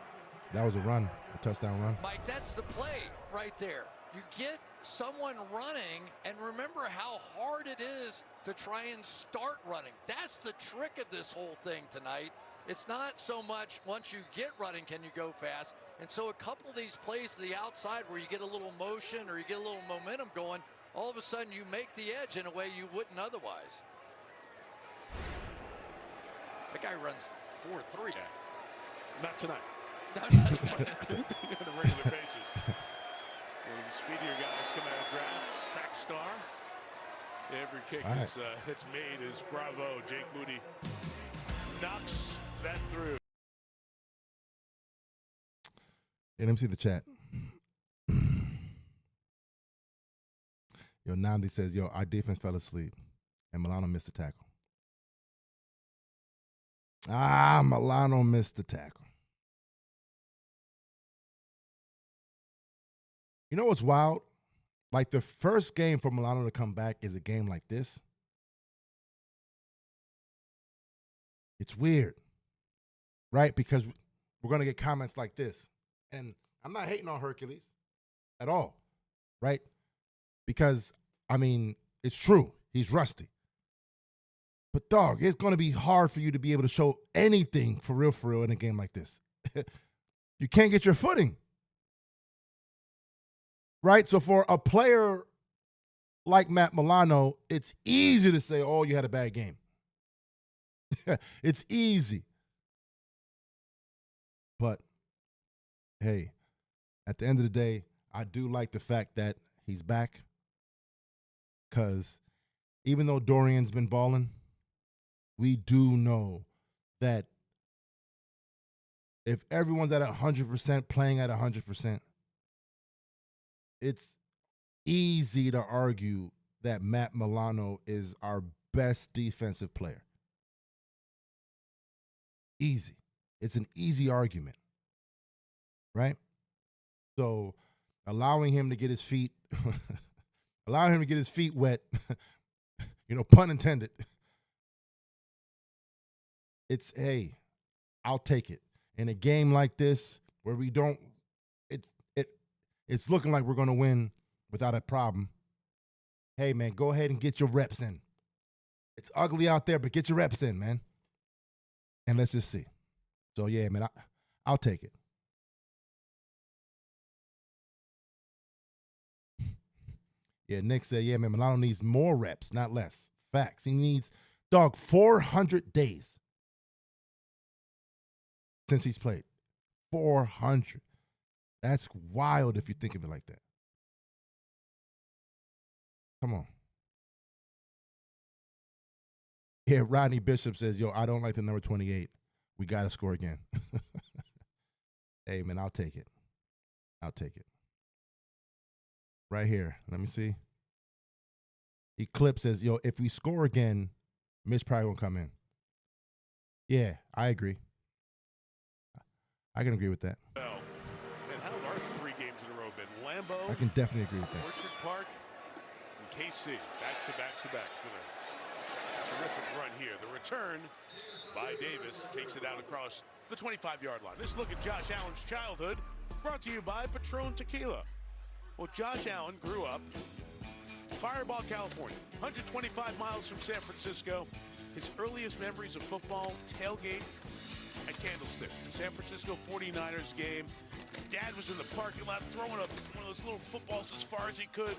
That was a run, a touchdown run. Mike, that's the play right there. You get someone running, and remember how hard it is to try and start running. That's the trick of this whole thing tonight. It's not so much once you get running can you go fast. And so a couple of these plays to the outside where you get a little motion or you get a little momentum going, all of a sudden you make the edge in a way you wouldn't otherwise. That guy runs 4.3. Yeah. Not tonight. Not tonight. On a regular basis. One of the speedier guys coming out of draft, track star. Every kick All right. that's made is bravo. Jake Moody knocks that through. Hey, let me see the chat. Yo, Nandi says, yo, our defense fell asleep, and Milano missed the tackle. Milano missed the tackle. You know what's wild? Like, the first game for Milano to come back is a game like this. It's weird, right? Because we're going to get comments like this. And I'm not hating on Hercules at all, right? Because, I mean, it's true. He's rusty. But, dog, it's going to be hard for you to be able to show anything for real in a game like this. You can't get your footing. Right? So for a player like Matt Milano, it's easy to say, oh, you had a bad game. It's easy. But, hey, at the end of the day, I do like the fact that he's back. Because even though Dorian's been balling, we do know that if everyone's at 100%, playing at 100%, it's easy to argue that Matt Milano is our best defensive player. Easy. It's an easy argument, right? So allowing him to get his feet wet, pun intended. It's, hey, I'll take it. In a game like this where we don't, it's looking like we're going to win without a problem. Hey, man, go ahead and get your reps in. It's ugly out there, but get your reps in, man. And let's just see. So, yeah, man, I'll take it. Yeah, Nick said, yeah, man, Milano needs more reps, not less. Facts. He needs, 400 days since he's played. 400. That's wild if you think of it like that. Come on. Yeah, Rodney Bishop says, yo, I don't like the number 28. We got to score again. Hey, man, I'll take it. Right here. Let me see. Eclipse says, yo, if we score again, Mitch probably won't come in. Yeah, I agree. I can agree with that. And how have our 3 games in a row been? Lambeau, I can definitely agree with that. Orchard Park, and KC. Back to back to back. It's been a terrific run here. The return by Davis takes it out across the 25-yard line. Let's look at Josh Allen's childhood, brought to you by Patron Tequila. Well, Josh Allen grew up Fireball, California, 125 miles from San Francisco. His earliest memories of football, tailgate at Candlestick, San Francisco 49ers game. His dad was in the parking lot throwing up one of those little footballs as far as he could.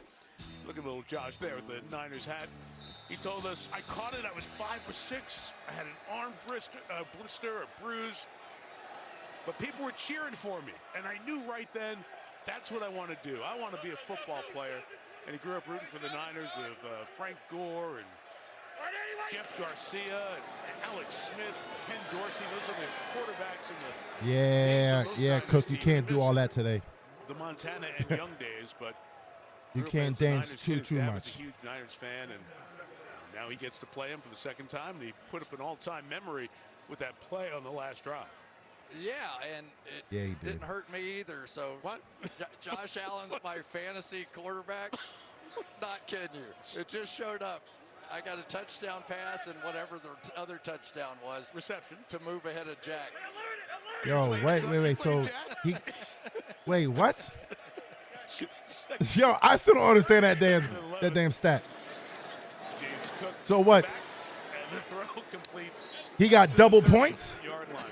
Look at little Josh there with the Niners hat. He told us, I caught it, I was 5 or 6. I had an arm blister, a bruise. But people were cheering for me. And I knew right then, that's what I want to do. I want to be a football player. And he grew up rooting for the Niners of Frank Gore and Jeff Garcia and Alex Smith, Ken Dorsey. Those are the quarterbacks in the Yeah, Cook, you can't do all that today. The Montana and Young days, but you can't dance too much. much. A huge Niners fan, and now he gets to play him for the second time. And he put up an all-time memory with that play on the last drive. Yeah, and it didn't hurt me either. So what? Josh Allen's my fantasy quarterback. Not kidding you. It just showed up. I got a touchdown pass and whatever the other touchdown was. Reception. To move ahead of Jack. Yo, wait. So wait, what? Yo, I still don't understand that damn stat. James Cook. So what? And the throw complete. He got double points? Yard line.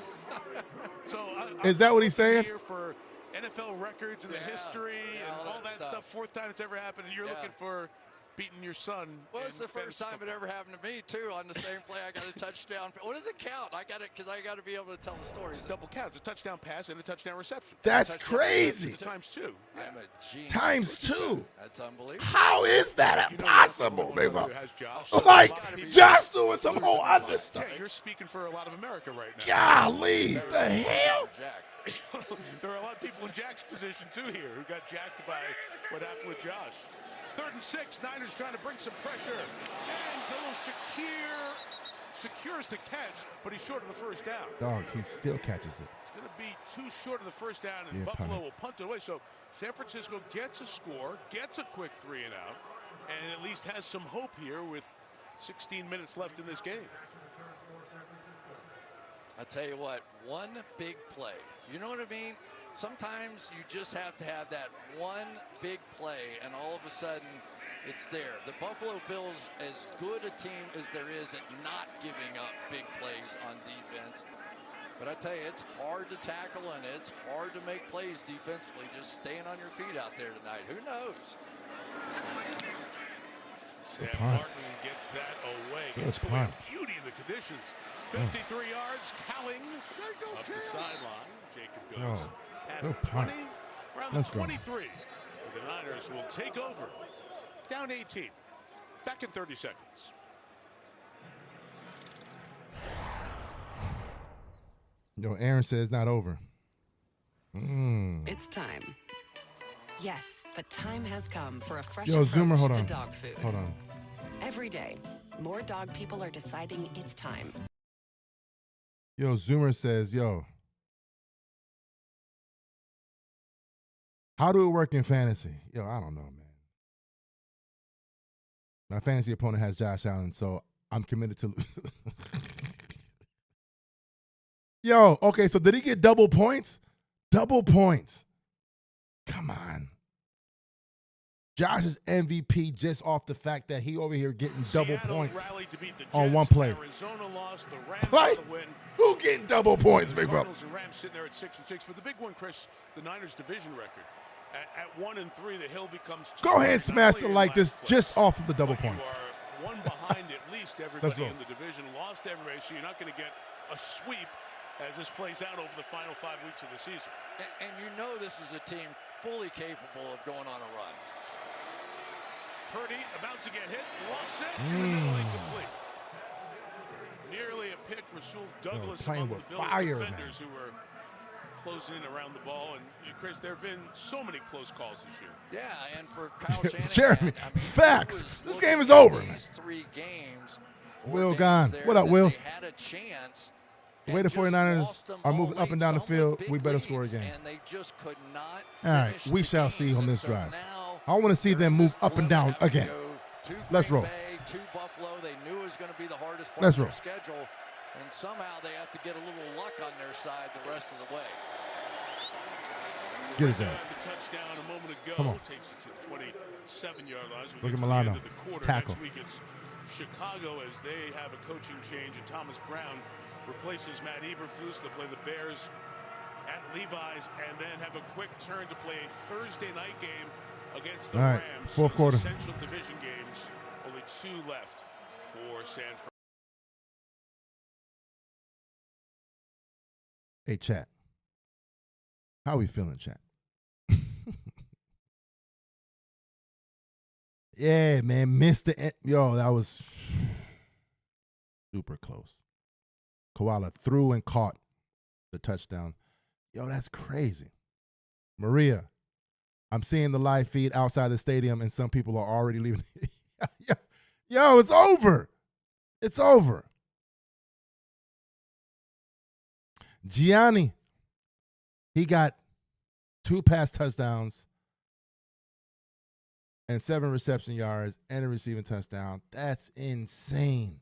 So is that what he's saying? Here for NFL records and the history and all that stuff. 4th time it's ever happened, and you're looking for beating your son. Well, it's the first time it ever happened to me, too. On the same play, I got a touchdown. What does it count? I got it because I got to be able to tell the story. It's double count. It's a touchdown pass and a touchdown reception. That's crazy. It's times 2. I'm a genius. Times 2. That's unbelievable. How is that impossible, big fella? Josh. Like, Josh doing some whole other stuff. Yeah, you're speaking for a lot of America right now. Golly, the hell? There are a lot of people in Jack's position, too, here, who got jacked by what happened with Josh. 3rd and 6, Niners trying to bring some pressure. And Khalil Shakir secures the catch, but he's short of the first down. Dog, he still catches it. It's going to be too short of the first down, and Yeah, Buffalo punt will punt it away. So San Francisco gets a score, gets a quick 3 and out, and at least has some hope here with 16 minutes left in this game. I tell you what, one big play. You know what I mean? Sometimes you just have to have that one big play, and all of a sudden, it's there. The Buffalo Bills, as good a team as there is at not giving up big plays on defense. But I tell you, it's hard to tackle, and it's hard to make plays defensively, just staying on your feet out there tonight. Who knows? Sam Martin gets that away. Gets away beauty in the conditions. 53 yards, Cowling up the sideline. Jacob goes past 20, around the 23. The Niners will take over. Down 18. Back in 30 seconds. Yo, Aaron says it's not over. It's time. Yes, the time has come for a fresh Yo, approach Zoomer, hold to on. dog food. Hold on. Every day, more dog people are deciding it's time. Yo, Zoomer says, yo, how do it work in fantasy? Yo, I don't know, man. My fantasy opponent has Josh Allen, so I'm committed to. Yo, okay, so did he get double points? Double points. Come on. Josh is MVP just off the fact that he over here getting double points on one play. Arizona lost, the Rams Like, win. who getting double points, big fella? Cardinals and Rams sitting there at 6-6. But the big one, Chris, the Niners division record. At 1-3, the hill becomes 2. Go ahead and smash it like this just off of the double points. You are one behind at least everybody in the division. Lost everybody, so you're not going to get a sweep as this plays out over the final 5 weeks of the season. And you know this is a team fully capable of going on a run. Purdy about to get hit, lost it, in the middle, incomplete. Nearly a pick. Rasul Douglas playing among with the Bills fire, defenders who were closing in around the ball. And Chris, there have been so many close calls this year. Yeah, and for Kyle Shanahan, Jeremy, I mean, facts. This game is over. These 3 games. Will gone. What up, Will? They had a chance. The way the 49ers are moving up and down the field, we better score again. And they just could not. All right, we shall see on this drive. I want to see them move up and down again. Let's roll. To Buffalo, they knew it was going to be the hardest part Let's of roll. their schedule, and somehow they have to get a little luck on their side the rest of the way. Get his ass. Touchdown a moment ago. Come on. Takes it to the 27-yard line. Look at Milano. Tackle. Next week it's Chicago as they have a coaching change, and Thomas Brown replaces Matt Eberflus. They'll play the Bears at Levi's and then have a quick turn to play a Thursday night game against the All right, Rams. fourth quarter. Essential division games. Only 2 left for San Francisco. Hey, chat. How we feeling, chat? Yeah, man. Missed the yo, that was super close. Koala threw and caught the touchdown. Yo, that's crazy. Maria, I'm seeing the live feed outside the stadium, and some people are already leaving. Yo, it's over. It's over. Gianni, he got 2 pass touchdowns and 7 reception yards and a receiving touchdown. That's insane.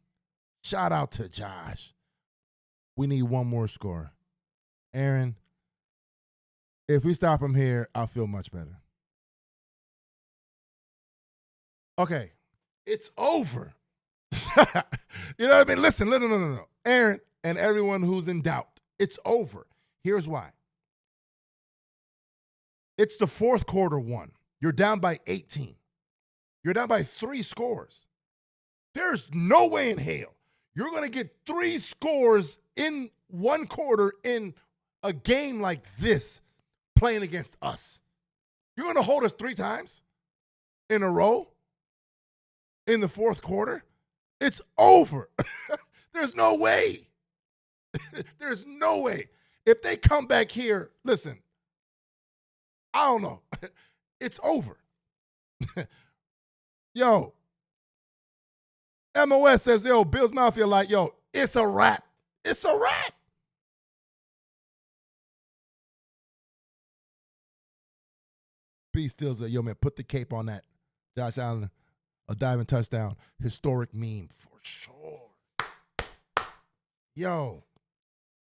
Shout out to Josh. We need one more score. Aaron, if we stop him here, I'll feel much better. Okay, it's over. You know what I mean? Listen, no. Aaron and everyone who's in doubt, it's over. Here's why. It's the fourth quarter one. You're down by 18. You're down by 3 scores. There's no way in hell you're going to get 3 scores in 1 quarter in a game like this playing against us. You're going to hold us 3 times in a row in the 4th quarter? It's over. There's no way. There's no way. If they come back here, listen, I don't know. It's over. Yo, MOS says, yo, Bills Mafia like, yo, it's a wrap. It's a wrap. B still said, yo, man, put the cape on that. Josh Allen, a diving touchdown. Historic meme for sure. Yo,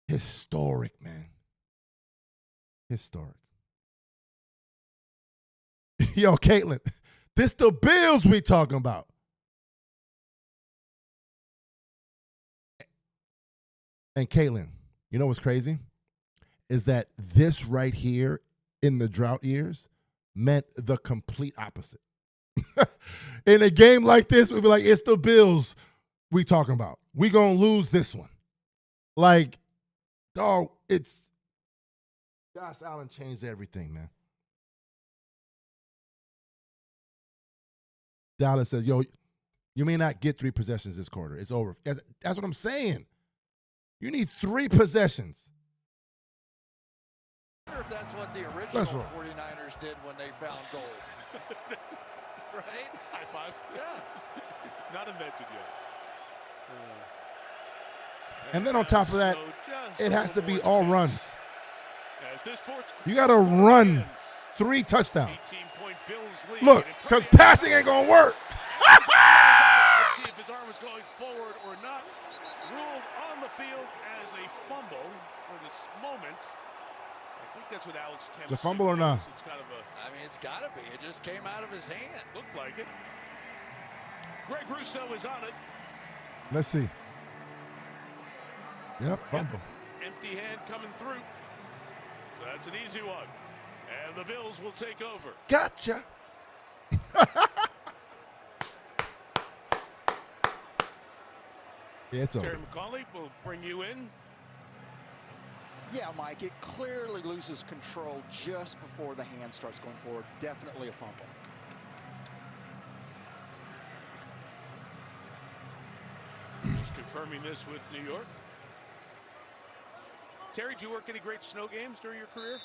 historic, man. Historic. Yo, Caitlin, this the Bills we talking about. And Caitlin, you know what's crazy? Is that this right here in the drought years meant the complete opposite. In a game like this, we'd be like, it's the Bills we talking about. We gonna lose this one. Like, dog, it's Josh Allen changed everything, man. Dallas says, yo, you may not get 3 possessions this quarter. It's over. That's what I'm saying. You need 3 possessions. I wonder if that's what the original 49ers did when they found gold. Right? High five. Yeah. Not invented yet. And then on top of that, it has to be all runs. You got to run 3 touchdowns. Look, because passing ain't going to work. Let's see if his arm was going forward or not. Ruled on the field as a fumble for this moment. I think that's what Alex Kemp. It's a fumble or not? It's kind of a. I mean, it's got to be. It just came out of his hand. Looked like it. Greg Russo is on it. Let's see. Yep, fumble. Empty hand coming through. So that's an easy one. And the Bills will take over. Gotcha. Yeah, it's over. Terry McCauley will bring you in. Yeah, Mike, it clearly loses control just before the hand starts going forward. Definitely a fumble. Just confirming this with New York. Terry, did you work any great snow games during your career?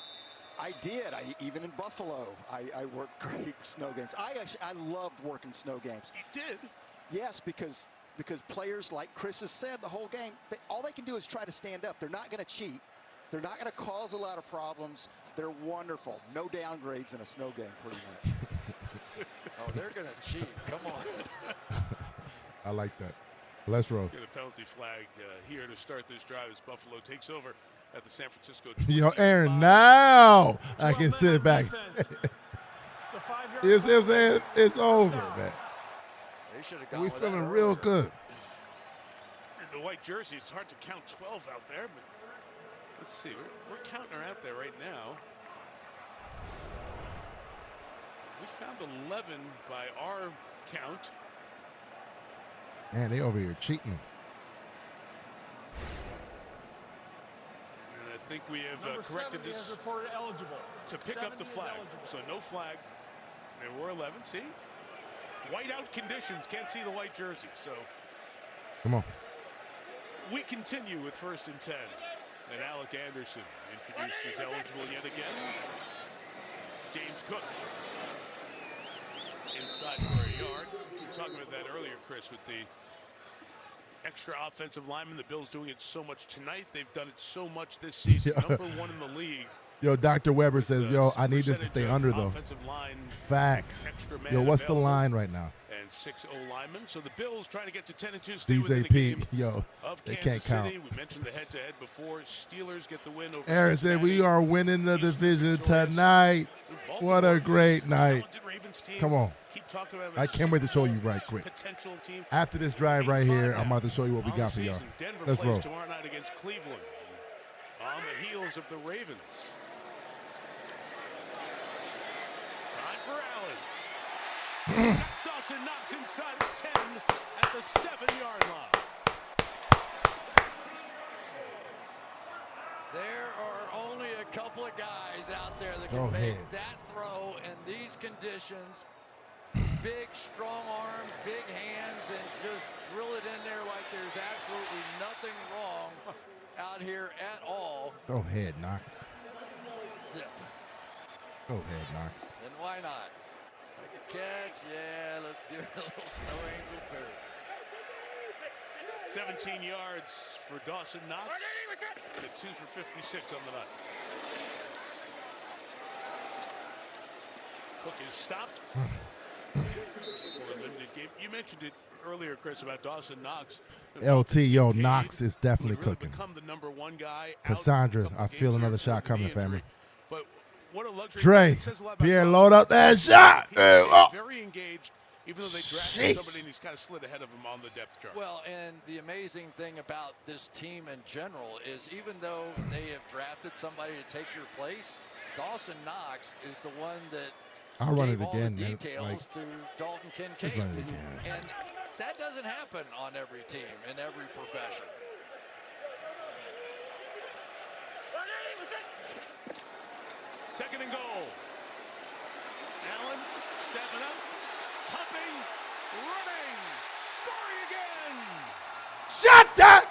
I did. Even in Buffalo, I worked great snow games. I loved working snow games. You did? Yes, because players, like Chris has said the whole game, all they can do is try to stand up. They're not going to cheat. They're not going to cause a lot of problems. They're wonderful. No downgrades in a snow game, pretty much. Oh, they're going to cheat. Come on. I like that. Let's roll. Get a penalty flag here to start this drive as Buffalo takes over at the San Francisco. Yo, Aaron, now I can sit back. You see what I'm saying? It's over, man. They should have gone We with feeling that real earlier. good. The white jersey, it's hard to count 12 out there, but let's see. We're counting her out there right now. We found 11 by our count. Man, they over here cheating. And I think we have corrected this reported eligible to pick up the flag. So no flag. There were 11. See? Whiteout conditions. Can't see the white jersey. So Come on. we continue with 1st and 10. And Alec Anderson introduced as eligible yet again. James Cook inside for a yard. We were talking about that earlier, Chris, with the extra offensive lineman. The Bills doing it so much tonight. They've done it so much this season. Yeah. Number 1 in the league. Yo, Dr. Weber says, yo, I need this to stay under, though. Line, Facts. Yo, what's the line right now? And 6 O-linemen. So the Bills trying to get to 10-2. Stay within the DJP, game yo, of they Kansas can't City. count. We mentioned the head-to-head before. Steelers get the win over Aaron said, Cincinnati. we are winning the division tonight. What a great night. Come on. I can't wait to show you right quick. After this drive right here, I'm about to show you what we got for y'all. Denver Let's plays roll. tomorrow night against Cleveland. On the heels of the Ravens. Time for Allen. Dawson Knox inside the 10 at the 7-yard line. There are only a couple of guys out there that Go can make ahead. that throw in these conditions. Big, strong arm, big hands, and just drill it in there like there's absolutely nothing wrong out here at all. Go ahead, Knox. Zip. Go ahead, Knox. And why not? Like a catch, yeah, let's give it a little snow angel too. 17 yards for Dawson Knox. And 2 for 56 on the night. Hook is stopped. For a limited game. You mentioned it earlier, Chris, about Dawson Knox. LT, yo, Knox is definitely really cooking. become the number 1 guy. Cassandra, I feel another shot coming, family. But what a luxury. Dre, It says a lot about Pierre, Dawson. load up that shot. He's Hey, oh. very engaged, even though they Sheesh. drafted somebody and he's kind of slid ahead of him on the depth chart. Well, and the amazing thing about this team in general is even though they have drafted somebody to take your place, Dawson Knox is the one that I'll run gave it all again, the man. details Like, to Dalton let's Kincaid. run it again. And that doesn't happen on every team in every profession. Second and goal. Allen stepping up, pumping, running, scoring again. Shot that!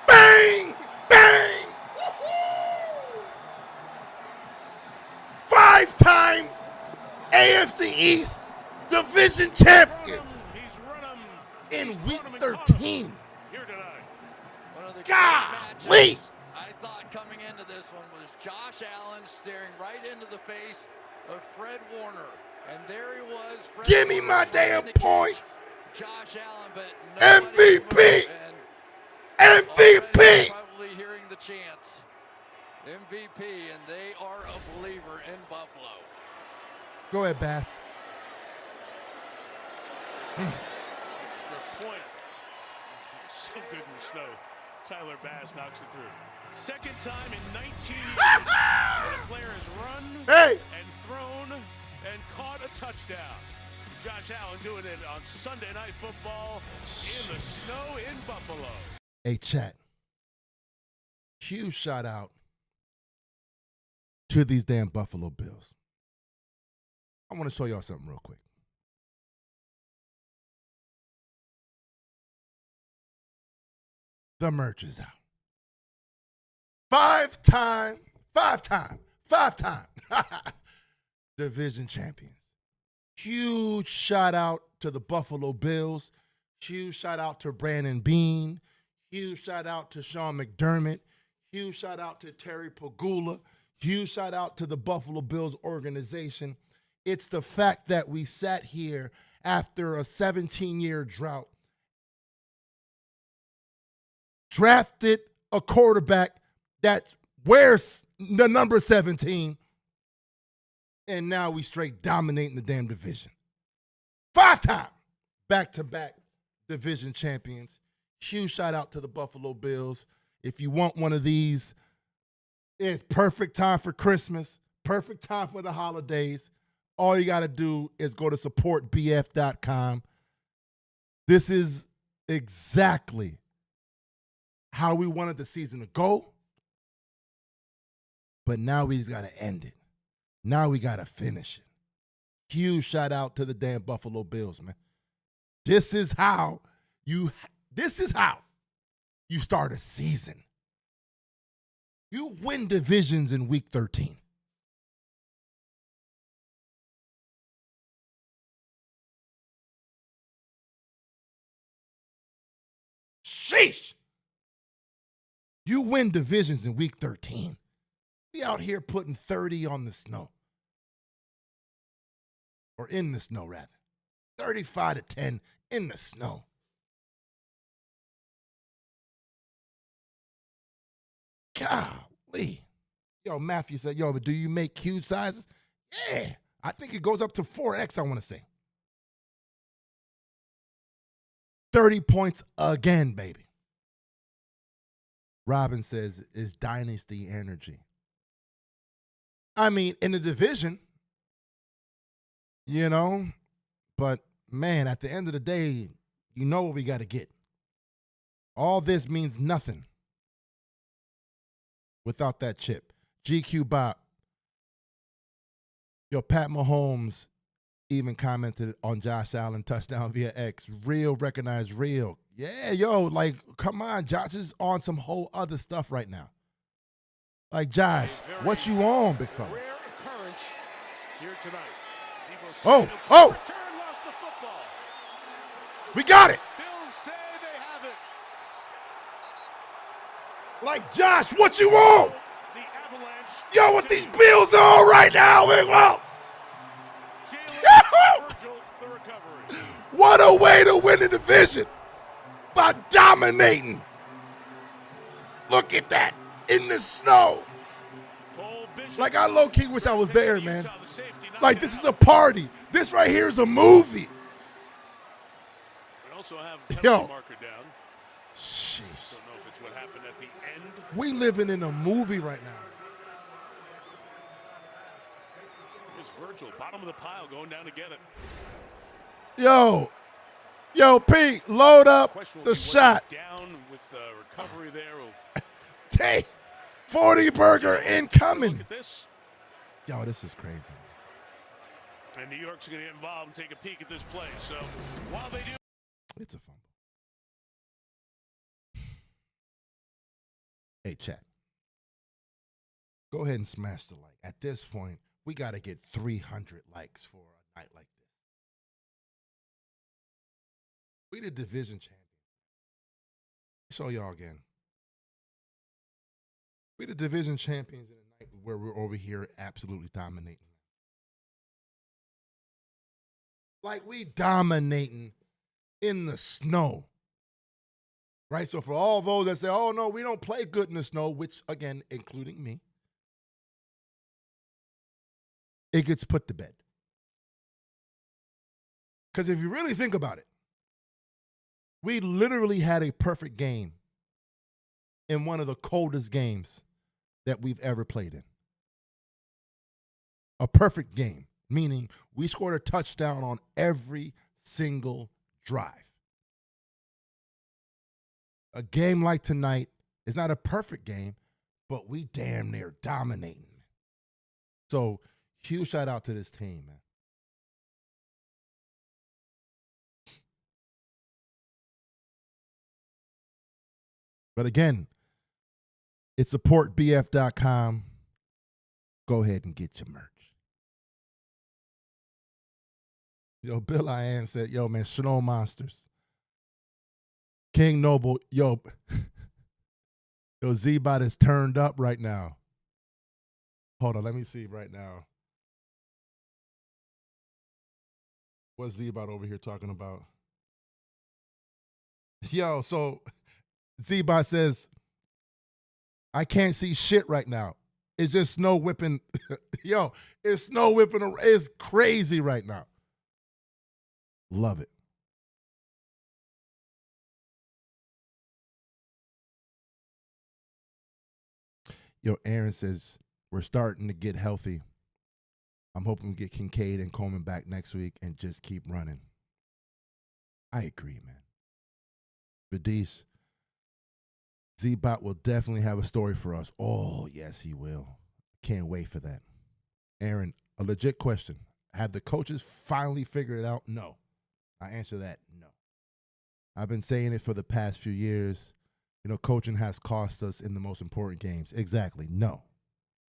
Bang! Bang! Five-time AFC East Division champions in Week 13. Here tonight. One of the Golly! matchups I thought coming into this one was Josh Allen staring right into the face of Fred Warner. And there he was. Fred Give me Warner my trying damn to catch points. Josh Allen, but nobody could MVP! move, and MVP! already probably hearing the chants. MVP, and they are a believer in Buffalo. Go ahead, Bass. Extra point. So good in the snow. Tyler Bass knocks it through. Second time in 19 years that a player has run and thrown and caught a touchdown. Josh Allen doing it on Sunday Night Football in the snow in Buffalo. Hey, chat. Huge shout out to these damn Buffalo Bills. I want to show y'all something real quick. The merch is out. Five-time division champions. Huge shout out to the Buffalo Bills. Huge shout out to Brandon Beane. Huge shout out to Sean McDermott. Huge shout out to Terry Pagula. Huge shout out to the Buffalo Bills organization. It's the fact that we sat here after a 17-year drought, drafted a quarterback that wears the number 17, and now we straight dominating the damn division. 5-time back-to-back division champions. Huge shout out to the Buffalo Bills. If you want one of these, it's perfect time for Christmas, perfect time for the holidays. All you got to do is go to supportbf.com. This is exactly how we wanted the season to go, but now we just got to end it. Now we got to finish it. Huge shout out to the damn Buffalo Bills, man. This is how you start a season. You win divisions in week 13. Sheesh. You win divisions in week 13. Be out here putting 30 on the snow. Or in the snow, rather. 35-10 in the snow. Golly. Yo, Matthew said, yo, but do you make cube sizes? Yeah. I think it goes up to 4X, I want to say. 30 points again, baby. Robin says, is dynasty energy. I mean, in the division, you know, but man, at the end of the day, you know what we got to get. All this means nothing without that chip. GQ Bop. Yo, Pat Mahomes even commented on Josh Allen touchdown via X. Real, recognize real. Yeah, yo, like, come on. Josh is on some whole other stuff right now. Like, Josh, what you on, big fella? Rare occurrence here tonight. Oh. Lost the football. We got it. Bills say they have it. Like, Josh, what you on? The Avalanche. Yo, what these Bills are on right now, big fella? The recovery. What a way to win the division by dominating. Look at that in the snow. Like, I low-key wish I was there, man. Like, this is a party. This right here is a movie. We also have Yo. marker down. Jeez. Don't know if it's what happened at the end. We living in a movie right now. Here's Virgil, bottom of the pile, going down to get it. Yo, Pete, load up the shot. Down with the recovery there. Hey, 40 burger incoming. Look at this. Yo, this is crazy. And New York's going to get involved and take a peek at this play. So while they do. It's a fumble. Hey, chat. Go ahead and smash the like. At this point, we got to get 300 likes for a night like this. We the division champion. Show y'all again. We the division champions in a night where we're over here absolutely dominating. Like, we dominating in the snow. Right? So for all those that say, oh, no, we don't play good in the snow, which, again, including me, it gets put to bed. Because if you really think about it, we literally had a perfect game in one of the coldest games that we've ever played in. A perfect game, meaning we scored a touchdown on every single drive. A game like tonight is not a perfect game, but we damn near dominating. So, huge shout out to this team, man. But again, it's supportbf.com. Go ahead and get your merch. Yo, Bill Ian said, yo, man, Snow Monsters. King Noble, yo, Z-Bot is turned up right now. Hold on, let me see right now. What's Z-Bot over here talking about? Yo, so Z-Bot says, I can't see shit right now. It's just snow whipping. Yo, it's snow whipping. It's crazy right now. Love it. Yo, Aaron says, we're starting to get healthy. I'm hoping we get Kincaid and Coleman back next week and just keep running. I agree, man. Badis, Z-Bot will definitely have a story for us. Oh, yes, he will. Can't wait for that. Aaron, a legit question. Have the coaches finally figured it out? No. I answer that, no. I've been saying it for the past few years. You know, coaching has cost us in the most important games. Exactly, no.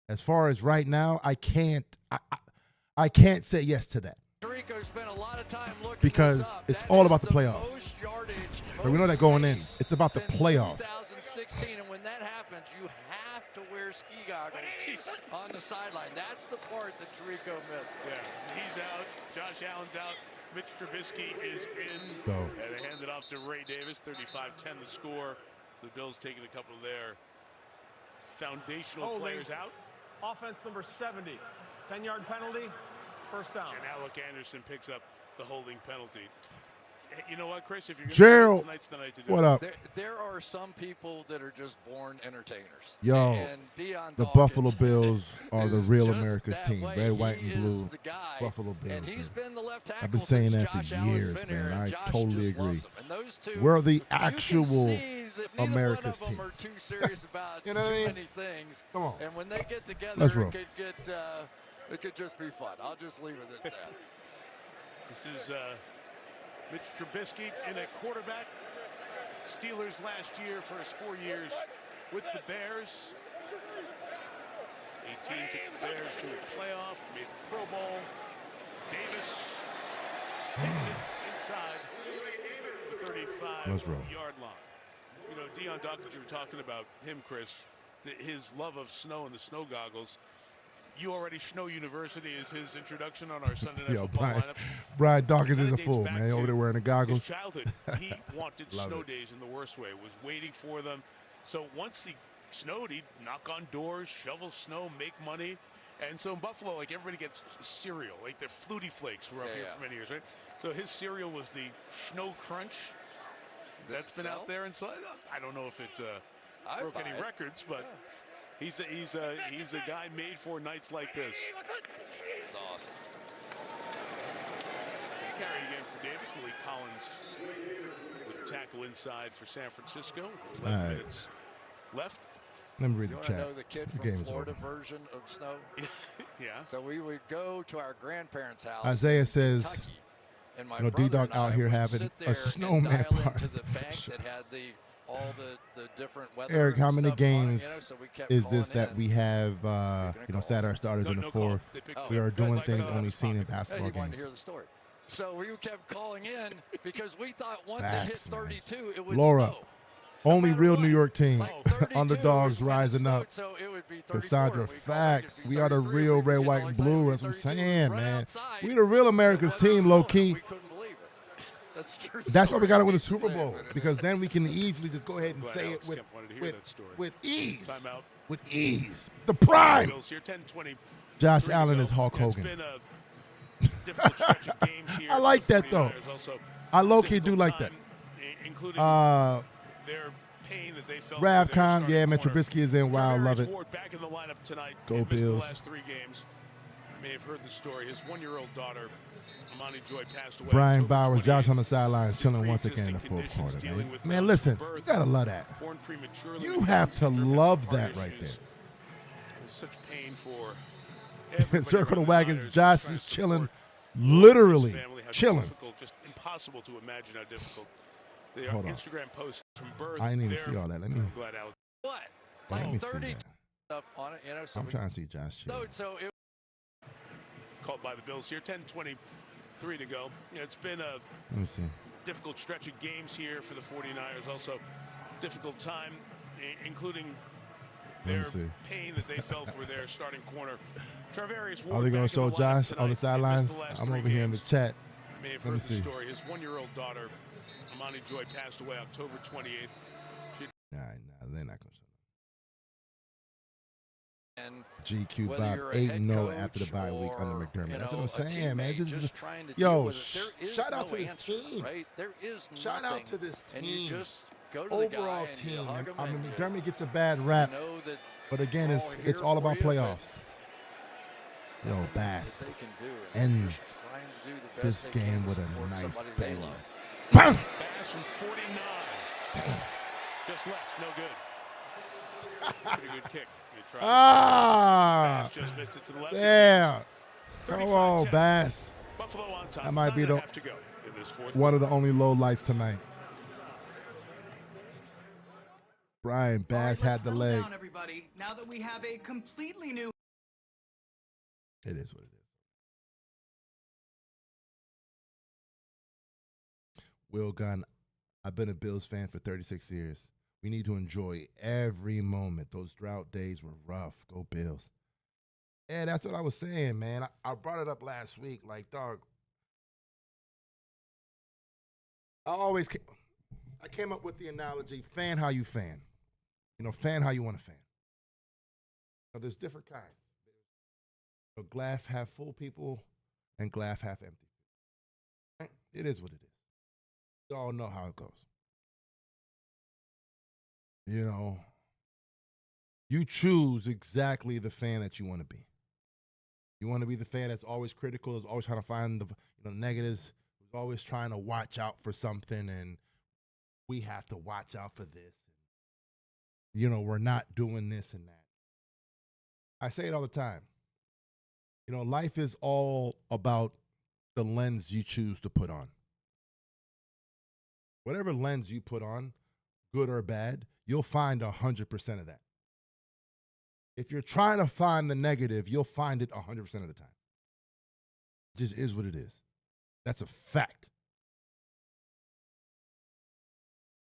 As far as right now, I can't say yes to that. Because it's all about the playoffs. But we know that going in. It's about the playoffs. 2016, and when that happens, you have to wear ski goggles on the sideline. That's the part that Tirico missed. Yeah, he's out. Josh Allen's out. Mitch Trubisky is in. And they hand it off to Ray Davis. 35-10 the score. So the Bills taking a couple of their foundational players out. Offense number 70. 10-yard penalty. First down. And Alec Anderson picks up the holding penalty. You know what, Chris? If you're going Gerald, to tonight's the night to do what it. up? There are some people that are just born entertainers. Yo, and Deion the Dawkins Buffalo Bills are the real just America's that team. way. Red, white, He and blue. is the guy, Buffalo Bills. and he's man. been the left tackle I've been saying since that Josh for Allen's years, been here, man. and I Josh totally just agree. loves him. And those two, We're the you can actual see that neither America's one of them team. are too serious about You know what I too mean? many things. Come on. And when they get together, Let's it roll. could get it could just be fun. I'll just leave it at that. This is Mitch Trubisky in a quarterback. Steelers last year for his 4 years with the Bears. 18 took the Bears to a playoff, made the Pro Bowl. Davis takes it inside the 35-yard line. You know, Deion Dawkins, you were talking about him, Chris, his love of snow and the snow goggles. You already Snow University is his introduction on our Sunday Night Football lineup. Brian Dawkins It is a kinda fool, dates back man. Over to there wearing the goggles. His childhood, he wanted Love snow it. days in the worst way. Was waiting for them. So once he snowed, he'd knock on doors, shovel snow, make money. And so in Buffalo, like everybody gets cereal, like their Flutie Flakes were up here for many years, right? So his cereal was the Snow Crunch. That's been out there, and so I don't know if it broke any records, but. He's a guy made for nights like this. It's awesome. Carry again for Davis. Willie Collins with the tackle inside for San Francisco. 11 minutes left. Let me read You the want to chat. know the kid The from game is Florida over. version of snow? Yeah. So we would go to our grandparents' house. Isaiah in says, Kentucky, and my you know, brother D-Dog and I out here would having sit a there snowman and dial party. into the bank that had all the different weather. Eric, how and many stuff on it, games so we kept is this calling that in. we have, sat our starters in the No call. fourth? They picked We are good. doing Like, things out only of seen in pocket. basketball He wanted games. to hear the story. So we kept calling in because we thought once Facts, it man. hit 32, it would Laura, snow. only real New York team. Like 32 Underdogs is when it rising snowed, up. so it would be 34, Cassandra, and we called it, facts. it'd be We are the 33, real we'd red, get white, all and excited, blue. it'd That's be what I'm 32, saying, run man. outside, We the real America's team, low key. we couldn't believe it. That's true. That's why we got to win the story. Super Bowl, because then we can easily just go ahead and Glad say Alex it Kemp wanted to hear with, that story. with ease. Timeout. With ease. The prime. Bills here, 10-20. Josh Three to Allen go. is Hulk It's Hogan. been a difficult stretch of games here. I like for the that, though. 49ers. Also, I low-key do difficult like that. time, including their pain that they felt. Ravcon, yeah, man, Trubisky is in. Wow, love it. Ward back in the lineup tonight. Go He missed Bills. The last 3 games. You may have heard the story. His 1-year-old daughter, Amani Joy, passed away. Brian October Bowers, 28th. Josh on the sidelines, chilling once Pre-existing again in the fourth conditions, quarter, dealing man. with Man, those listen, birth, you gotta love that. born prematurely You with have Down to syndrome, love heart that right issues. there. It's such pain for everybody Circle the around wagons. Niners Josh trying is to chilling, support literally his family, how chilling. difficult, just impossible to imagine how difficult. They are Hold on. Instagram posts from birth. I didn't even there. see all that. Let me I'm glad Alex. What? let me Like see 30 that. stuff on it, so I'm we trying to see Josh chill. so it Called by the Bills here. 10:23 to go. It's been a Let me see. difficult stretch of games here for the 49ers. Also, difficult time, including Let me their see. pain that they felt for their starting corner. Tarvarius Ward. Are they going back to in show the lineup Josh on the tonight. He missed sidelines? the last I'm 3 over here in the games. chat. You may have Let me heard the see. story. His 1-year-old daughter, Amani Joy, passed away October 28th. Nah, they're not going to show and GQ whether Bob you're a 8-0 head after the bye week coach under or, McDermott. you That's know, what I'm a saying, man. teammate This is just trying to deal yo. with it. There is Shout out no to this answer, team. right? There is Shout nothing. out to this And you team. just go to the guy Overall and you team. hug him I mean, and you McDermott gets a bad rap, know that but again, we're it's all it's here all for about you, but playoffs. Yo, something Bass, that they can do, and just trying to do the best this they can game to with a support nice somebody they bang. love. Bang! Pass from 49. Just left. No good. Pretty good kick. You tried. Ah, Bass just missed it to the left. yeah. Come on, 35-10. Bass. Buffalo on top. That might be 9.5 to go in this fourth one of quarter. the only low lights tonight. Brian Bass had the leg. Down, everybody. Now that we have a completely new It is what it is. Will Gunn, I've been a Bills fan for 36 years. We need to enjoy every moment. Those drought days were rough. Go Bills. Yeah, that's what I was saying, man. I brought it up last week. Like, dog, I came up with the analogy, fan how you fan. You know, fan how you want to fan. Now, there's different kinds. Glass half full people and glass half empty. Right? It is what it is. You all know how it goes. You know, you choose exactly the fan that you want to be. You want to be the fan that's always critical, is always trying to find the negatives, who's always trying to watch out for something, and we have to watch out for this. You know, we're not doing this and that. I say it all the time. You know, life is all about the lens you choose to put on. Whatever lens you put on, good or bad, you'll find 100% of that. If you're trying to find the negative, you'll find it 100% of the time. It just is what it is. That's a fact.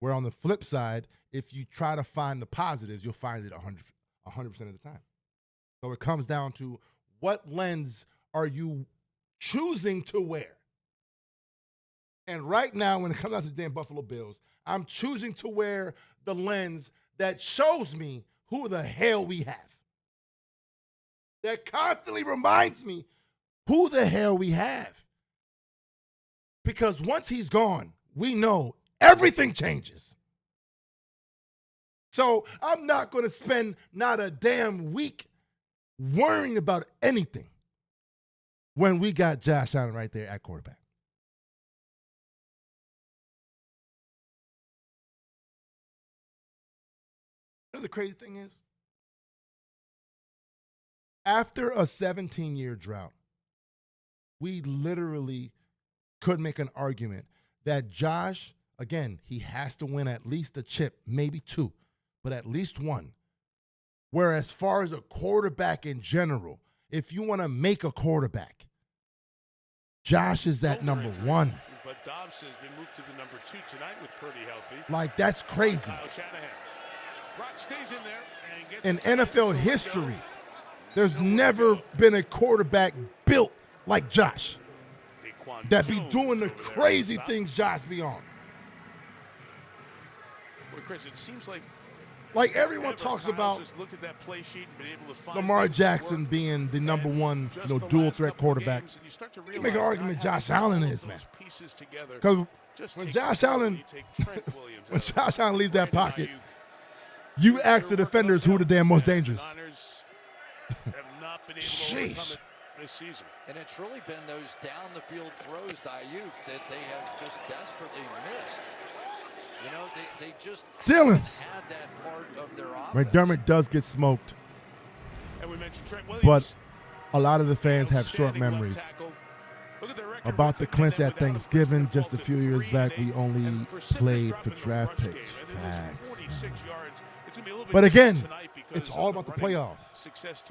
Where on the flip side, if you try to find the positives, you'll find it 100% of the time. So it comes down to what lens are you choosing to wear? And right now, when it comes out to the damn Buffalo Bills, I'm choosing to wear the lens that shows me who the hell we have. That constantly reminds me who the hell we have. Because once he's gone, we know everything changes. So I'm not going to spend not a damn week worrying about anything when we got Josh Allen right there at quarterback. You know the crazy thing is? After a 17-year drought, we literally could make an argument that Josh, again, he has to win at least a chip, maybe two, but at least one. Where as far as a quarterback in general, if you want to make a quarterback, Josh is at number one. But Dobbs has been moved to the number 2 tonight with Purdy healthy. Like, that's crazy. Kyle Shanahan. Brock stays in there and gets In NFL history, there's never been a quarterback built like Josh that be doing the crazy things Josh be on. Well, Chris, it seems like everyone talks about just looked at that play sheet and been able to find Lamar Jackson being the number one, dual threat quarterback. You can make an argument Josh Allen is, man. Because when Josh Allen leaves that pocket, you ask the defenders who the damn most dangerous. Sheesh. This season. And it's really been those down the field throws to Ayuk that they have just desperately missed. You know, they just Dylan had that part of their offense. McDermott does get smoked, And we mentioned Trent Williams. but a lot of the fans have short memories. About the clinch at Thanksgiving just a few years back, we only played for draft picks. Facts. But again, it's all about the playoffs.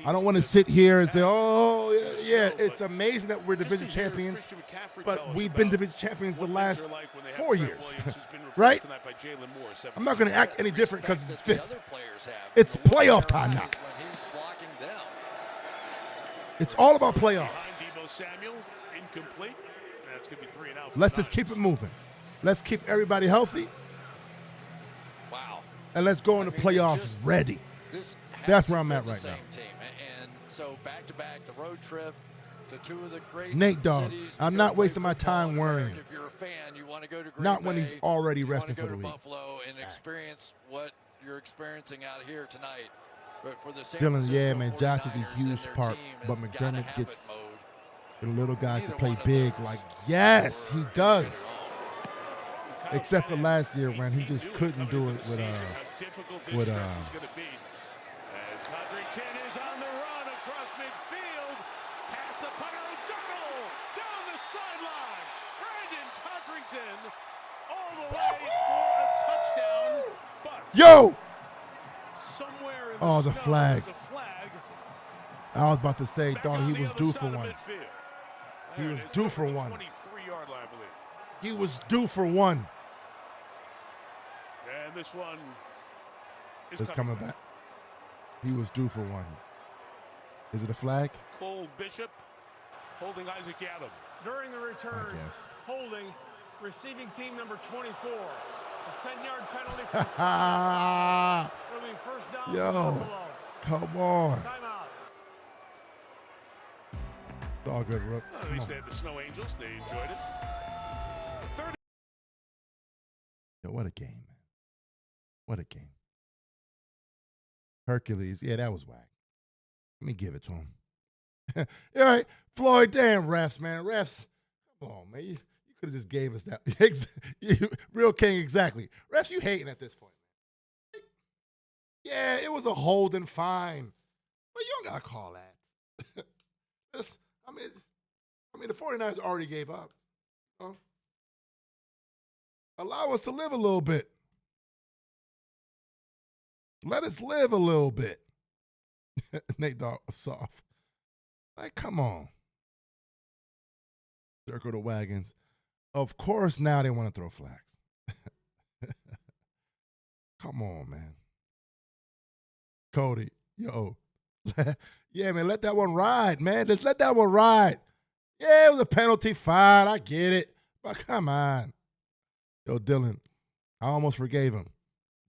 I don't want to sit here and say, oh, yeah, it's amazing that we're division champions, but we've been division champions the last 4 years, right? I'm not going to act any different because it's fifth. It's playoff time now. It's all about playoffs. Let's just keep it moving. Let's keep everybody healthy. Wow. And let's go into playoffs ready. That's where I'm at right now. Team. And so back-to-back, the road trip to two of the great Nate Dogg, cities. I'm not wasting my time worrying. If you're a fan, you want to go to Green Not when Bay, he's already you resting want to for go the to week. Buffalo and experience what you're experiencing out here tonight. But for the San Dylan, Francisco yeah, man, Josh is a 49ers huge and their part, team but have gotta McDermott have gets it the little guys to Neither play one of big. those Like, yes, he does. Except for last year when he just couldn't do it with As Codrington is on the run across midfield. Has the punter O'Donnell down the sideline. Brandon Codrington all the way for a touchdown. But Yo! somewhere in Oh, the the snow, flag. there's a flag. I was about to say, Back thought on he the was other due side for of one. midfield. He There was it is, due for over the one. 23-yard line, I believe. He was due for one. And this one is It's coming back. He was due for one. Is it a flag? Cole Bishop holding Isaac Yadam. During the return, I guess. holding receiving team number 24. It's a 10-yard penalty for It'll be first down for Yo, Buffalo. come on. Timeout. It's all good, Rook. At least they had the Snow Angels. They enjoyed it. what a game, man. What a game. Hercules, yeah, that was whack. Let me give it to him. All right, Floyd, damn refs, man. Refs, come on, man. You could have just gave us that. Real King, exactly. Refs, you hating at this point. Yeah, it was a holding fine. But you don't got to call that. I mean, the 49ers already gave up. You know? Allow us to live a little bit. Let us live a little bit. Nate Dogg was soft. Like, come on. Circle the wagons. Of course, now they want to throw flags. Come on, man. Cody, yo. Yeah, man, let that one ride, man. Just let that one ride. Yeah, it was a penalty, fine. I get it. But come on. Yo, Dylan, I almost forgave him.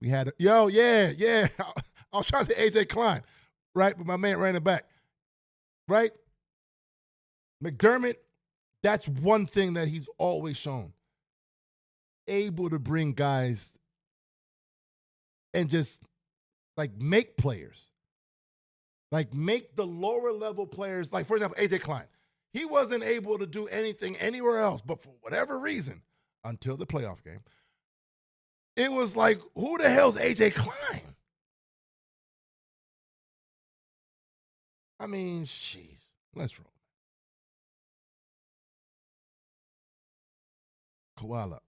We had yeah. I was trying to say AJ Klein, right? But my man ran it back, right? McDermott, that's one thing that he's always shown. Able to bring guys and just, like, make players. Like, make the lower level players, like, for example, AJ Klein. He wasn't able to do anything anywhere else, but for whatever reason, until the playoff game, it was like, who the hell's AJ Klein? I mean, jeez. Let's roll. Koala.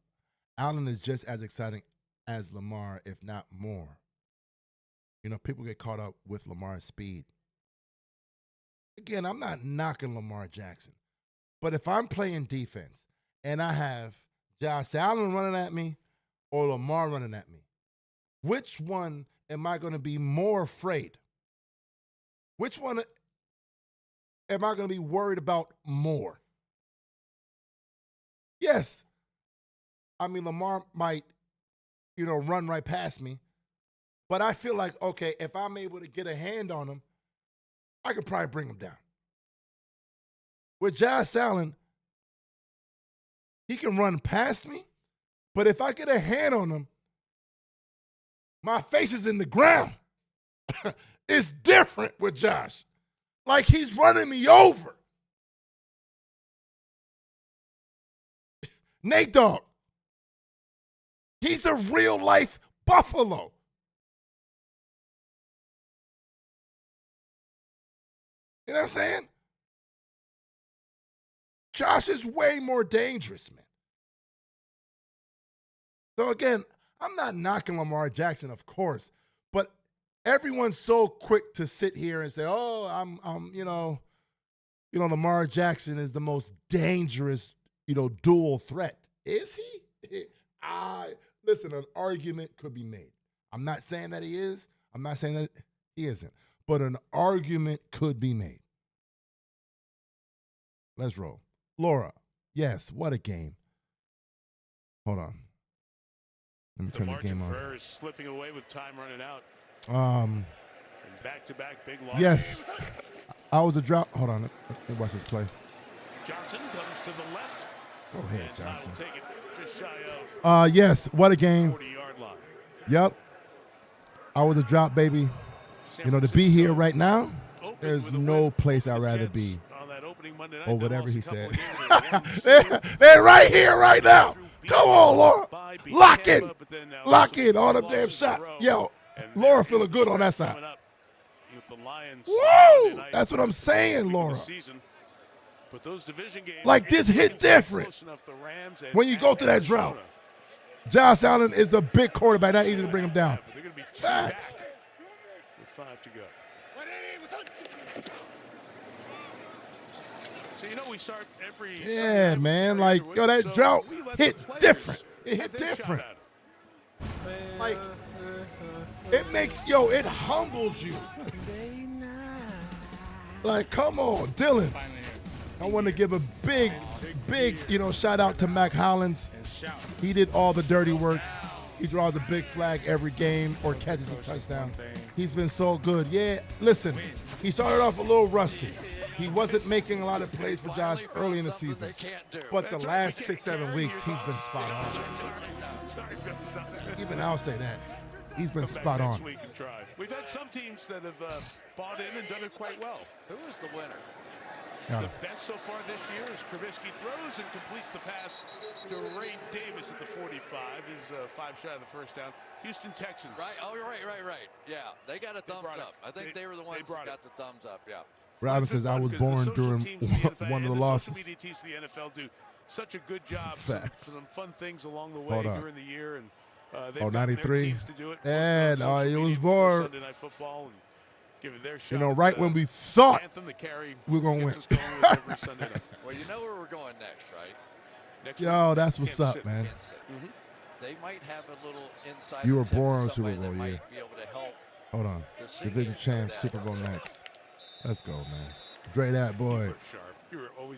Allen is just as exciting as Lamar, if not more. You know, people get caught up with Lamar's speed. Again, I'm not knocking Lamar Jackson. But if I'm playing defense and I have Josh Allen running at me or Lamar running at me, which one am I going to be more afraid? Which one am I going to be worried about more? Yes. I mean, Lamar might, run right past me. But I feel like, okay, if I'm able to get a hand on him, I could probably bring him down. With Josh Allen, he can run past me, but if I get a hand on him, my face is in the ground. It's different with Josh. Like he's running me over. Nate Dogg, he's a real life Buffalo. You know what I'm saying? Josh is way more dangerous, man. So again, I'm not knocking Lamar Jackson, of course, but everyone's so quick to sit here and say, "Oh, I'm Lamar Jackson is the most dangerous, dual threat." Is he? Listen, an argument could be made. I'm not saying that he is. I'm not saying that he isn't. But an argument could be made. Let's roll. Laura, yes, what a game. Hold on. Let me turn the game on. Ferrer is slipping away with time running out. And back-to-back big loss. Yes. I was a drop. Hold on. Let me watch this play. Johnson comes to the left. Go ahead, Johnson. Take it just shy of yes, what a game. 40-yard line. Yep. I was a drop, baby. To be here right now, there's no place I'd rather be. Or whatever he said. They're right here, right now. Come on, Laura. Lock in. Lock in all them damn shots. Yo, Laura feeling good on that side. Woo! That's what I'm saying, Laura. Like this hit different when you go to that drought. Josh Allen is a big quarterback. Not easy to bring him down. Facts. 5 to go. So we start every man. Like, yo, that drought hit different. It hit different. Like, it makes, it humbles you. Like, come on, Dylan. I want to give a big, shout out to Mac Hollins. He did all the dirty work. He draws a big flag every game or catches a touchdown. He's been so good. Yeah, listen, he started off a little rusty. He wasn't making a lot of plays for Josh early in the season. But the last 6-7 weeks, he's been spot on. Even I'll say that. He's been spot on. We've had some teams that have bought in and done it quite well. Who is the winner? The best so far this year is Trubisky throws and completes the pass to Ray Davis at the 45. He's 5 shy of the first down. Houston Texans. Right. Oh, right. Yeah, they got a thumbs up. I think they were the ones that got the thumbs up. Yeah. Robin says, I was born during one of the losses. The social media teams of the NFL do such a good job. Some fun things along the way during the year. And they've 93. to do it. And he was born. Sunday Night Football and give it their shot. You know, right when we thought we're going to win. Well, you know where we're going next, right? Yo, that's what's up, man. They might have a little inside. You were born on Super Bowl year. Be able to help. Hold on. Division champ, Super Bowl next. Let's go, man. Dre that boy.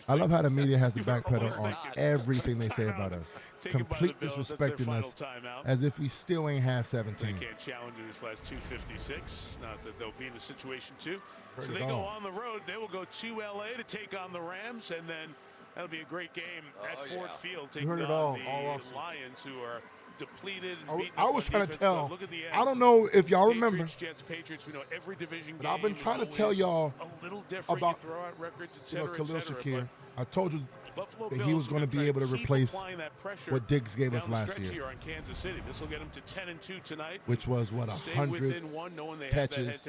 I love how the media has the back pedal on everything they say about us. Complete disrespecting us as if we still ain't half 17. They can't challenge in this last 256. Not that they'll be in a situation to. So they go on the road. They will go to LA to take on the Rams, and then that'll be a great game at Ford Field taking on the Lions, who are depleted and beaten. I was trying to tell. I don't know if y'all remember. Patriots, we know every division but I've been trying to tell y'all about records, Khalil Shakir. I told you that he was going to be able to replace what Diggs gave us last year, on Kansas City. This will get them to 10-2 tonight, which was what 100 catches,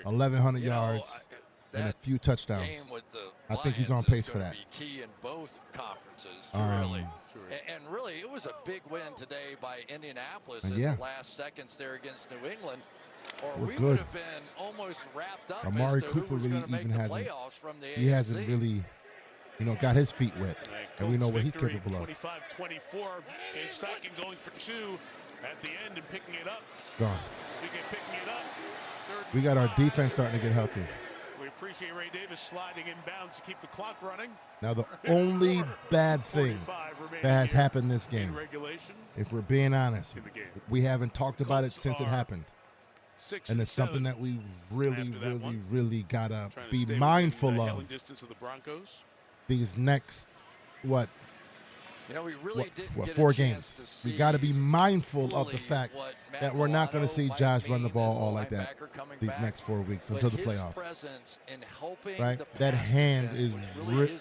1,100 yards, and a few touchdowns. I think he's on pace for that. Key in both conferences, really. And really, it was a big win today by Indianapolis in the last seconds there against New England. Or we would have been almost wrapped up Amari as to Cooper who was really going to make even the hasn't. playoffs from the He AFC. hasn't really, got his feet wet, and we know what he's capable of. 25-24. Shane Steichen going for 2 at the end and picking it up. Gone. We get picking it up. We got our defense starting to get healthy. We appreciate Ray Davis sliding inbounds to keep the clock running. Now, the only bad thing that has happened this game, if we're being honest, we haven't talked about it since it happened. And it's something that we really got to be mindful of these next, we really didn't get 4 games. We got to be mindful of the fact that we're not going to see Josh run the ball all like that these next 4 weeks until the playoffs. Right? That hand is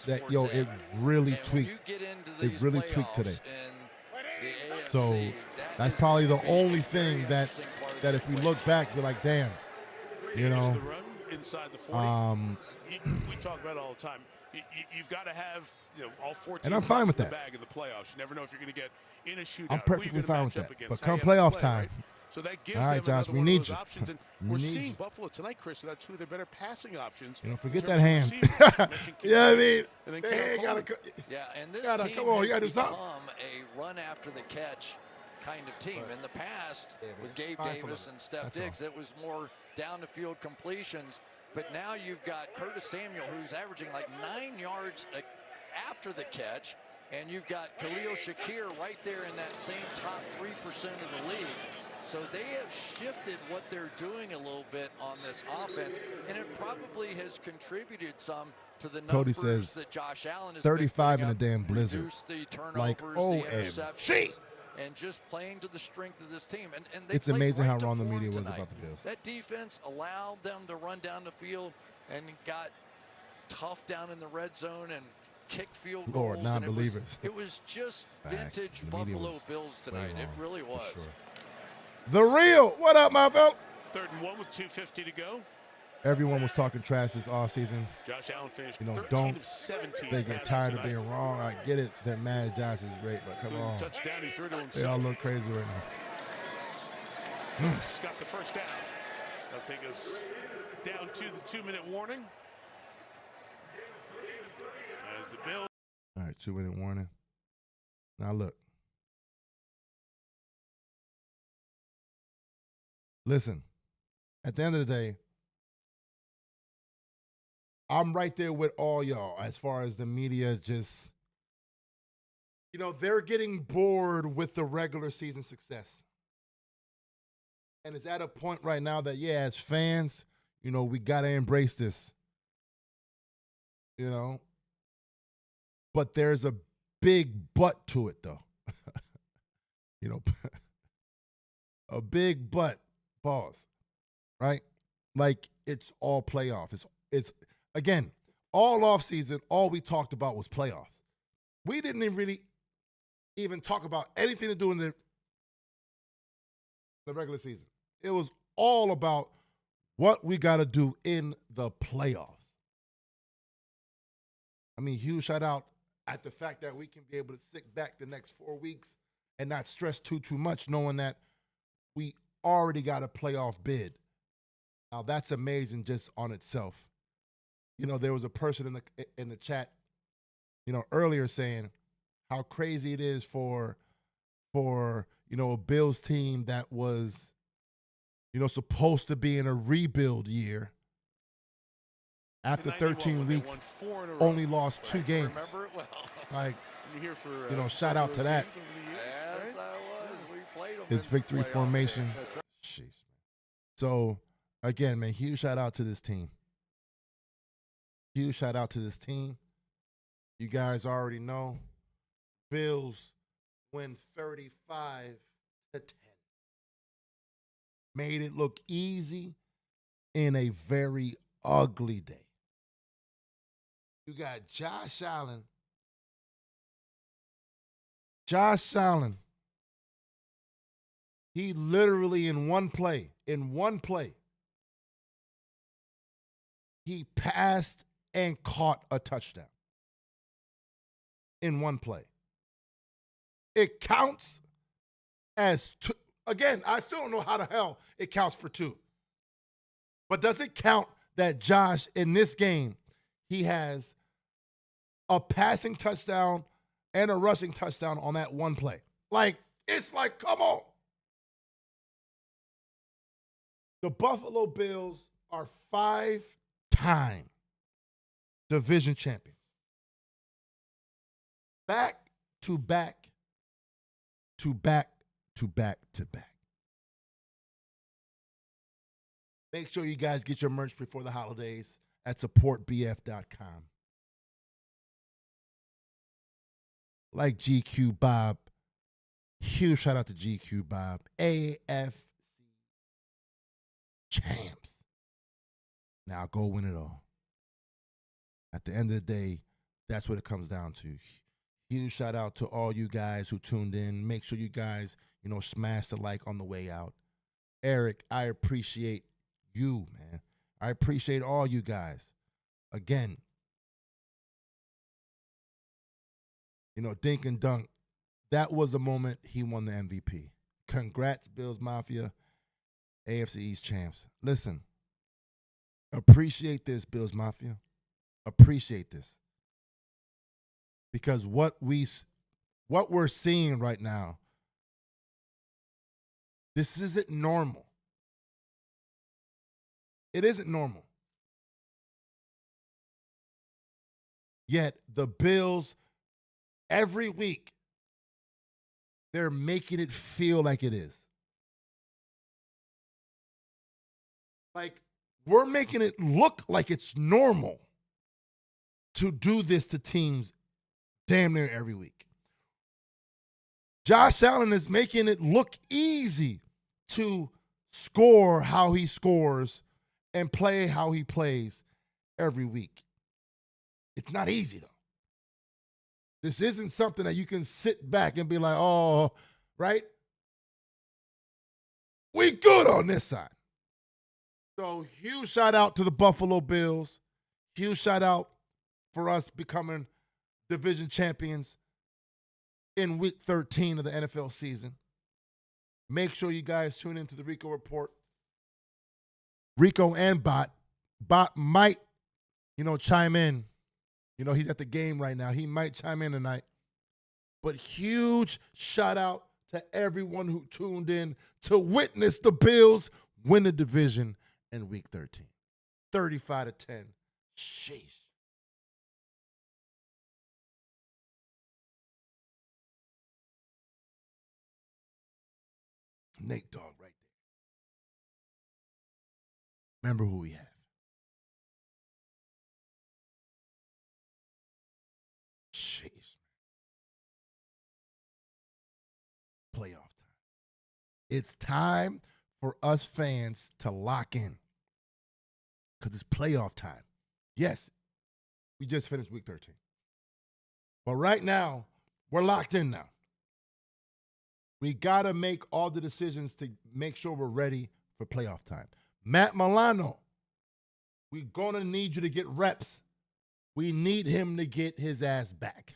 it really tweaked. It really tweaked today. So that's probably the only thing that if we look back, we're like, damn, inside the 40. We talk about it all the time. You've got to have all 14 and I'm fine with that. Bag in the playoffs. You never know if you're going to get in a shootout. I'm perfectly fine with that. But come playoff time, so that gives all right, Josh, we need you. Options. And we're seeing Buffalo tonight, Chris. So that's 2 of their better passing options. Forget that hand. Yeah, I mean, they gotta. Yeah, and this team come on, has do become something. a run after the catch kind of team. In the past, with Gabe Davis and Steph Diggs, it was more down the field completions. But now you've got Curtis Samuel, who's averaging like 9 yards after the catch, and you've got Khalil Shakir right there in that same top 3% of the league. So they have shifted what they're doing a little bit on this offense, and it probably has contributed some to the numbers Cody says that Josh Allen has 35 been in a damn blizzard. Reduce the turnovers, like, the OMG. interceptions, and just playing to the strength of this team. And they It's played amazing right how to wrong the form media was tonight. about the Bills. That defense allowed them to run down the field and got tough down in the red zone and kick field goals. Lord, non-believers. It was just Facts. vintage The media Buffalo was Bills tonight. It really was. Sure. The real. What up, my fella? 3rd and 1 with 2:50 to go. Everyone was talking trash this offseason. Josh Allen finished 13 don't of 17. they get tired of being wrong? I get it. They're mad. Josh is great, but come on. Touchdown, he threw to himself. They all look crazy right now. Got the first down. That'll take us down to the 2-minute warning. As the Bills. All right, 2-minute warning. Now look. Listen, at the end of the day, I'm right there with all y'all as far as the media just, they're getting bored with the regular season success. And it's at a point right now that, as fans, we got to embrace this. you know. But there's a big but to it, though. You know, a big but, pause, right? Like, it's all playoff. It's again, all offseason, all we talked about was playoffs. We didn't really even talk about anything to do in the regular season. It was all about what we got to do in the playoffs. I mean, huge shout out at the fact that we can be able to sit back the next 4 weeks and not stress too much, knowing that we already got a playoff bid. Now, that's amazing just on itself. You know, there was a person in the chat, you know, earlier saying how crazy it is for you know, a Bills team that was, you know, supposed to be in a rebuild year. After 13 weeks, only lost 2 games. Remember it well. Like, Here for, you know, shout out to that. Yes, I was. We played them. His victory formations. Jeez. So, again, man, huge shout out to this team. Huge shout out to this team. You guys already know. Bills win 35-10. Made it look easy in a very ugly day. You got Josh Allen. He literally in one play, he passed and caught a touchdown. In one play. It counts as 2. Again, I still don't know how the hell it counts for 2. But does it count that Josh, in this game, he has a passing touchdown and a rushing touchdown on that one play? Like, it's like, come on. The Buffalo Bills are 5-time division champions. Back to back to back to back to back. Make sure you guys get your merch before the holidays at supportbf.com. Like GQ Bob. Huge shout out to GQ Bob. AFC champs. Now go win it all. At the end of the day, that's what it comes down to. Huge shout out to all you guys who tuned in. Make sure you guys, you know, smash the like on the way out. Eric, I appreciate you, man. I appreciate all you guys. Again, you know, Dink and Dunk, that was the moment he won the MVP. Congrats, Bills Mafia, AFC East champs. Listen, appreciate this, Bills Mafia. Appreciate this. Because what we're seeing right now, this isn't normal. It isn't normal. Yet the Bills, every week, they're making it feel like it is. Like, we're making it look like it's normal to do this to teams damn near every week. Josh Allen is making it look easy to score how he scores and play how he plays every week. It's not easy, though. This isn't something that you can sit back and be like, oh, right? We good on this side. So huge shout out to the Buffalo Bills. Huge shout out for us becoming division champions in week 13 of the NFL season. Make sure you guys tune into the Rico Report. Rico and Bot. Bot might, you know, chime in. You know, he's at the game right now. He might chime in tonight. But huge shout out to everyone who tuned in to witness the Bills win the division in week 13. 35-10. Sheesh. Nate Dogg right there. Remember who we have. It's time for us fans to lock in because it's playoff time. Yes, we just finished week 13. But right now, we're locked in now. We got to make all the decisions to make sure we're ready for playoff time. Matt Milano, we're going to need you to get reps. We need him to get his ass back.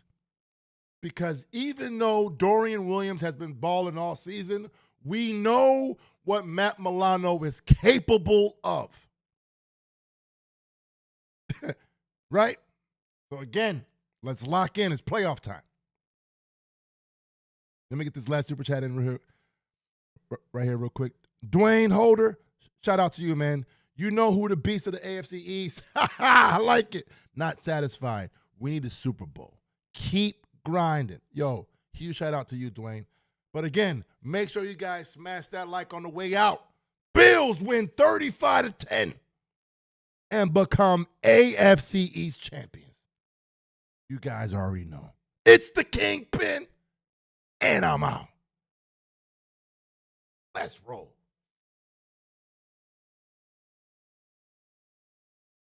Because even though Dorian Williams has been balling all season, we know what Matt Milano is capable of. Right? So again, let's lock in. It's playoff time. Let me get this last super chat in right here real quick. Dwayne Holder, shout out to you, man. You know who the beast of the AFC East. I like it. Not satisfied. We need a Super Bowl. Keep grinding. Yo, huge shout out to you, Dwayne. But again, make sure you guys smash that like on the way out. Bills win 35-10 and become AFC East champions. You guys already know. It's the Kingpin, and I'm out. Let's roll.